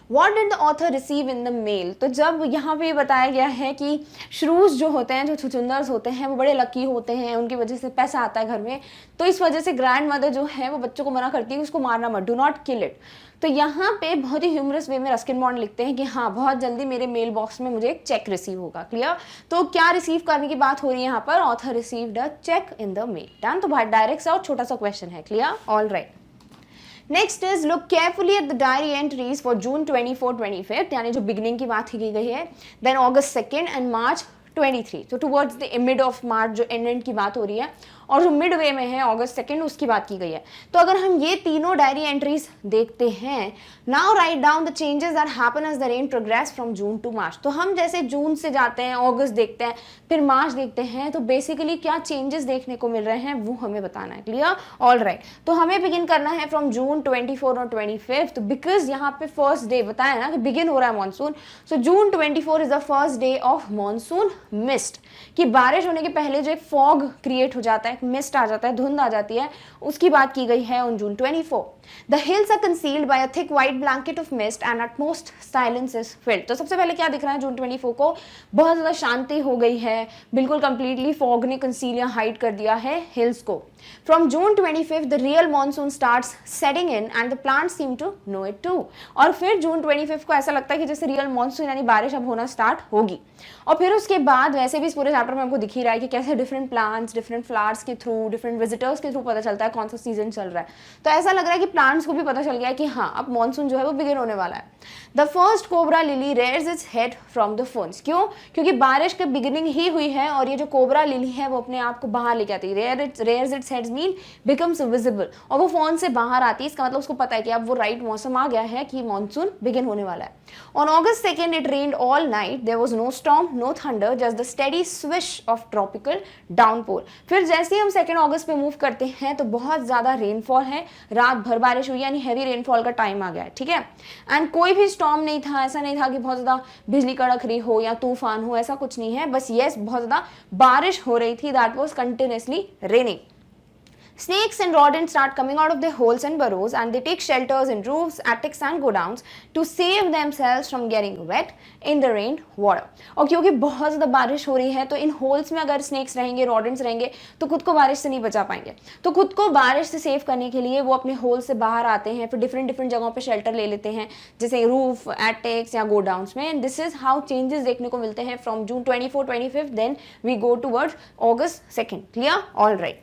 What did the author receive in the mail? तो जब यहाँ पे बताया गया है कि श्रूज जो होते हैं, जो छुछुंदर्स होते हैं, वो बड़े लकी होते हैं, उनकी वजह से पैसा आता है घर में, तो इस वजह से ग्रैंड मदर जो है वो बच्चों को मना करती है उसको मारना मत, डू नॉट किल इट। तो यहाँ पे बहुत ही ह्यूमरस वे में रस्किन बॉन्ड लिखते हैं कि हाँ बहुत जल्दी मेरे मेल बॉक्स में मुझे एक चेक रिसीव होगा। क्लियर? तो क्या रिसीव करने की बात हो रही है यहाँ पर, author received a cheque in the mail. Done? तो बहुत डायरेक्ट सा और छोटा सा क्वेश्चन है। Clear? All right. Next is look carefully at the diary entries for June 24-25 यानी जो बिगनिंग की बात की गई है, देन अगस्त 2 एंड मार्च 23। तो towards the mid of March जो एंड की बात हो रही है, और जो मिड वे में है अगस्त 2 उसकी बात की गई है। तो अगर हम ये तीनों डायरी एंट्रीज देखते हैं, now write down the changes that happen as the rain progress from June to March. तो हम जैसे जून से जाते हैं, अगस्त देखते हैं, फिर मार्च देखते हैं, तो बेसिकली क्या चेंजेस देखने को मिल रहे हैं वो हमें बताना है। क्लियर? All right. तो हमें बिगिन करना है फ्रॉम जून 24 और 25, बिकॉज यहाँ पे फर्स्ट डे बताया ना कि बिगिन हो रहा है monsoon. So June 24 is the first day of monsoon mist, कि बारिश होने के पहले जो एक फॉग क्रिएट हो जाता है, मिस्ट आ जाता है, धुंध आ जाती है, उसकी बात की गई है on June 24। The hills are concealed by a thick white blanket of mist and utmost silence is filled। तो सबसे पहले क्या दिख रहा है जून 24 को, बहुत ज़्यादा शांति हो गई है, बिल्कुल कंप्लीटली फॉग ने कंसील या हाइड कर दिया है हिल्स को। From June 25 the real monsoon starts setting in and the plants seem to know it too। और फिर जून 25 को ऐसा लगता है कि जैसे रियल मॉनसून यानी बारिश अब होना स्टार्ट होगी। और फिर उसके बाद वैसे भी इस पूरे चैप्टर में हमको दिख ही रहा है कि कैसे different plants, different flowers forecast के थ्रू, डिफरेंट विजिटर्स के थ्रू पता चलता है कौन सा सीजन चल रहा है। तो ऐसा लग रहा है कि प्लांट्स को भी पता चल गया है कि हाँ अब मॉनसून जो है वो बिगिन होने वाला है। The first cobra lily rares its head from the ferns. क्यों? क्योंकि बारिश की बिगिनिंग ही हुई है और ये जो कोबरा लिली है वो अपने आप को बाहर लेके आती है। Rares it's heads mean becomes visible, और वो फोन से बाहर आती है। इसका मतलब उसको पता है कि अब वो राइट मौसम आ गया है कि मॉनसून बिगिन होने वाला है। On August 2nd it rained all night. There was no storm, no thunder, just the steady swish of tropical downpour. फिर जैसे ही हम 2 अगस्त पे मूव करते हैं तो बहुत ज़्यादा रेनफॉल है, रात भर बारिश हुई, यानी हैवी रेनफॉल का टाइम आ गया है, ठीक है। एंड कोई भी स्टॉर्म नहीं था, ऐसा नहीं था कि बहुत ज़्यादा बिजली कड़क रही हो या तूफान हो, ऐसा कुछ नहीं है। बस यस, बहुत ज़्यादा बारिश हो रही थी, that was continuously raining. Snakes and rodents start coming out of their holes and burrows, and they take shelters in roofs, attics and godowns to save themselves from getting wet in the rain water. और क्योंकि बहुत ज़्यादा बारिश हो रही है तो इन holes में अगर स्नेक्स रहेंगे, रॉडेंट्स रहेंगे तो खुद को बारिश से नहीं बचा पाएंगे। तो खुद को बारिश से सेव करने के लिए वो अपने होल से बाहर आते हैं, फिर डिफरेंट जगहों पे शेल्टर ले लेते हैं, जैसे रूफ, एटिक्स या गोडाउन्स में। And this is how changes देखने को मिलते हैं from June 24-25, then we go towards August 2nd। Clear? All right.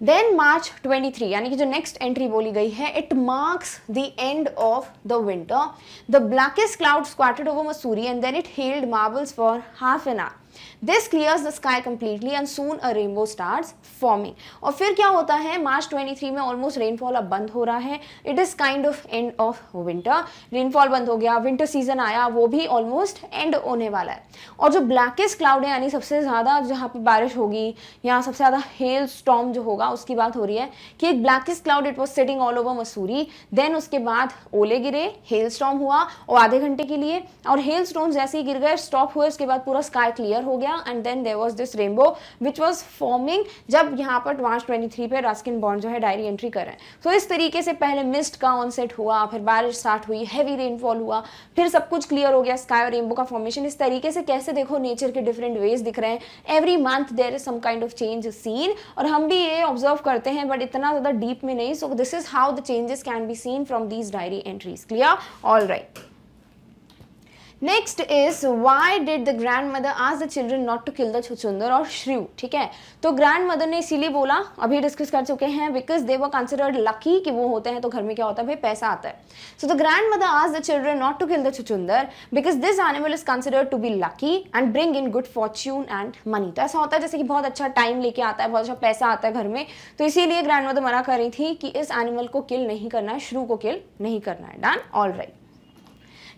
Then March 23, यानी कि जो नेक्स्ट एंट्री बोली गई है, it marks the end of the winter. The blackest cloud squatted over Mussoorie and then it held marbles for half an hour. This clears the sky completely and soon a rainbow starts forming. और फिर क्या होता है, मार्च 23 में almost rainfall अब बंद हो रहा है। It is kind of and of winter, rainfall बंद हो गया, विंटर सीजन आया, वो भी ऑलमोस्ट एंड होने वाला है। और जो ब्लैकेस्ट क्लाउड है, यानी सबसे ज़्यादा जहाँ पे बारिश होगी या सबसे ज़्यादा हेल स्टॉर्म जो होगा, उसकी बात हो रही है कि एक blackest cloud it was sitting all over Mussoorie. Then उसके बाद ओले गिरे, हेल स्टॉर्म हुआ और आधे घंटे के लिए, और हेल स्टॉर्म जैसे ही गिर गए, स्टॉप हुए, उसके बाद पूरा स्काई क्लियर हो गया। And then there was this rainbow which was forming जब यहाँ पर मार्च 23 पे रस्किन बॉन्ड जो है डायरी एंट्री कर रहे हैं। तो इस तरीके से पहले मिस्ट का ऑनसेट हुआ, फिर बारिश स्टार्ट हुई, हैवी रेनफॉल हुआ, फिर सब कुछ क्लियर हो गया, स्काई और रेनबो का फॉर्मेशन। इस तरीके से कैसे देखो नेचर के डिफरेंट वेज दिख रहे हैं। Every month there is some kind of change scene, और हम भी ये ऑब्जर्व करते हैं बट इतना ज़्यादा डीप में नहीं। So this is how the changes can be seen from these diary entries. Clear? All right. Next is why did the grandmother ask the children not to kill the छुछुंदर और shrew. ठीक है, तो grand mother ने इसीलिए बोला, अभी discuss कर चुके हैं, because they were considered lucky कि वो होते हैं तो घर में क्या होता है भाई, पैसा आता है। So the grandmother ask the children not to kill the छुछुंदर because this animal is considered to be lucky and bring in good fortune and money. तो ऐसा होता है जैसे कि बहुत अच्छा टाइम लेके आता है, बहुत अच्छा पैसा आता है घर में, तो इसीलिए ग्रैंड मदर मना कर रही थी कि इस एनिमल को किल नहीं करना है, श्रू को किल नहीं करना है। Done? All right.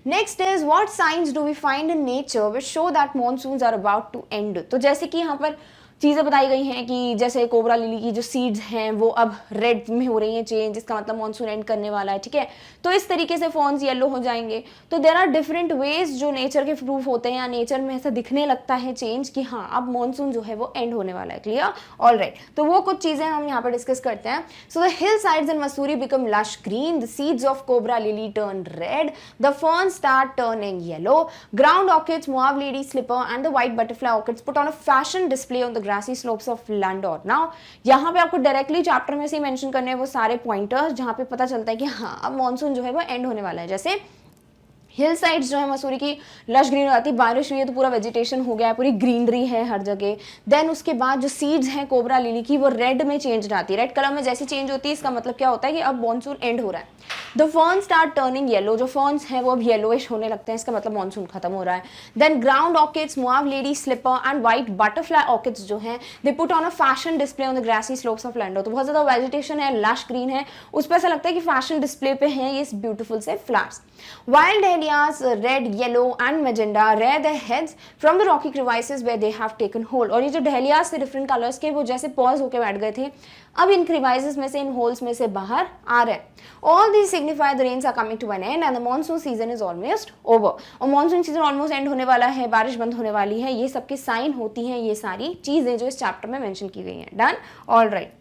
Next is what signs do we find in nature which show that monsoons are about to end. तो जैसे कि यहाँ पर चीज़ें बताई गई हैं कि जैसे कोबरा लिली की जो सीड्स हैं वो अब रेड में हो रही हैं चेंज, जिसका मतलब मॉनसून एंड करने वाला है। ठीक है, तो इस तरीके से फॉर्न्स येलो हो जाएंगे। तो देर आर डिफरेंट वेज जो नेचर के प्रूफ होते हैं या नेचर में ऐसा दिखने लगता है चेंज कि हाँ अब मॉनसून जो है वो एंड होने वाला है। क्लियर? All right. तो वो कुछ चीज़ें हम यहाँ पर डिस्कस करते हैं। So the hillsides in Mussoorie become lush green, the seeds of cobra lily turn red, the ferns start turning yellow, ground orchids, mauve lady slipper and the white butterfly orchids put on a fashion display on the grassy slopes of Landour. Now यहाँ पे आपको directly chapter में से mention करने हैं वो सारे pointers जहाँ पे पता चलता है कि हाँ अब मॉनसून जो है वो एंड होने वाला है। जैसे हिल साइड्स जो है मसूरी की लश ग्रीन हो जाती है, बारिश हुई है तो पूरा वेजिटेशन हो गया है, पूरी ग्रीनरी है हर जगह। देन उसके बाद जो सीड्स हैं कोबरा लिली की वो रेड में चेंज आती है, रेड कलर में जैसी चेंज होती है इसका मतलब क्या होता है कि अब मॉनसून एंड हो रहा है। The ferns start turning yellow, जो फर्न्स हैं वो अब येलोइश होने लगते हैं, इसका मतलब मॉनसून खत्म हो रहा है। Then ground orchids, mauve lady slipper and white butterfly orchids जो हैं they put on a fashion display on the grassy slopes of Landour. तो बहुत ज्यादा वेजिटेशन है, लश ग्रीन है, उस पर ऐसा लगता है कि फैशन डिस्प्ले पे हैं ये ब्यूटीफुल से flowers. Wild dahlias red, yellow and magenta rear their heads from the rocky crevices where they have taken hold। और ये जो डेलियास थे डिफरेंट कलर्स के वो जैसे पॉज होकर बैठ गए थे, अब इन क्रिवाइसेस में से, इन होल्स में से बाहर आ रहे हैं। All these signify the rains are coming to an end and the monsoon season is almost over. और मॉनसून सीजन ऑलमोस्ट एंड होने वाला है, बारिश बंद होने वाली है, ये सबके साइन होती हैं ये सारी चीजें जो इस चैप्टर में मेंशन की गई हैं। Done? All right.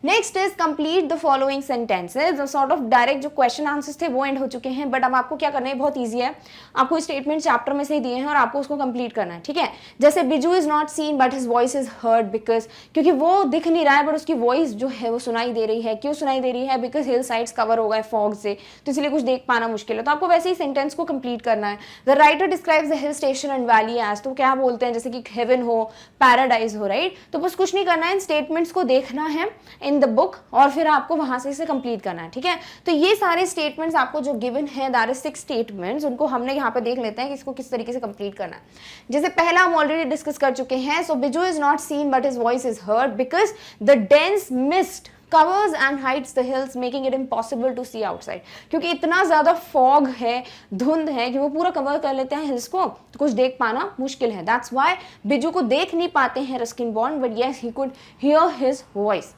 Next is complete the following sentences. Sort of direct जो क्वेश्चन आंसर्स थे वो एंड हो चुके हैं, बट अब आपको क्या करना है, बहुत ईजी है, आपको स्टेटमेंट चैप्टर में से ही दिए हैं और आपको उसको कंप्लीट करना है, ठीक है। जैसे Biju is not seen but his voice is heard because, क्योंकि वो दिख नहीं रहा है बट उसकी वॉइस जो है वो सुनाई दे रही है। क्यों सुनाई दे रही है? बिकॉज हिल साइड्स कवर हो गए फॉग से, तो इसलिए कुछ देख पाना मुश्किल है। तो आपको वैसे ही सेंटेंस को कंप्लीट करना है। The writer describes the hill station and valley as, तो क्या बोलते हैं, जैसे कि हेवन हो, पैराडाइज हो, राइट। तो बस कुछ नहीं करना है, इन स्टेटमेंट्स को देखना है इन द बुक और फिर आपको वहां से इसे कंप्लीट करना है, ठीक है। तो ये सारे स्टेटमेंट्स आपको जो गिवन है, दैट इज 6 स्टेटमेंट्स, उनको हमने यहाँ पे देख लेते हैं कि इसको किस तरीके से कंप्लीट करना है। जैसे पहला हम ऑलरेडी डिस्कस कर चुके हैं। So Biju is not seen but his voice is heard because the dense mist covers and hides the hills making it impossible to see outside, क्योंकि इतना ज्यादा फॉग है, धुंध है कि वो पूरा कवर कर लेते हैं हिल्स को, तो कुछ देख पाना मुश्किल है। दैट्स व्हाई बिजू को देख नहीं पाते हैं Ruskin bond, but yes he could hear his voice.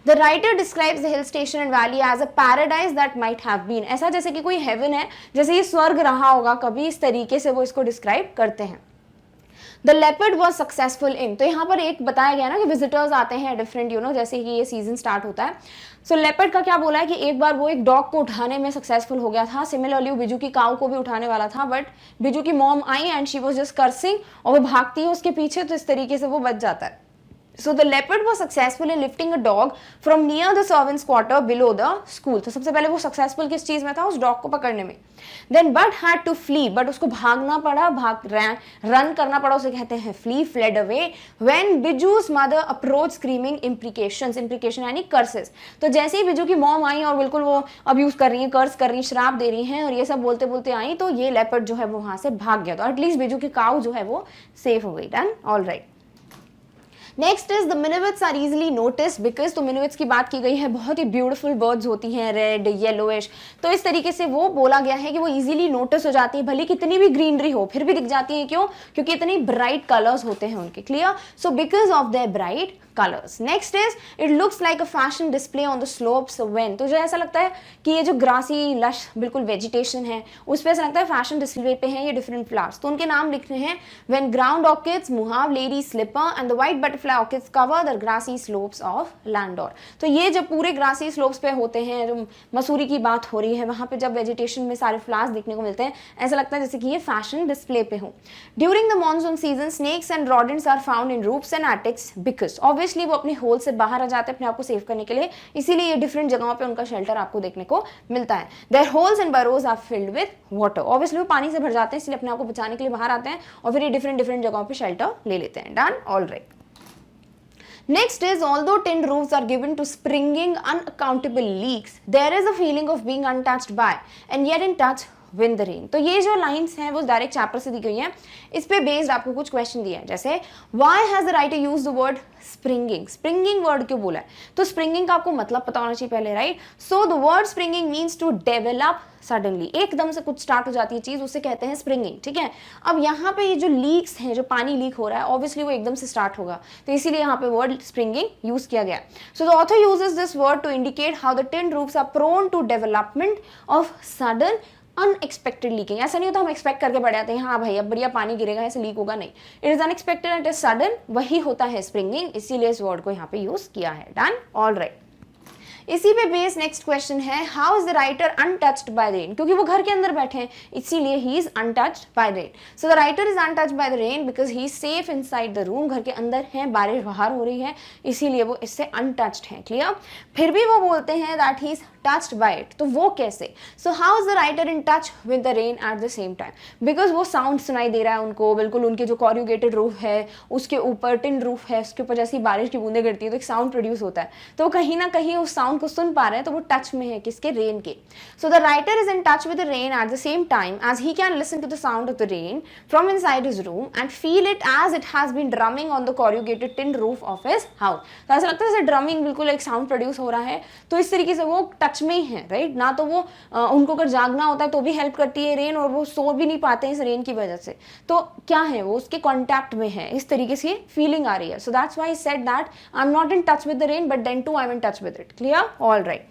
The writer describes the hill station and valley as a paradise that might have been, ऐसा जैसे कि कोई हेवन है, जैसे ये स्वर्ग रहा होगा कभी, इस तरीके से वो इसको डिस्क्राइब करते हैं। The leopard was successful in, तो यहाँ पर एक बताया गया ना कि विजिटर्स आते हैं डिफरेंट, जैसे कि ये सीजन स्टार्ट होता है। सो लेपर्ड का क्या बोला है कि एक बार वो एक डॉग को उठाने में सक्सेसफुल हो गया था। सिमिलरली वो बिजू की काऊ को भी उठाने वाला था, बट बिजू की मॉम आई and she was just cursing, और वो भागती है उसके पीछे, तो इस तरीके से वो बच जाता है। So the leopard was successful in lifting a dog from near the servants' quarter below the school. तो सबसे पहले वो सक्सेसफुल किस चीज में था? उस डॉग को पकड़ने में। Then but had to flee, but उसको भागना पड़ा, रन करना पड़ा, उसे कहते हैं flee, fled away. When Biju's mother approached screaming imprecations, imprecation यानी curses. तो जैसे ही बिजू की मॉम आई और बिल्कुल वो अब्यूज कर रही है, कर्स कर रही है, श्राप दे रही हैं और ये सब बोलते बोलते आई, तो ये लेपर्ड जो है वो वहां से भाग गया। तो एटलीस्ट बिजू की काऊ जो है वो सेफ हो गई। Done, all right. Next is the minivets are easily notice because, तो मिनिवेट्स की बात की गई है, बहुत ही ब्यूटीफुल बर्ड्स होती हैं, रेड येलोइश, तो इस तरीके से वो बोला गया है कि वो इजीली नोटिस हो जाती है, भले कितनी भी ग्रीनरी हो फिर भी दिख जाती है। क्यों? क्योंकि इतनी ब्राइट कलर्स होते हैं उनके। Clear? So because of their bright colors. Next is it looks like a fashion display on the slopes when, तो जो ऐसा लगता है कि ये जो ग्रासी लश बिल्कुल वेजिटेशन है उस पर ऐसा लगता है फैशन डिस्प्ले पे हैं ये डिफरेंट फ्लावर्स। तो उनके नाम लिखने हैं when ground orchids, मुहाव, lady slipper and the white butterfly orchids cover the grassy slopes of Landor। तो ये जब पूरे ग्रासी स्लोप्स पे होते हैं, जो मसूरी की बात हो रही है, वहां पे जब वेजिटेशन में सारे फ्लावर्स देखने को मिलते हैं, ऐसा लगता है जैसे कि ये फैशन डिस्प्ले पे हो। During the monsoon season snakes and rodents are found in roofs and attics because obviously वो अपने होल से बाहर आ जाते हैं अपने आप को सेव करने के लिए, इसीलिए ये डिफरेंट जगहों पे उनका शेल्टर आपको देखने को मिलता है। Their holes and burrows are filled with water, obviously वो पानी से भर जाते हैं, इसलिए अपने आप को बचाने के लिए बाहर आते हैं और फिर ये डिफरेंट जगहों पे शेल्टर ले लेते हैं। Done, all right. Next is, although tin roofs are given to springing unaccountable leaks, there is a feeling of being untouched by and yet in touch win the rain. तो ये जो lines हैं वो direct chapter से दी गई हैं, इस पे बेस्ड आपको कुछ क्वेश्चन दिए हैं, जैसे why has the writer used the word springing, springing word क्यों बोला है? तो स्प्रिंगिंग का आपको मतलब पता होना चाहिए पहले, right. So the word springing means to develop suddenly, एकदम से कुछ स्टार्ट हो जाती है चीज, उसे कहते हैं स्प्रिंगिंग, ठीक है। अब यहाँ पे ये जो लीक्स हैं, जो पानी लीक हो रहा है, ऑब्वियसली वो एकदम से स्टार्ट होगा, तो इसीलिए यहाँ पे वर्ड स्प्रिंगिंग यूज किया गया। So the author uses this word to indicate how the tin roofs are prone to development of sudden unexpected leaking. ऐसा नहीं होता हम एक्सपेक्ट करके बढ़ जाते हैं, हाँ भाई अब बढ़िया पानी गिरेगा ऐसे लीक होगा, नहीं, it is unexpected and it is sudden, वही होता है स्प्रिंगिंग, इसीलिए इस वर्ड को यहाँ पे यूज किया है। Done, all right. इसी पे बेस नेक्स्ट क्वेश्चन है, how is the writer untouched by rain, क्योंकि वो घर के अंदर बैठे हैं इसीलिए he is untouched by rain. So the writer is untouched by the rain because he is safe inside the room, घर के अंदर है, बारिश बाहर हो रही है, इसीलिए वो इससे अनटच्ड है। क्लियर? फिर भी वो बोलते हैं that he is touched bye it, तो वो कैसे? So how is the writer in touch with the rain at the same time, because वो साउंड सुनाई दे रहा है उनको, बिल्कुल उनके जो कॉर्यूगेटेड रूफ है उसके ऊपर टिन रूफ है, उसके ऊपर जैसी बारिश की बूंदें गिरती है तो एक साउंड प्रोड्यूस होता है, तो कहीं ना कहीं उस साउंड को सुन पा रहे हैं, तो वो टच में है किसके? रेन के। So the writer is in touch with the rain at the same time as he can listen to the sound of the rain from inside his room and feel it as it has been drumming on the corrugated tin roof of his house. तो ऐसा लगता है जैसे drumming, बिल्कुल एक sound produce हो रहा है, तो इस तरीके से वो टच में ही है, राइट। ना तो वो उनको अगर जागना होता है तो भी हेल्प करती है रेन, और वो सो भी नहीं पाते हैं इस रेन की वजह से, तो क्या है, वो उसके कॉन्टैक्ट में है, इस तरीके से फीलिंग आ रही है। So that's why he said that I am not in touch with the rain but then too I am in touch with it. Clear? All right.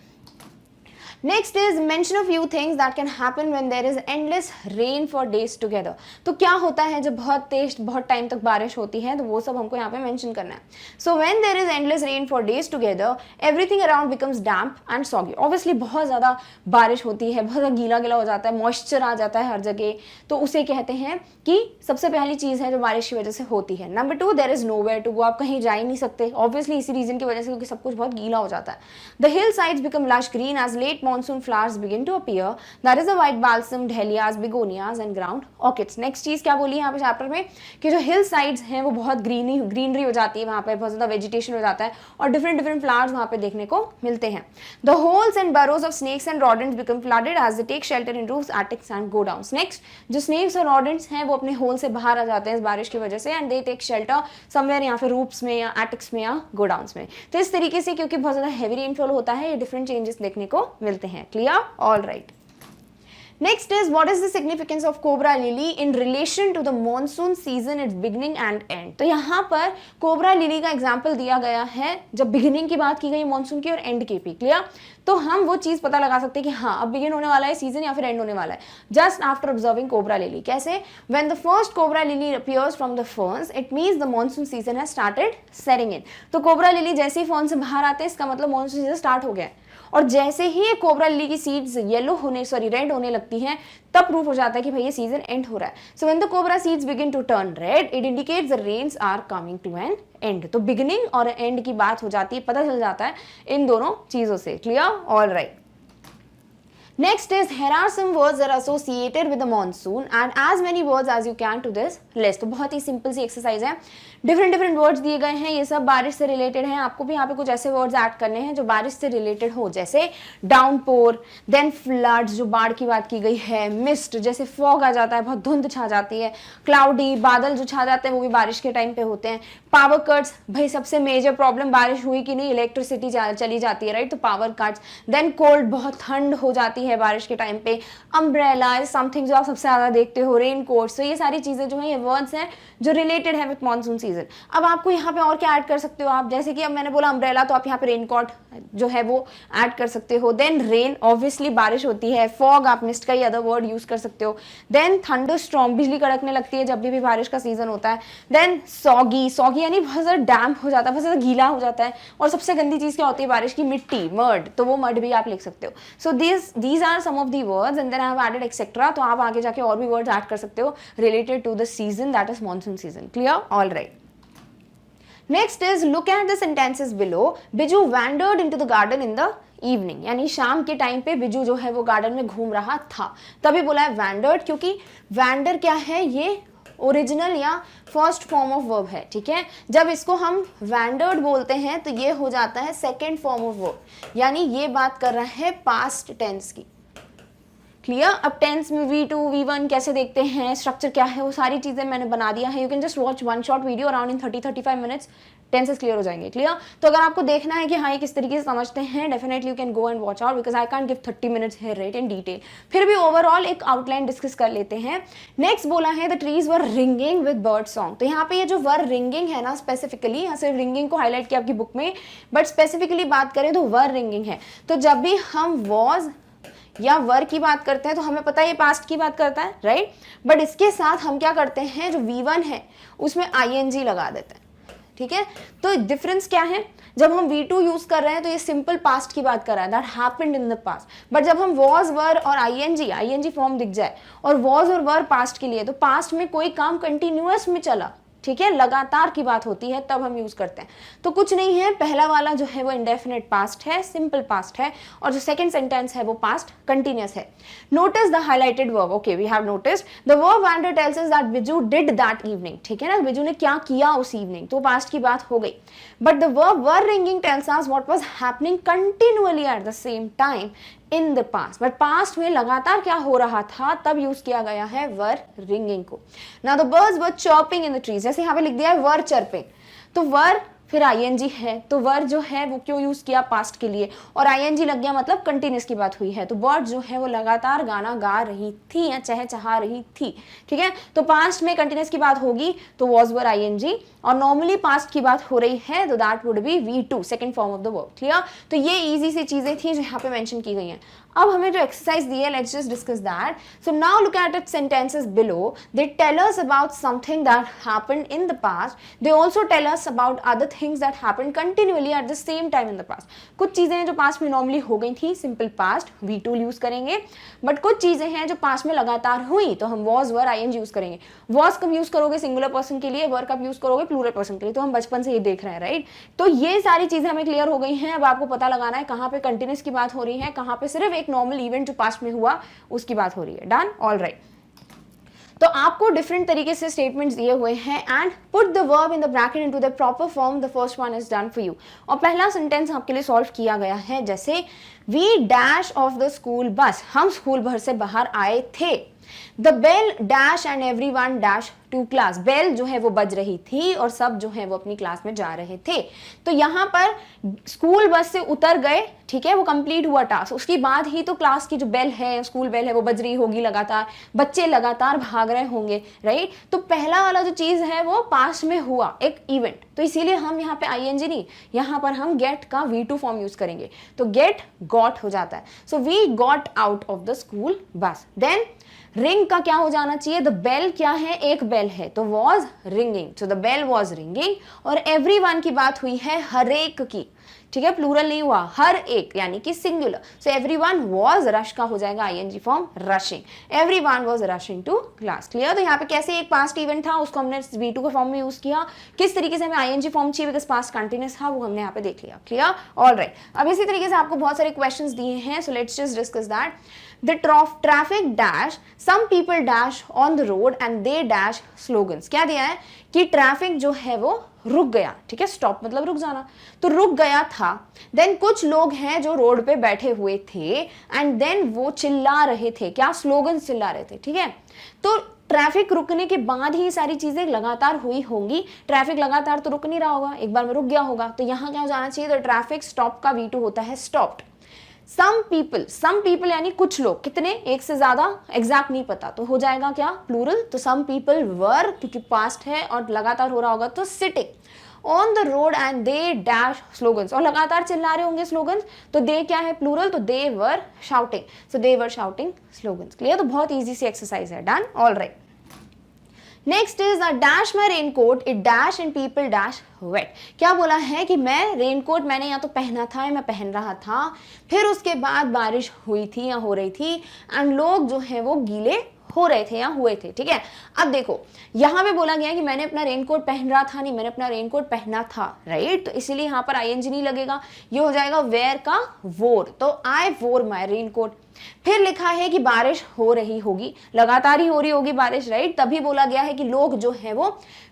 Next is mention a few things that can happen when there is endless rain for days together. तो क्या होता है जब बहुत तेज बहुत time तक बारिश होती है, तो वो सब हमको यहाँ पे मेंशन करना है। So when there is endless rain for days together everything around becomes damp and soggy. Obviously बहुत ज़्यादा बारिश होती है, बहुत ज़्यादा गीला गीला हो जाता है, मॉइस्चर आ जाता है हर जगह, तो उसे कहते हैं कि सबसे पहली चीज़ है जो बारिश की वजह से होती है। Number 2, there is nowhere to go, आप कहीं जा ही नहीं सकते, ऑब्वियसली इसी रीजन की वजह से, क्योंकि सब कुछ बहुत गीला हो जाता है। The hillsides become lush green as late monsoon flowers begin to appear, that is the white balsam, dahlias, begonias and ground orchids. Next चीज क्या बोली है यहाँ पे चैप्टर में कि जो हिल साइड्स हैं वो बहुत ग्रीनरी हो जाती है, वहाँ पे बहुत ज्यादा वेजिटेशन हो जाता है और डिफरेंट डिफरेंट फ्लावर्स वहाँ पे देखने को मिलते हैं। The holes and burrows of snakes and rodents become flooded as they take shelter in roofs, attics and go downs. Next, जो snakes और rodents हैं वो अपने होल से बाहर आ जाते हैं इस बारिश की वजह से, and they take shelter somewhere यहाँ पे roofs में या attics में या go downs में। तो इस तरीके से क्योंकि बहुत ज़्यादा heavy rainfall होता है, ये different changes देखने को मिलते हैं। Clear? All right. Next is what is the significance of cobra lily in relation to the monsoon season, its beginning and end। तो यहाँ पर कोबरा लिली का एग्जाम्पल दिया गया है जब बिगिनिंग की बात की गई मानसून की और एंड की भी। क्लियर? तो हम वो चीज पता लगा सकते हैं कि हाँ अब बिगिन होने वाला है सीजन या फिर एंड होने वाला है just after observing cobra lily. कैसे? When the first cobra lily appears from the ferns it means the monsoon season has started setting in. तो कोबरा लिली जैसे ही फर्न से बाहर आते हैं इसका मतलब मानसून सीजन स्टार्ट हो गया है, और जैसे ही ये कोबरा लिली की सीड्स रेड होने लगती हैं तब प्रूफ हो जाता है कि भाई ये सीजन एंड हो रहा है। So when the cobra seeds begin to turn red it indicates the rains are coming to an end. तो बिगिनिंग और एंड की बात हो जाती है, पता चल जाता है इन दोनों चीजों से। Clear? All right. Next is here are some words that are associated with the monsoon and as many words as you can to this list। तो बहुत ही सिंपल सी एक्सरसाइज है, डिफरेंट वर्ड्स दिए गए हैं, ये सब बारिश से रिलेटेड हैं। आपको भी यहाँ पे कुछ ऐसे वर्ड्स ऐड करने हैं जो बारिश से रिलेटेड हो, जैसे डाउनपोर, देन फ्लड्स जो बाढ़ की बात की गई है, मिस्ट जैसे फॉग आ जाता है, बहुत धुंध छा जाती है, क्लाउडी बादल जो छा जाते हैं वो भी बारिश के टाइम पे होते हैं, पावर कट्स, भाई सबसे मेजर प्रॉब्लम बारिश हुई कि नहीं, इलेक्ट्रिसिटी चली जाती है राइट, तो पावर कट्स, देन कोल्ड बहुत ठंड हो जाती है बारिश के टाइम पे, अम्ब्रेला समथिंग जो आप सबसे ज्यादा देखते हो, रेन कोट्स। तो ये सारी चीजें जो है ये वर्ड्स हैं जो रिलेटेड है विथ मॉनसून सीजन। अब आपको यहाँ पे और क्या ऐड कर सकते हो आप, जैसे कि अब मैंने बोला अम्ब्रेला तो आप यहाँ पे रेन कोट जो है वो ऐड कर सकते हो, देन रेन ऑब्वियसली बारिश होती है, फॉग आप मिस्ट का ही अदर वर्ड यूज कर सकते हो, देन थंडर स्टॉर्म बिजली कड़कने लगती है जब भी बारिश का सीजन होता है, देन सॉगी यानी बहुत ज्यादा डैम्प हो जाता है, बहुत ज्यादा गीला हो जाता है, और सबसे गंदी चीज क्या होती है बारिश की, मिट्टी, मड, तो वो मड भी आप लिख सकते हो। So these are some of the words and then I have added etcetera. तो आप आगे जाके और भी वर्ड्स ऐड कर सकते हो related to the season that is monsoon season. Clear? All right. Next is look at the sentences below. Biju wandered into the garden in the evening, यानी शाम के टाइम पे बिजू जो है वो गार्डन में घूम रहा था, तभी बोला है wandered, क्योंकि wander क्या है, ये ओरिजिनल या फर्स्ट फॉर्म ऑफ वर्ब है। ठीक है, जब इसको हम wandered बोलते हैं तो ये हो जाता है सेकेंड फॉर्म ऑफ वर्ब, यानी ये बात कर रहा है पास्ट टेंस की। क्लियर? अब टेंस में V2, V1 कैसे देखते हैं, स्ट्रक्चर क्या है, वो सारी चीजें मैंने बना दिया है। You can just watch one short video around in 30-35 minutes, tenses clear हो जाएंगे। क्लियर? तो अगर आपको देखना है कि हाँ ये किस तरीके से समझते हैं, definitely you can go and watch out because I can't give 30 minutes here right in detail. फिर भी ओवरऑल एक आउटलाइन डिस्कस कर लेते हैं। नेक्स्ट बोला है the trees were ringing with bird song. तो यहाँ पे ये जो वर रिंगिंग है ना, स्पेसिफिकली यहाँ सिर्फ रिंगिंग को हाईलाइट किया आपकी बुक में, बट स्पेसिफिकली बात करें तो वर रिंगिंग है। तो जब भी हम वॉज या वर की बात करते हैं तो हमें पता है ये पास्ट की बात करता है राइट, बट इसके साथ हम क्या करते हैं, जो V1 है उसमें ING लगा देते हैं। ठीक है, तो डिफरेंस क्या है, जब हम V2 यूज कर रहे हैं तो ये सिंपल पास्ट की बात कर रहा है, that happened in the past, but जब हम वॉज वर और ING फॉर्म दिख जाए और वॉज और वर पास्ट के लिए, तो पास्ट में कोई काम कंटिन्यूअस में चला, ठीक है, लगातार की बात होती है तब हम यूज करते हैं। तो कुछ नहीं है, पहला वाला जो है वो इंडेफिनिट पास्ट है, सिंपल पास्ट है, और जो सेकंड सेंटेंस है वो पास्ट कंटिन्यूअस है। Notice the highlighted verb. Okay, we have noticed the verb wander tells us that Biju did that evening. ठीक है ना, बिजू ने क्या किया उस इवनिंग, तो पास्ट की बात हो गई। But the verb were ringing tells us what was happening continually at the same time in the past, but past में लगातार क्या हो रहा था तब यूज किया गया है वर रिंगिंग को। Now the birds were chirping in the trees, जैसे यहाँ पे लिख दिया है वर चर्पिंग, तो वर फिर आईएनजी है, तो वर्ड जो है वो क्यों यूज किया, पास्ट के लिए, और आईएनजी लग गया मतलब कंटिन्यूस की बात हुई है, तो बर्ड जो है वो लगातार गाना गा रही थी या चहचहा रही थी, ठीक है। तो पास्ट में कंटिन्यूस की बात होगी तो वॉज वर आईएनजी, और नॉर्मली पास्ट की बात हो रही है तो that would be V2, second form of the verb, clear. तो ये इजी सी चीजें थी जो यहाँ पे मेंशन की गई हैं। अब हमें जो एक्सरसाइज दी है, let's just discuss that. So now look at it sentences below, they tell us about something that happened in the past, they also tell us about other things that happened continuously at the same time in the past. कुछ चीजें हैं जो past में normally हो गई थी, simple past V2 use करेंगे, but कुछ चीजें हैं जो पास्ट में लगातार हुई तो हम वॉज वर आईएनजी यूज करेंगे। वॉज कब यूज करोगे सिंगुलर पर्सन के लिए, वर कब यूज करोगे प्लूरल पर्सन के लिए, तो हम बचपन से ये देख रहे हैं, राइट। तो ये सारी चीजें हमें क्लियर हो गई हैं। अब आपको पता लगाना है कहाँ पे कंटिन्यूस की बात हो रही है, कहाँ पे सिर्फ एक नॉर्मल इवेंट जो पास्ट में हुआ उसकी बात हो रही है। Done, all right. तो आपको डिफरेंट तरीके से स्टेटमेंट्स दिए हुए हैं and put the verb in the bracket into the proper form, the first one is done for you. और पहला सेंटेंस आपके लिए सॉल्व किया गया है, जैसे we dash of the school bus, हम स्कूल भर से बाहर आए थे। The bell dash and everyone dash to class, bell जो है वो बज रही थी और सब जो है वो अपनी क्लास में जा रहे थे। तो यहाँ पर स्कूल बस से उतर गए, ठीक है, वो कंप्लीट हुआ टास्क, उसके बाद ही तो क्लास की जो बेल है, स्कूल बेल है, वो बज रही होगी लगातार, बच्चे लगातार भाग रहे होंगे, राइट। तो पहला वाला जो चीज है वो पास्ट में हुआ, एक इवेंट, तो इसीलिए हम यहाँ पे आईएनजी नहीं, यहाँ पर हम गेट का V2 फॉर्म यूज करेंगे, तो गेट गॉट हो जाता है। So we got out of the school bus. Then ring का क्या हो जाना चाहिए, द बेल क्या है, एक बेल है, तो was ringing, so the bell was ringing. और एवरीवन की बात हुई है हर एक की, ठीक है, प्लूरल नहीं हुआ, हर एक यानी कि singular, so everyone was, rush का हो जाएगा ING form rushing, everyone was rushing to class, clear. तो यहाँ पे कैसे एक पास्ट इवेंट था उसको हमने V2 के फॉर्म में यूज किया, किस तरीके से हमें आईएनजी फॉर्म चाहिए बिकॉज पास्ट कंटिन्यूस था, वो हमने यहाँ पे देख लिया, क्लियर, ऑल राइट। अब इसी तरीके से आपको बहुत सारे क्वेश्चंस दिए हैं, so let's just discuss that. The traffic dash, some people dash on the road and they dash slogans। क्या दिया है कि ट्रैफिक जो है वो रुक गया, ठीक है, स्टॉप मतलब रुक जाना, तो रुक गया था। देन कुछ लोग हैं जो रोड पे बैठे हुए थे एंड देन वो चिल्ला रहे थे, क्या, स्लोगन चिल्ला रहे थे, ठीक है। तो ट्रैफिक रुकने के बाद ही सारी चीजें लगातार हुई होंगी, ट्रैफिक लगातार तो रुक नहीं रहा होगा, एक बार में रुक गया होगा, तो यहाँ क्या हो जाना चाहिए, तो ट्रैफिक स्टॉप का V2 होता है स्टॉप्ड। some people यानी कुछ लोग, कितने, एक से ज्यादा, एग्जैक्ट नहीं पता, तो हो जाएगा क्या, प्लूरल, तो some people were, क्योंकि पास्ट है और लगातार हो रहा होगा तो sitting on the road and they dash slogans, और लगातार चिल्ला रहे होंगे स्लोगन्स, तो they क्या है, प्लूरल, तो they were shouting, so they were shouting slogans, clear. तो बहुत इजी सी एक्सरसाइज है, done, all right. Next is a dash my raincoat, it dash and people dash wet. क्या बोला है कि मैं रेनकोट, मैंने या तो पहना था या मैं पहन रहा था, फिर उसके बाद बारिश हुई थी या हो रही थी एंड लोग जो है वो गीले हो रहे थे या हुए थे, ठीक है। अब देखो यहाँ पे बोला गया कि मैंने अपना रेनकोट पहन रहा था, नहीं, मैंने अपना रेनकोट पहना था, राइट, तो इसीलिए यहाँ पर आईएनजी नहीं लगेगा, ये हो जाएगा वेयर का वोर, तो आई वोर माई रेनकोट। फिर लिखा है कि बारिश हो रही होगी, लगातार ही हो रही होगी बारिश, राइट, तभी बोला गया है कि लोग जो है वो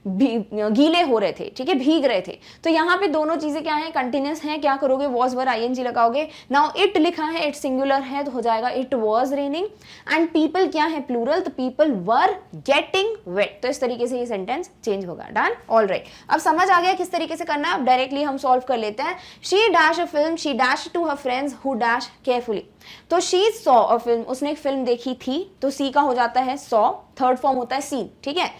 गीले हो रहे थे, ठीक है, भीग रहे थे। तो यहाँ पे दोनों चीजें क्या है, कंटिन्यूस है, क्या करोगे, वॉज वर आईएनजी लगाओगे। नाउ इट लिखा है, इट सिंगुलर है, तो हो जाएगा it was raining and people क्या है, प्लूरल, तो पीपल वर गेटिंग वेट। तो इस तरीके से ये सेंटेंस चेंज होगा, डन, ऑल राइट। अब समझ आ गया किस तरीके से करना है, अब डायरेक्टली हम सॉल्व कर लेते हैं। She dash a film, she dash to her friends who dash carefully, तो शी सॉ अ फिल्म, उसने एक फिल्म देखी थी, तो सी का हो जाता है सॉ, थर्ड फॉर्म होता है सी, ठीक है।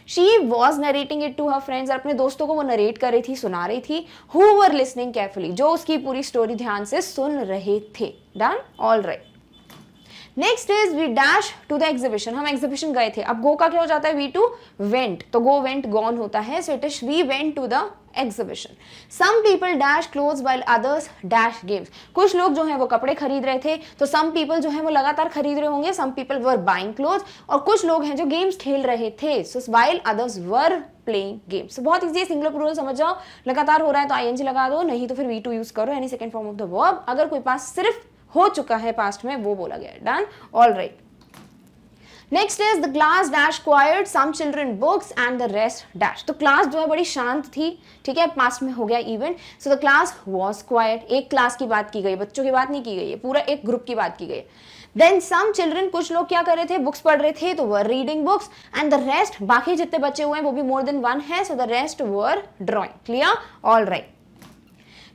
She was narrating it to her friends, अपने दोस्तों को वो नरेट कर रही थी, सुना रही थी, हु वर लिसनिंग केयरफुली, जो उसकी पूरी स्टोरी ध्यान से सुन रहे थे, done, all right. Next is we dash to the exhibition, हम एग्जीबिशन गए थे, अब गो का क्या हो जाता है, V2 वेंट, तो गो वेंट गॉन होता है, so it is we went to the exhibition. Some people dash clothes while others dash games, कुछ लोग जो है वो कपड़े खरीद रहे थे, तो सम पीपल जो है वो लगातार खरीद रहे होंगे, some people were buying clothes, और कुछ लोग हैं जो गेम्स खेल रहे थे, so while others were playing games. बहुत इजी है, सिंगुलर प्लूरल समझ जाओ, लगातार हो रहा है तो आईएनजी लगा दो, नहीं तो फिर V2 यूज करो, यानी second form of the verb, अगर कोई पास सिर्फ हो चुका है पास्ट में वो बोला गया है, done, all right. Next is the class dash quiet, some children books and the rest dash. तो क्लास जो है बड़ी शांत थी, ठीक है, पास्ट में हो गया event, so the class was quite. एक क्लास की बात की गई, बच्चों की बात नहीं की गई है, पूरा एक ग्रुप की बात की गई है। देन सम चिल्ड्रन, कुछ लोग क्या कर रहे थे, बुक्स पढ़ रहे थे, तो were reading books, and the rest, बाकी जितने बच्चे हुए हैं वो भी मोर देन वन है, so the rest were drawing. Clear? All right.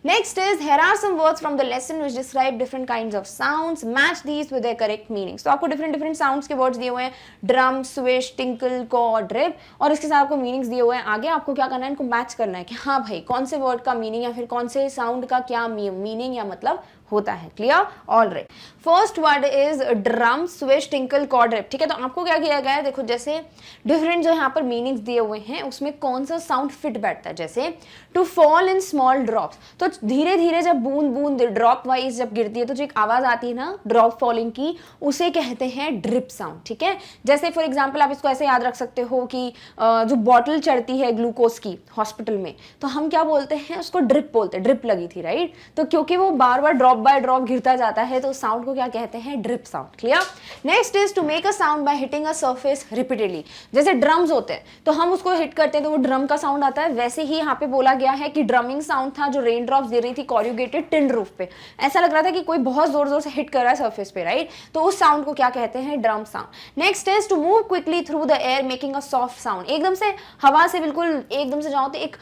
Next is, here are some words from the lesson which describe different kinds of sounds. Match these with their correct meanings. तो आपको different sounds के words दिए हुए हैं, drum, swish, tinkle, caw, drip, और इसके साथ आपको meanings दिए हुए हैं। आगे आपको क्या करना है, इनको मैच करना है कि हाँ भाई कौन से word का meaning या फिर कौन से sound का क्या meaning या मतलब होता है। Clear? All right. First word is drum, swish, tinkle, कॉ, ड्रिप। ठीक है, तो आपको क्या किया गया है, देखो जैसे डिफरेंट जो यहाँ पर मीनिंग्स दिए हुए हैं उसमें कौन सा साउंड फिट बैठता है। जैसे to fall in small drops, तो धीरे धीरे जब बूंद बूंद ड्रॉप वाइज जब गिरती है तो जो एक आवाज आती है ना ड्रॉप फॉलिंग की, उसे कहते हैं ड्रिप साउंड। ठीक है, जैसे फॉर एग्जाम्पल आप इसको ऐसे याद रख सकते हो कि जो बॉटल चढ़ती है ग्लूकोज की हॉस्पिटल में, तो हम क्या बोलते हैं उसको, ड्रिप बोलते हैं, ड्रिप लगी थी, राइट। तो क्योंकि वो बार बार ड्रॉप बाय ड्रॉप गिरता जाता है तो साउंड को क्या कहते हैं, drip sound. Clear? Next is to make a sound by hitting a surface repeatedly. जैसे ड्रम्स होते हैं तो हम उसको हिट करते हैं तो वो ड्रम का साउंड आता है, वैसे ही यहाँ पे बोला गया है कि ड्रमिंग साउंड था जो रेन ड्रॉप्स गिर रही थी कॉर्यूगेटेड टिन रूफ पे, ऐसा लग रहा था कि कोई बहुत जोर जोर से हिट कर रहा है सरफेस पे, राइट। तो उस साउंड को क्या कहते हैं, drum sound. Next is to move quickly through the air making a soft sound. एकदम से हवा से बिल्कुल एकदम से जाओ तो एक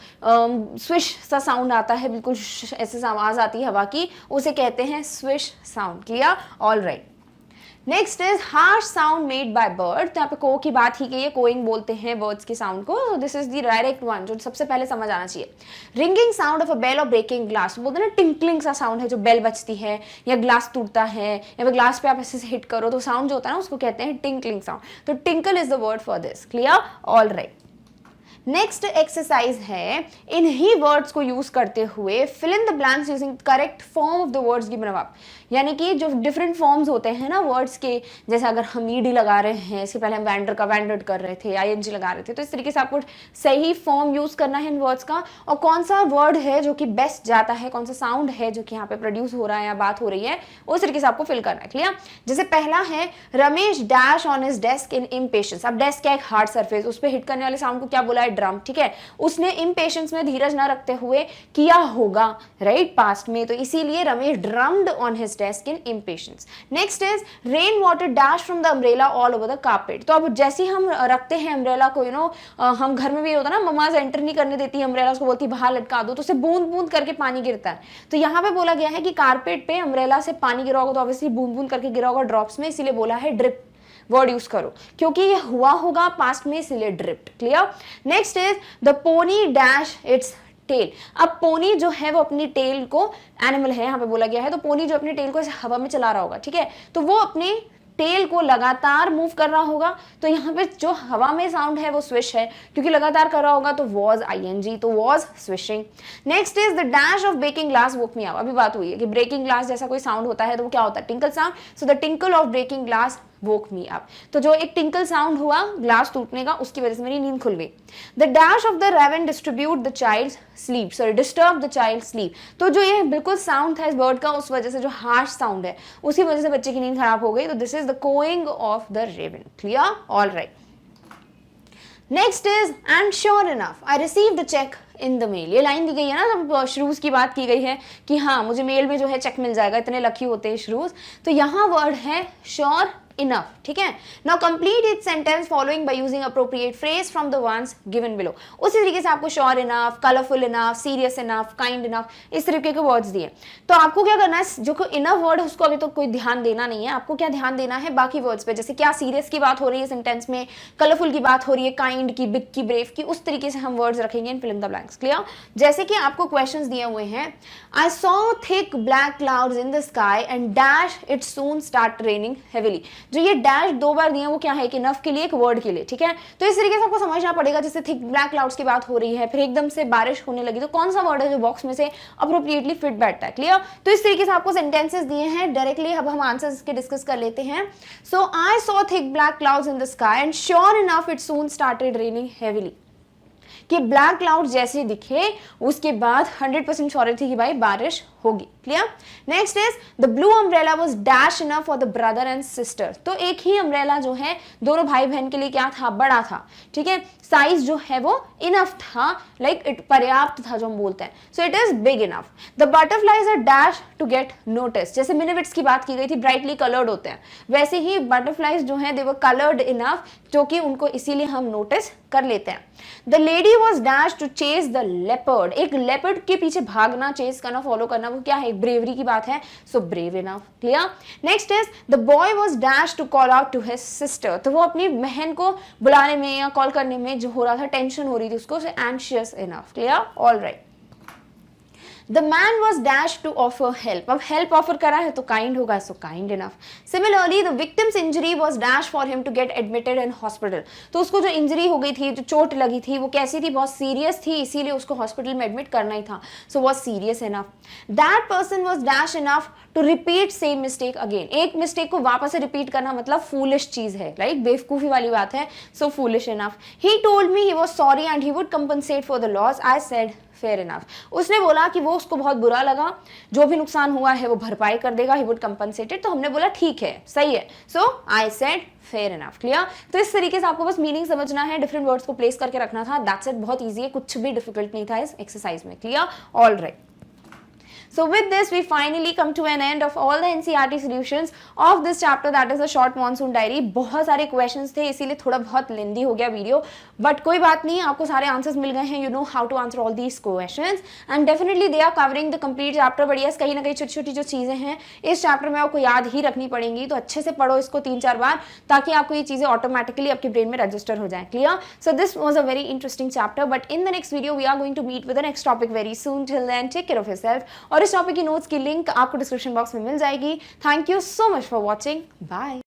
स्विश सा साउंड आता है, बिल्कुल ऐसे आवाज आती है हवा की, उसे कहते हैं swish sound. Clear? All right. Next is harsh sound made by bird. तो यहाँ पे को की बात ही गई है, कोइंग बोलते हैं बर्ड्स के साउंड को, so this is the direct one जो सबसे पहले समझ आना चाहिए। Ringing sound of a bell और ब्रेकिंग ग्लास, बोलते हैं ना टिंकलिंग सा साउंड है, जो बेल बजती है या ग्लास टूटता है या फिर ग्लास पे आप ऐसे से हिट करो तो साउंड जो होता है ना उसको कहते हैं टिंकलिंग साउंड। तो tinkle is the word for this. Clear? All right. Next exercise है, इन्हीं वर्ड्स को यूज करते हुए fill in the blanks using correct form of the words given above. यानी कि जो डिफरेंट फॉर्म्स होते हैं ना वर्ड्स के, जैसे अगर हम ईडी लगा रहे हैं, इसके पहले हम वैंडर का वैंडर्ड कर रहे थे, आईएनजी लगा रहे थे, तो इस तरीके से आपको सही फॉर्म यूज करना है इन वर्ड्स का, और कौन सा वर्ड है जो कि बेस्ट जाता है, कौन सा साउंड है जो कि यहाँ पे प्रोड्यूस हो रहा है या बात हो रही है, उस तरीके से आपको फिल करना है। क्लियर? जैसे पहला है, Ramesh dash on his desk in impatience. अब डेस्क क्या, एक हार्ड सरफेस, उस पर हिट करने वाले साउंड को क्या बोला है, ड्रम। ठीक है, उसने इम्पेशंस में धीरज न रखते हुए किया होगा, राइट, पास्ट में, तो इसीलिए Ramesh drummed on his desk in impatience. Next is rain water dash from the umbrella all over the carpet. तो अब जैसे हम रखते हैं अम्ब्रेला को, हम घर में भी होता है ना, मम्मा एंटर नहीं करने देती है अम्ब्रेला, उसको बोलती बाहर लटका दो, तो उसे बूंद बूंद करके पानी गिरता है। तो यहाँ पे बोला गया है कि कारपेट पे अम्ब्रेला से पानी गिरा होगा, तो ऑब्वियसली बूंद बूंद करके गिरा होगा ड्रॉप्स में, इसीलिए बोला है ड्रिप वर्ड यूज करो, क्योंकि ये हुआ होगा पास्ट में, इसीलिए dripped. Clear? Next is the pony dash its tail. अब पोनी जो है वो अपनी टेल को, एनिमल है यहाँ पे बोला गया है, तो पोनी जो अपनी टेल को ऐसे हवा में चला रहा होगा, ठीक है, तो वो अपने टेल को लगातार मूव कर रहा होगा, तो यहाँ पे जो हवा में साउंड है वो स्विश है, क्योंकि लगातार कर रहा होगा तो वॉज आईएनजी, तो was swishing. Next is the dash of breaking glass woke me up. अभी बात हुई है कि ब्रेकिंग ग्लास जैसा कोई साउंड होता है तो वो क्या होता है, tinkle sound, so the tinkle of breaking glass woke me up. तो जो एक टिंकल साउंड हुआ ग्लास टूटने का, उसकी वजह से मेरी नींद खुल गई। The dash of the raven distribute the child sleep, sorry disturb the child sleep. तो जो ये बिल्कुल साउंड था इस वर्ड का, उस वजह से जो हार्श साउंड है उसी वजह से बच्चे की नींद खराब हो गई, तो this is the cawing of the raven. Clear? All right. Next is and sure enough I receive the cheque in the mail. ये लाइन दी गई है ना, जब श्रूज की बात की गई है कि हाँ मुझे मेल में जो है चेक मिल जाएगा, इतने लकी होते हैं श्रूज, तो यहाँ वर्ड है श्योर इनफ। ठीक है, now complete it sentence following by using appropriate phrase from the ones given below. उसी तरीके से आपको sure enough, colourful enough, serious enough, kind enough, इस तरीके के वर्ड्स दिए। तो आपको क्या करना है, जो इनफ वर्ड है उसको अभी तो कोई ध्यान देना नहीं है, आपको क्या ध्यान देना है बाकी वर्ड्स पे, जैसे क्या सीरियस की बात हो रही है सेंटेंस में, कलरफुल की बात हो रही है, काइंड की, बिग की, ब्रेव की, उस तरीके से हम वर्ड्स रखेंगे in fill in the blanks. Clear? जैसे कि आपको क्वेश्चंस दिए हुए हैं, I saw thick black clouds in the sky and dash it soon start raining heavily. जो ये डैश दो बार दिया वो क्या है, कि इनफ के लिए, एक वर्ड के लिए। ठीक है, तो इस तरीके से आपको समझना पड़ेगा, जैसे थिक ब्लैक क्लाउड्स की बात हो रही है, फिर एकदम से बारिश होने लगी, तो कौन सा वर्ड है जो बॉक्स में से अप्रोप्रिएटली फिट बैठता है। क्लियर? तो इस तरीके से आपको सेंटेंसेस दिए हैं डायरेक्टली, अब हम आंसर्स के डिस्कस कर लेते हैं। So I saw thick black clouds in the sky and sure enough it soon started raining heavily. कि ब्लैक क्लाउड जैसे दिखे उसके बाद 100% श्योरिटी कि भाई बारिश होगी। Clear? Next is the blue umbrella was dash enough for the brother and sister. तो एक ही अम्ब्रेला जो है दोनों भाई बहन के लिए क्या था, बड़ा था। ठीक है, साइज जो है वो इनफ था, लाइक इट पर्याप्त था जो हम बोलते हैं, so it is big enough. The butterflies are dash to get notice. जैसे मिनिविट्स की बात की गई थी, ब्राइटली कलर्ड होते हैं, वैसे ही बटरफ्लाइज जो है दे वर कलर्ड इनफ, जो कि उनको इसीलिए हम नोटिस कर लेते हैं। The lady was dash to chase the leopard. एक लेपर्ड के पीछे भागना, चेज करना, फॉलो करना, वो क्या है, एक ब्रेवरी की बात है, so brave enough. Clear? Next is the boy was dash to call out to his sister. तो वो अपनी बहन को बुलाने में या कॉल करने में जो हो रहा था, टेंशन हो रही थी उसको, anxious enough. Clear? All right. The man was dashed to offer help. अब help offer करा है तो kind होगा, so kind enough. Similarly, the victim's injury was dashed for him to get admitted in hospital. तो उसको जो injury हो गई थी, जो चोट लगी थी, वो कैसी थी, बहुत सीरियस थी, इसीलिए उसको हॉस्पिटल में एडमिट करना ही था, so was serious enough. That person was dashed enough to repeat same mistake again. एक मिस्टेक को वापस से रिपीट करना मतलब foolish चीज है, लाइक बेवकूफी वाली बात है, so foolish enough. He told me he was sorry and he would compensate for the loss. I said fair enough. उसने बोला कि वो उसको बहुत बुरा लगा, जो भी नुकसान हुआ है वो भरपाई कर देगा, ही वुड कंपनसेटेड। तो हमने बोला ठीक है, सही है, so I said fair enough. Clear? तो इस तरीके से आपको बस मीनिंग समझना है, डिफरेंट वर्ड्स को प्लेस करके रखना था, दैट्स इट। बहुत ईजी है, कुछ भी डिफिकल्ट नहीं था इस एक्सरसाइज में। Clear? All right. So with this we finally come to an end of all the NCERT solutions of this chapter, that is a short monsoon diary. बहुत सारे questions थे, इसीलिए थोड़ा बहुत लेंदी हो गया वीडियो, बट कोई बात नहीं, आपको सारे आंसर्स मिल गए हैं, you know how to answer all these questions and definitely they are covering the complete chapter. but yes, कहीं ना कहीं छोटी छोटी जो चीजें हैं इस चैप्टर में आपको याद ही रखनी पड़ेंगी, तो अच्छे से पढ़ो इसको 3-4 बार, ताकि आपको ये चीजें ऑटोमेटिकली आपके ब्रेन में रजिस्टर हो जाए। Clear? So this was a very interesting chapter, but in the next video we are going to meet with the next topic very soon. Till then take care of yourself. और इस topic की notes की link आपको description box में मिल जाएगी। Thank you so much for watching. Bye.